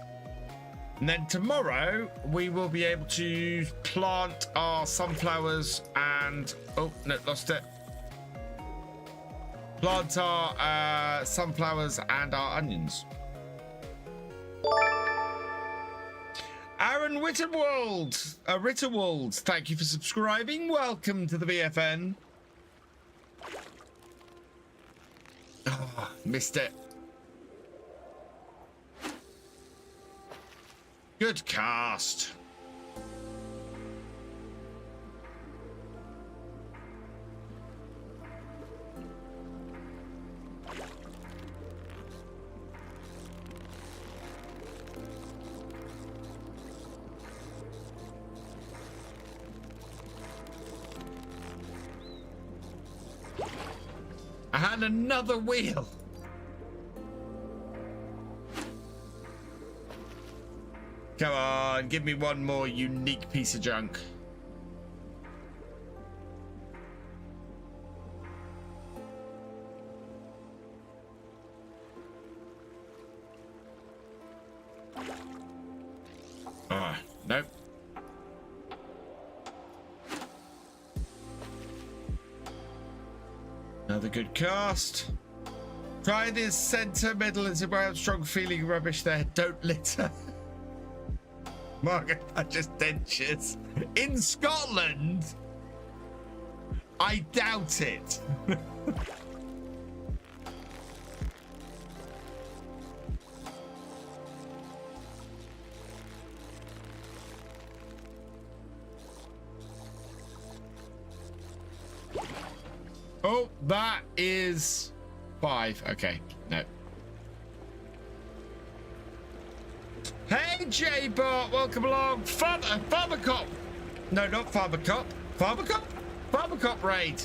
And then tomorrow we will be able to plant our sunflowers and... Oh, no, lost it. Plant our sunflowers and our onions. Aaron Ritterwald, thank you for subscribing. Welcome to the BFN. Oh, missed it. Good cast. And another wheel. Come on, give me one more unique piece of junk. Nope. Another good cast. Try this center, middle, and brown. Strong feeling rubbish there. Don't litter. Margaret, I just dentures. In Scotland? I doubt it. Oh, that is 5. Okay, no. Hey, J-Bot, welcome along. Farmer Cop. No, not Farmer Cop. Farmer Cop? Farmer Cop raid.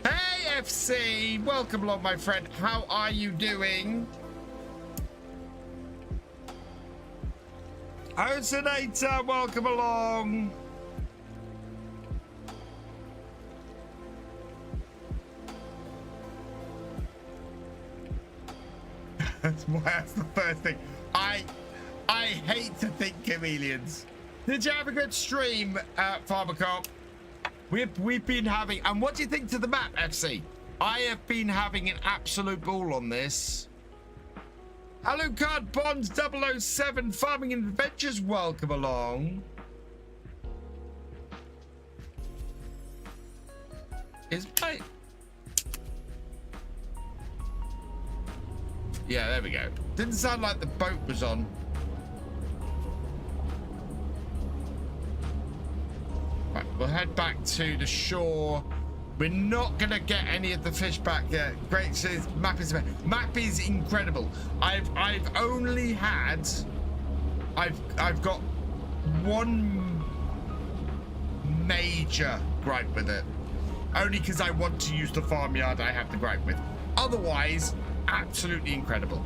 Hey, FC, welcome along, my friend. How are you doing? Oceanator, welcome along. That's the first thing. I hate to think chameleons. Did you have a good stream, Farmercop? We've been having, and what do you think to the map, FC? I have been having an absolute ball on this. Alucard Bonds 007 Farming Adventures, welcome along. Is my... Yeah, there we go. Didn't sound like the boat was on. Right, we'll head back to the shore. We're not gonna get any of the fish back yet. Great, so map is incredible. I've only had, I've got one major gripe with it. Only because I want to use the farmyard I have the gripe with. Otherwise, absolutely incredible.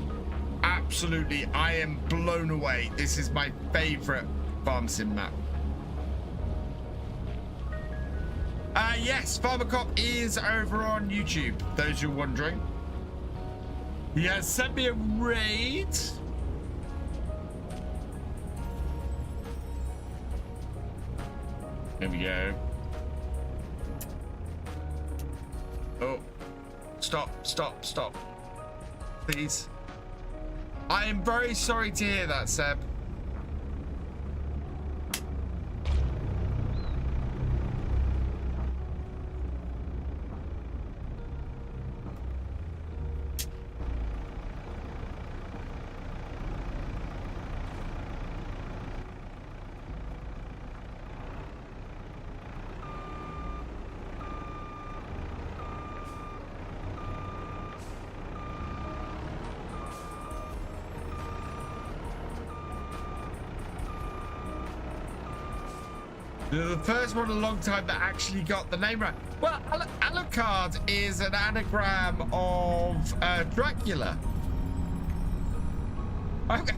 Absolutely, I am blown away. This is my favorite farm sim map. Yes, Farmer Cop is over on YouTube, those who are wondering. He has sent me a raid. There we go. Oh, stop. Please. I am very sorry to hear that, Seb. The first one in a long time that actually got the name right. Well, Alucard is an anagram of Dracula. Okay.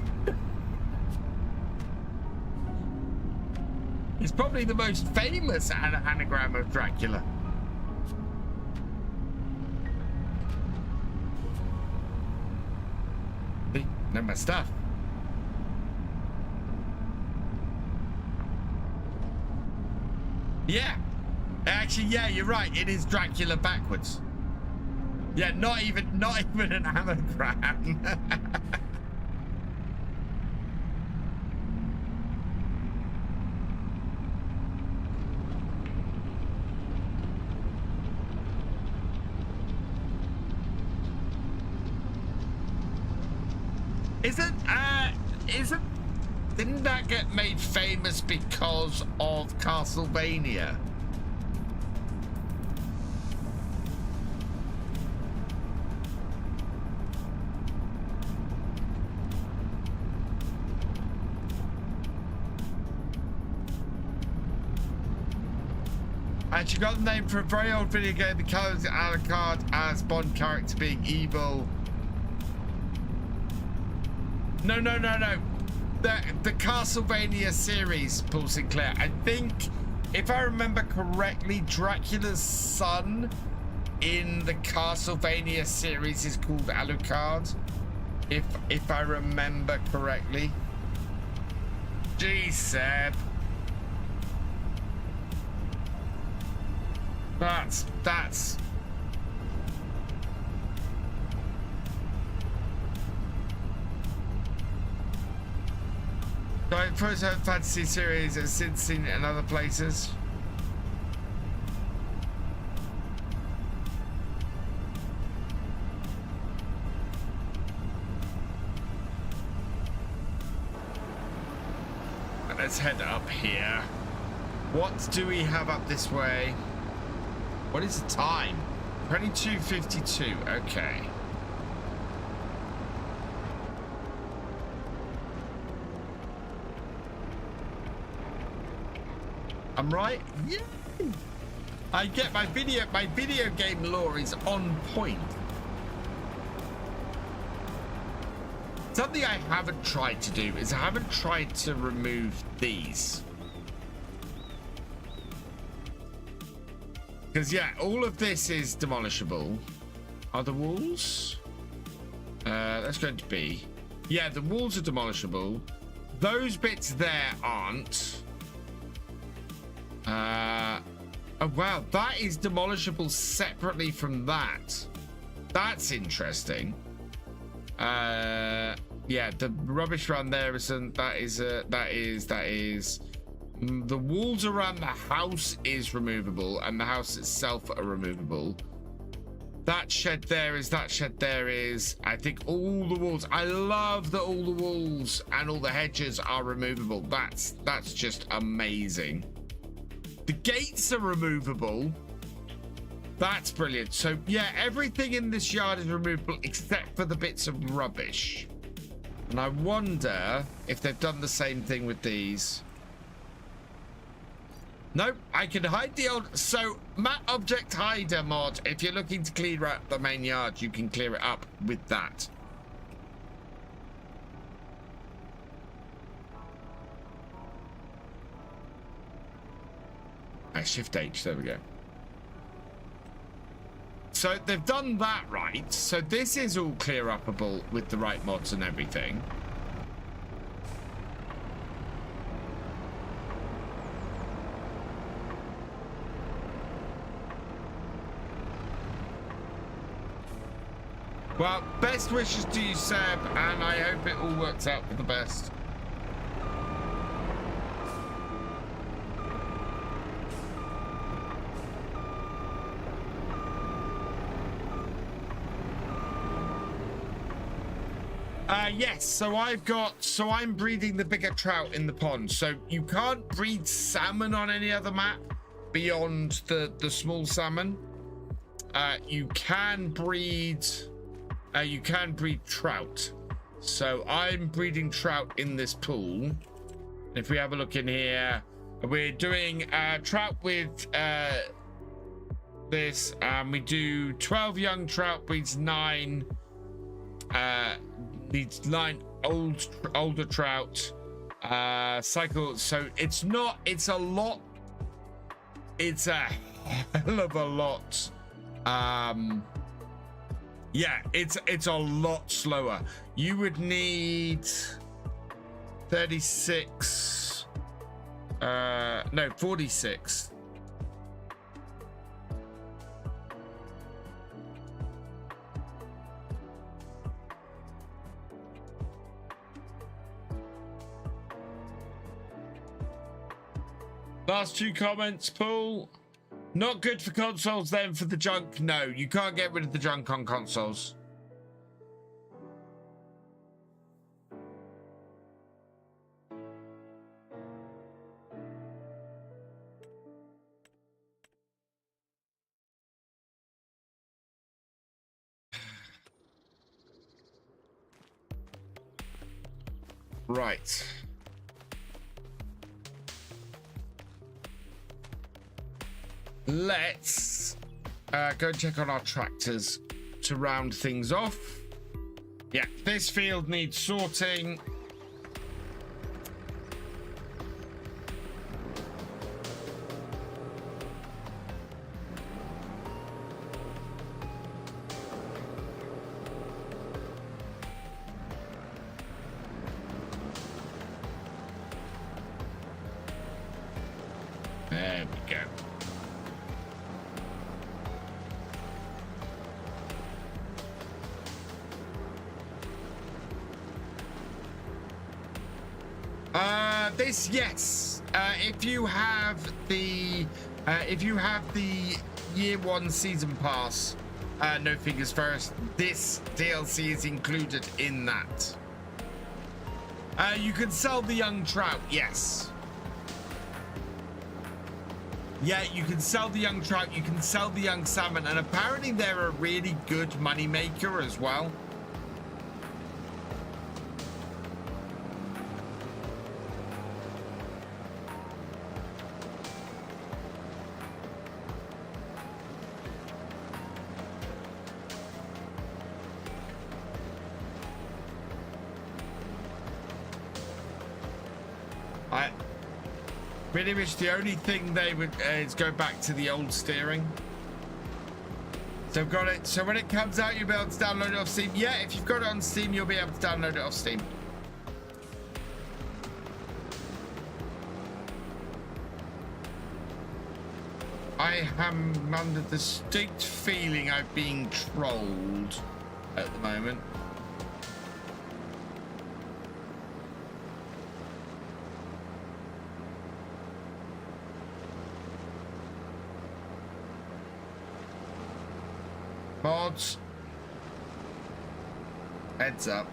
It's probably the most famous anagram of Dracula. See, know my stuff. Yeah. Actually, yeah, you're right. It is Dracula backwards. Yeah, not even an anagram. Didn't that get made famous because of Castlevania? Actually got the name for a very old video game, the colors Alucard as Bond character being evil. No. The Castlevania series, Paul Sinclair. I think, if I remember correctly, Dracula's son in the Castlevania series is called Alucard. If I remember correctly. Jeez, Seb. That's so I first heard fantasy series and since seen it in other places. Let's head up here. What do we have up this way? What is the time? 22:52. Okay. I'm right. Yay! I get my video game lore is on point. Something I haven't tried to do is I haven't tried to remove these. Because yeah, all of this is demolishable. Are the walls? That's going to be. Yeah, the walls are demolishable. Those bits there aren't. Oh wow, that is demolishable separately from that. That's interesting. Yeah, the rubbish around there isn't. That is. The walls around the house is removable, and the house itself are removable. That shed there is. That shed there is. I think all the walls. I love that all the walls and all the hedges are removable. That's just amazing. The gates are removable. That's brilliant. So yeah, everything in this yard is removable except for the bits of rubbish. And I wonder if they've done the same thing with these. Nope, I can hide the old. So Mat Object Hider mod, if you're looking to clear up the main yard, you can clear it up with that. Shift H, there we go. So they've done that right. So this is all clear upable with the right mods and everything. Well, best wishes to you, Seb, and I hope it all works out for the best. Yes, so I'm breeding the bigger trout in the pond. So you can't breed salmon on any other map beyond the small salmon. You can breed trout. So I'm breeding trout in this pool. If we have a look in here, we're doing trout with this. We do 12 young trout, breeds 9. Needs 9 older trout, Cycle. So it's not. It's a lot. It's a hell of a lot. Yeah, it's a lot slower. You would need 36. No, 46. Last 2 comments, Paul. Not good for consoles then for the junk. No, you can't get rid of the junk on consoles. Right. Let's go and check on our tractors to round things off. Yeah, this field needs sorting. There we go. Yes. If you have the year 1 season pass, no fingers first, this DLC is included in that. You can sell the young trout, yes. Yeah, you can sell the young trout, you can sell the young salmon, and apparently they're a really good money maker as well. Really wish the only thing they would is go back to the old steering. So I've got it. So when it comes out, you'll be able to download it off Steam. Yeah, if you've got it on Steam, you'll be able to download it off Steam. I am under the distinct feeling I'm being trolled at the moment. Mods, heads up.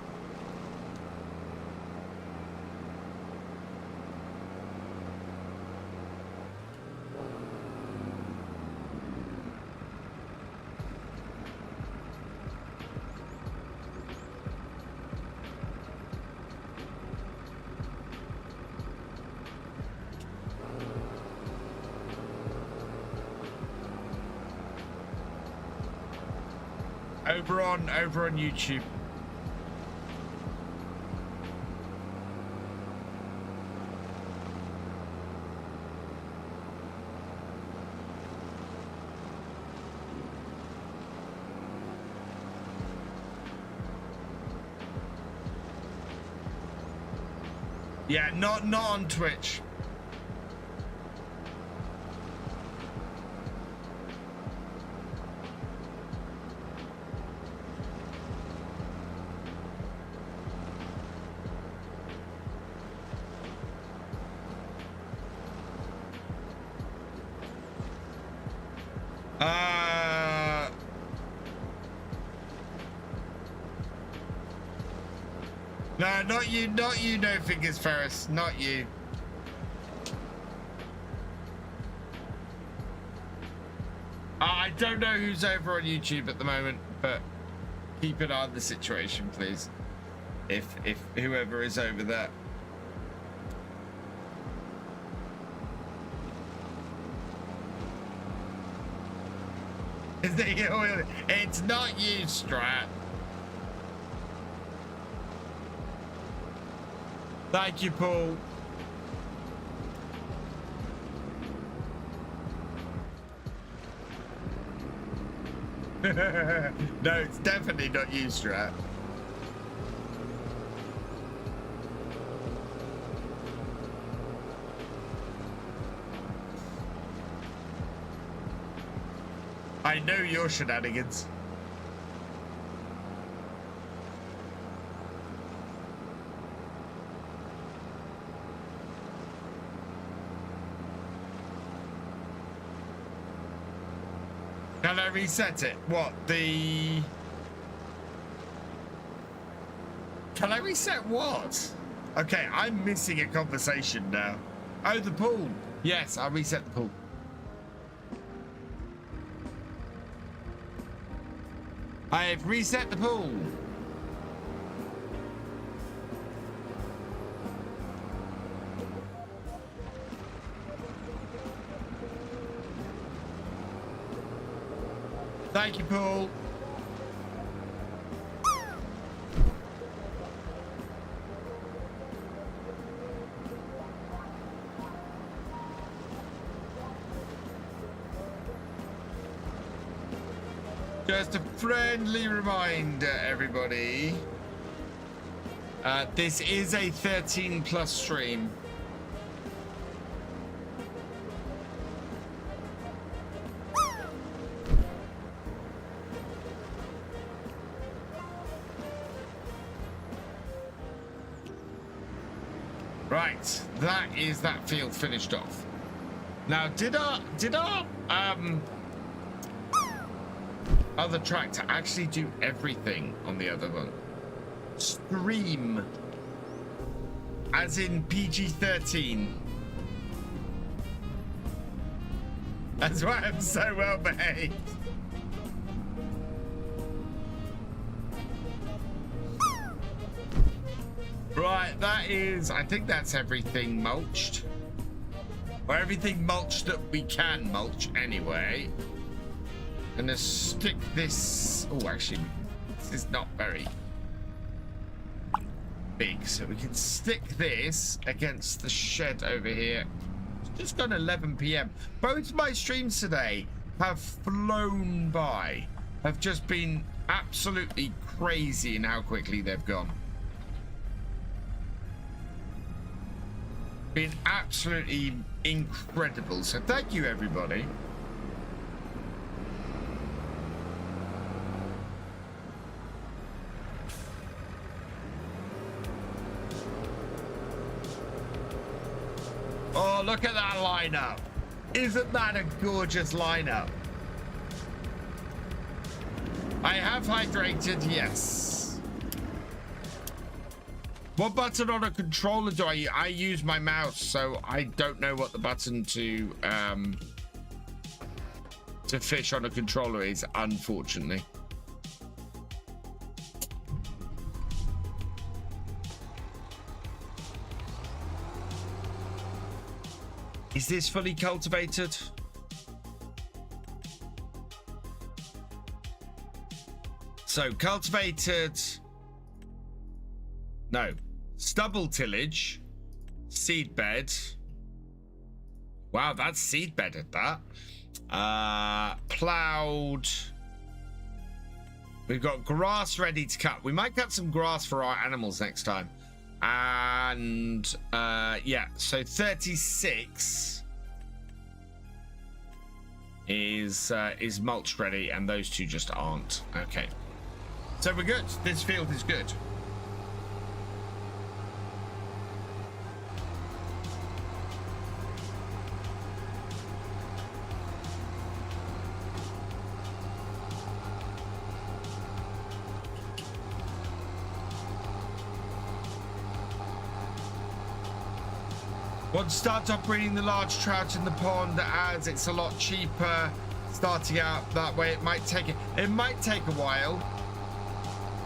Over on YouTube. Yeah, not on Twitch. No, not you, no fingers Ferris, not you. I don't know who's over on YouTube at the moment, but keep an eye on the situation, please. If whoever is over there. It's not you, Strat. Thank you, Paul. No, it's definitely not you, Strat. I know your shenanigans. Can I reset it? What, the... Can I reset what? Okay, I'm missing a conversation now. Oh, the pool. Yes, I'll reset the pool. I've reset the pool. Thank you, Paul. Just a friendly reminder, everybody. This is a 13+ stream. Right, that is that field finished off. Now, did our other tractor actually do everything on the other one? Stream, as in PG-13. That's why I'm so well behaved. Right, that is, I think that's everything mulched. Or everything mulched that we can mulch anyway. Gonna stick this, oh, actually, this is not very big. So we can stick this against the shed over here. It's just gone 11 PM. Both my streams today have flown by, have just been absolutely crazy in how quickly they've gone. Been absolutely incredible. So thank you, everybody. Oh, look at that lineup. Isn't that a gorgeous lineup? I have hydrated, yes. What button on a controller do I use my mouse, so I don't know what the button to fish on a controller is, unfortunately. Is this fully cultivated? So cultivated, no. Stubble tillage, seed bed. Wow, that's seed bed at that. Plowed. We've got grass ready to cut. We might cut some grass for our animals next time. And yeah, so 36 is mulch ready, and those two just aren't. Okay, so we're good. This field is good. Once start up breeding the large trout in the pond, as it's a lot cheaper starting out that way. It might take a while.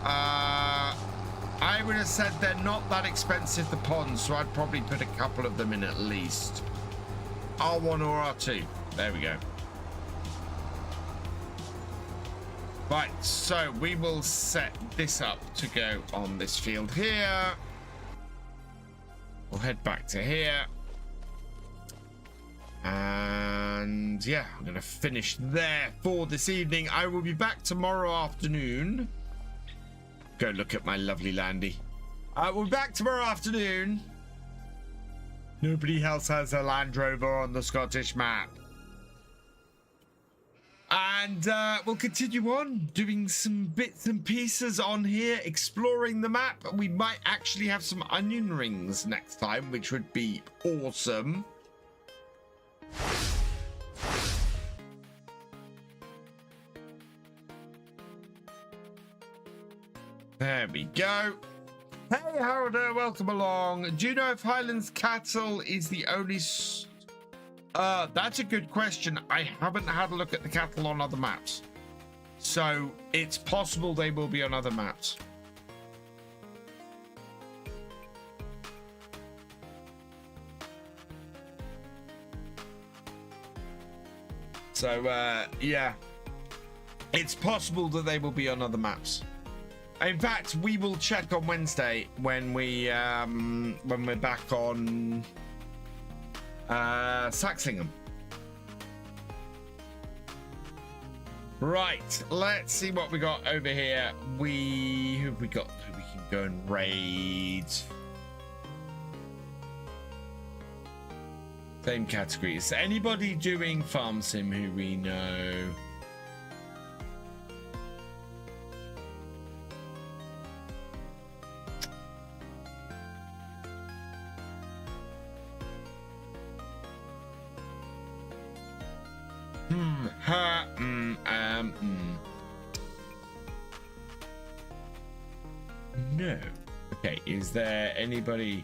I would have said they're not that expensive, the ponds, so I'd probably put a couple of them in at least. R1 or R2. There we go. Right, so we will set this up to go on this field here. we'll head back to here. And yeah, I'm going to finish there for this evening. I will be back tomorrow afternoon. Go look at my lovely landy. We'll be back tomorrow afternoon. Nobody else has a Land Rover on the Scottish map. And we'll continue on doing some bits and pieces on here, exploring the map. We might actually have some onion rings next time, which would be awesome. There we go. Hey, Haraldur, welcome along. Do you know if Highlands cattle is the only... that's a good question. I haven't had a look at the cattle on other maps. So, it's possible they will be on other maps. So, yeah. It's possible that they will be on other maps. In fact, we will check on Wednesday when we're back on Saxingham. Right, let's see what we got over here. Who have we got who we can go and raid? Same categories. Anybody doing farm sim who we know? No. Okay, is there anybody?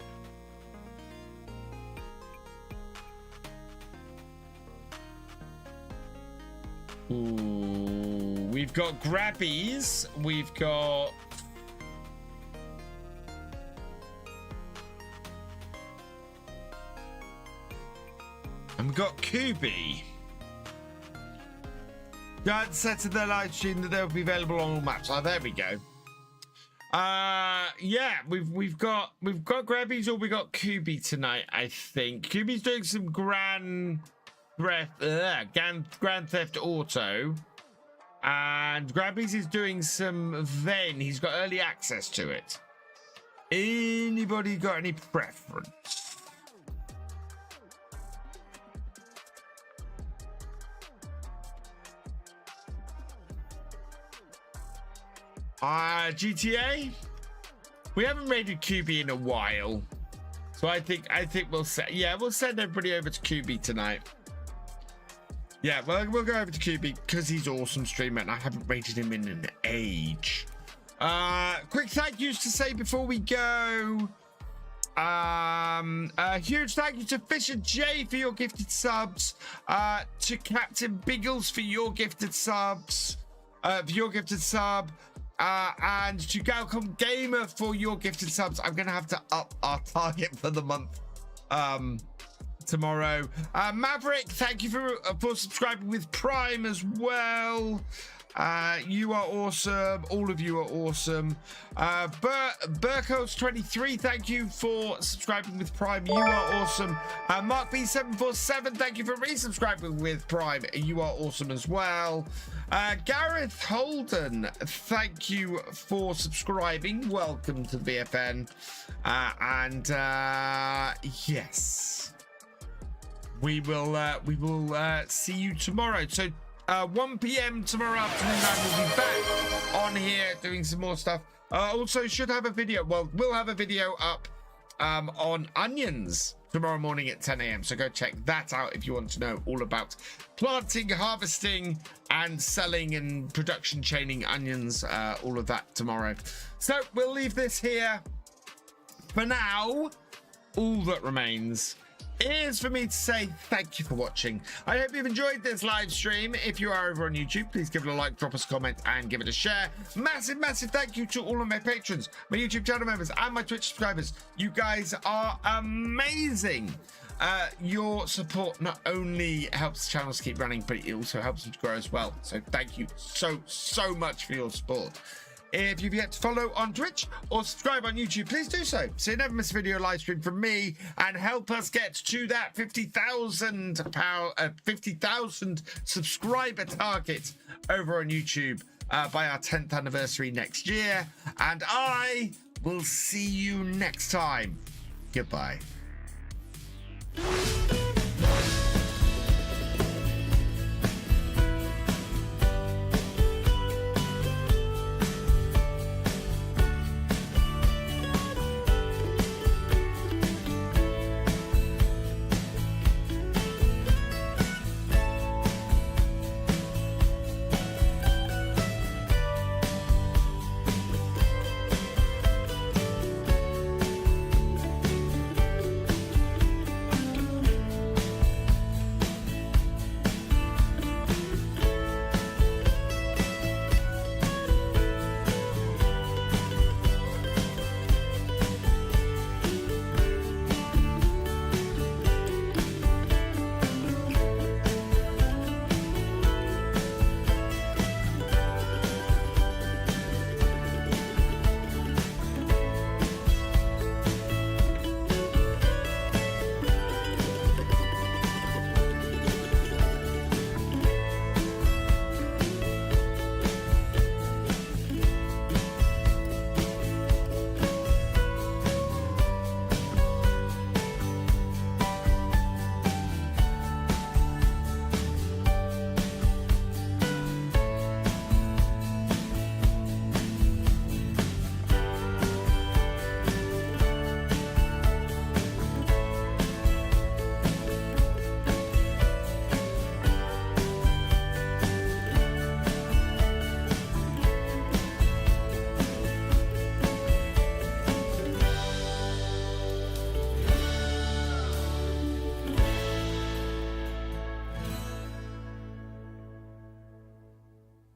Ooh, we've got Grabbies. We've got... and we've got Kubi. Guys said to their live stream that they'll be available on all maps. Oh, there we go. Yeah, we've got Grabbies or we got Kubi tonight, I think. Kubi's doing some Grand Theft Auto, and Grabbies is doing some Ven. He's got early access to it. Anybody got any preference? GTA. We haven't raided QB in a while, so I think we'll send. Yeah, we'll send everybody over to QB tonight. Yeah, well, we'll go over to QB because he's awesome streamer, and I haven't rated him in an age. Quick thank yous to say before we go. A huge thank you to Thefisherj for your gifted subs. To Captain Biggles for your gifted subs. And to Galcomp Gamer for your gifted subs. I'm gonna have to up our target for the month tomorrow. Maverick, thank you for subscribing with Prime as well. You are awesome. All of you are awesome. Burkos23, thank you for subscribing with Prime. You are awesome. Mark B747, thank you for resubscribing with Prime. You are awesome as well. Gareth Holden, thank you for subscribing. Welcome to VFN. Yes, we will see you tomorrow. So 1 p.m. tomorrow afternoon, I will be back on here doing some more stuff. Also should have a video. Well, we'll have a video up on onions tomorrow morning at 10 a.m. So go check that out if you want to know all about planting, harvesting, and selling and production chaining onions. All of that tomorrow. So we'll leave this here for now. All that remains is for me to say thank you for watching. I hope you've enjoyed this live stream. If you are over on YouTube, please give it a like, drop us a comment, and give it a share. Massive thank you to all of my patrons, my YouTube channel members, and my Twitch subscribers. You guys are amazing. Your support not only helps the channels keep running, but it also helps them to grow as well. So thank you so much for your support. If you've yet to follow on Twitch or subscribe on YouTube, please do so you never miss a video live stream from me, and help us get to that 50,000 subscriber target over on YouTube by our 10th anniversary next year. And I will see you next time. Goodbye.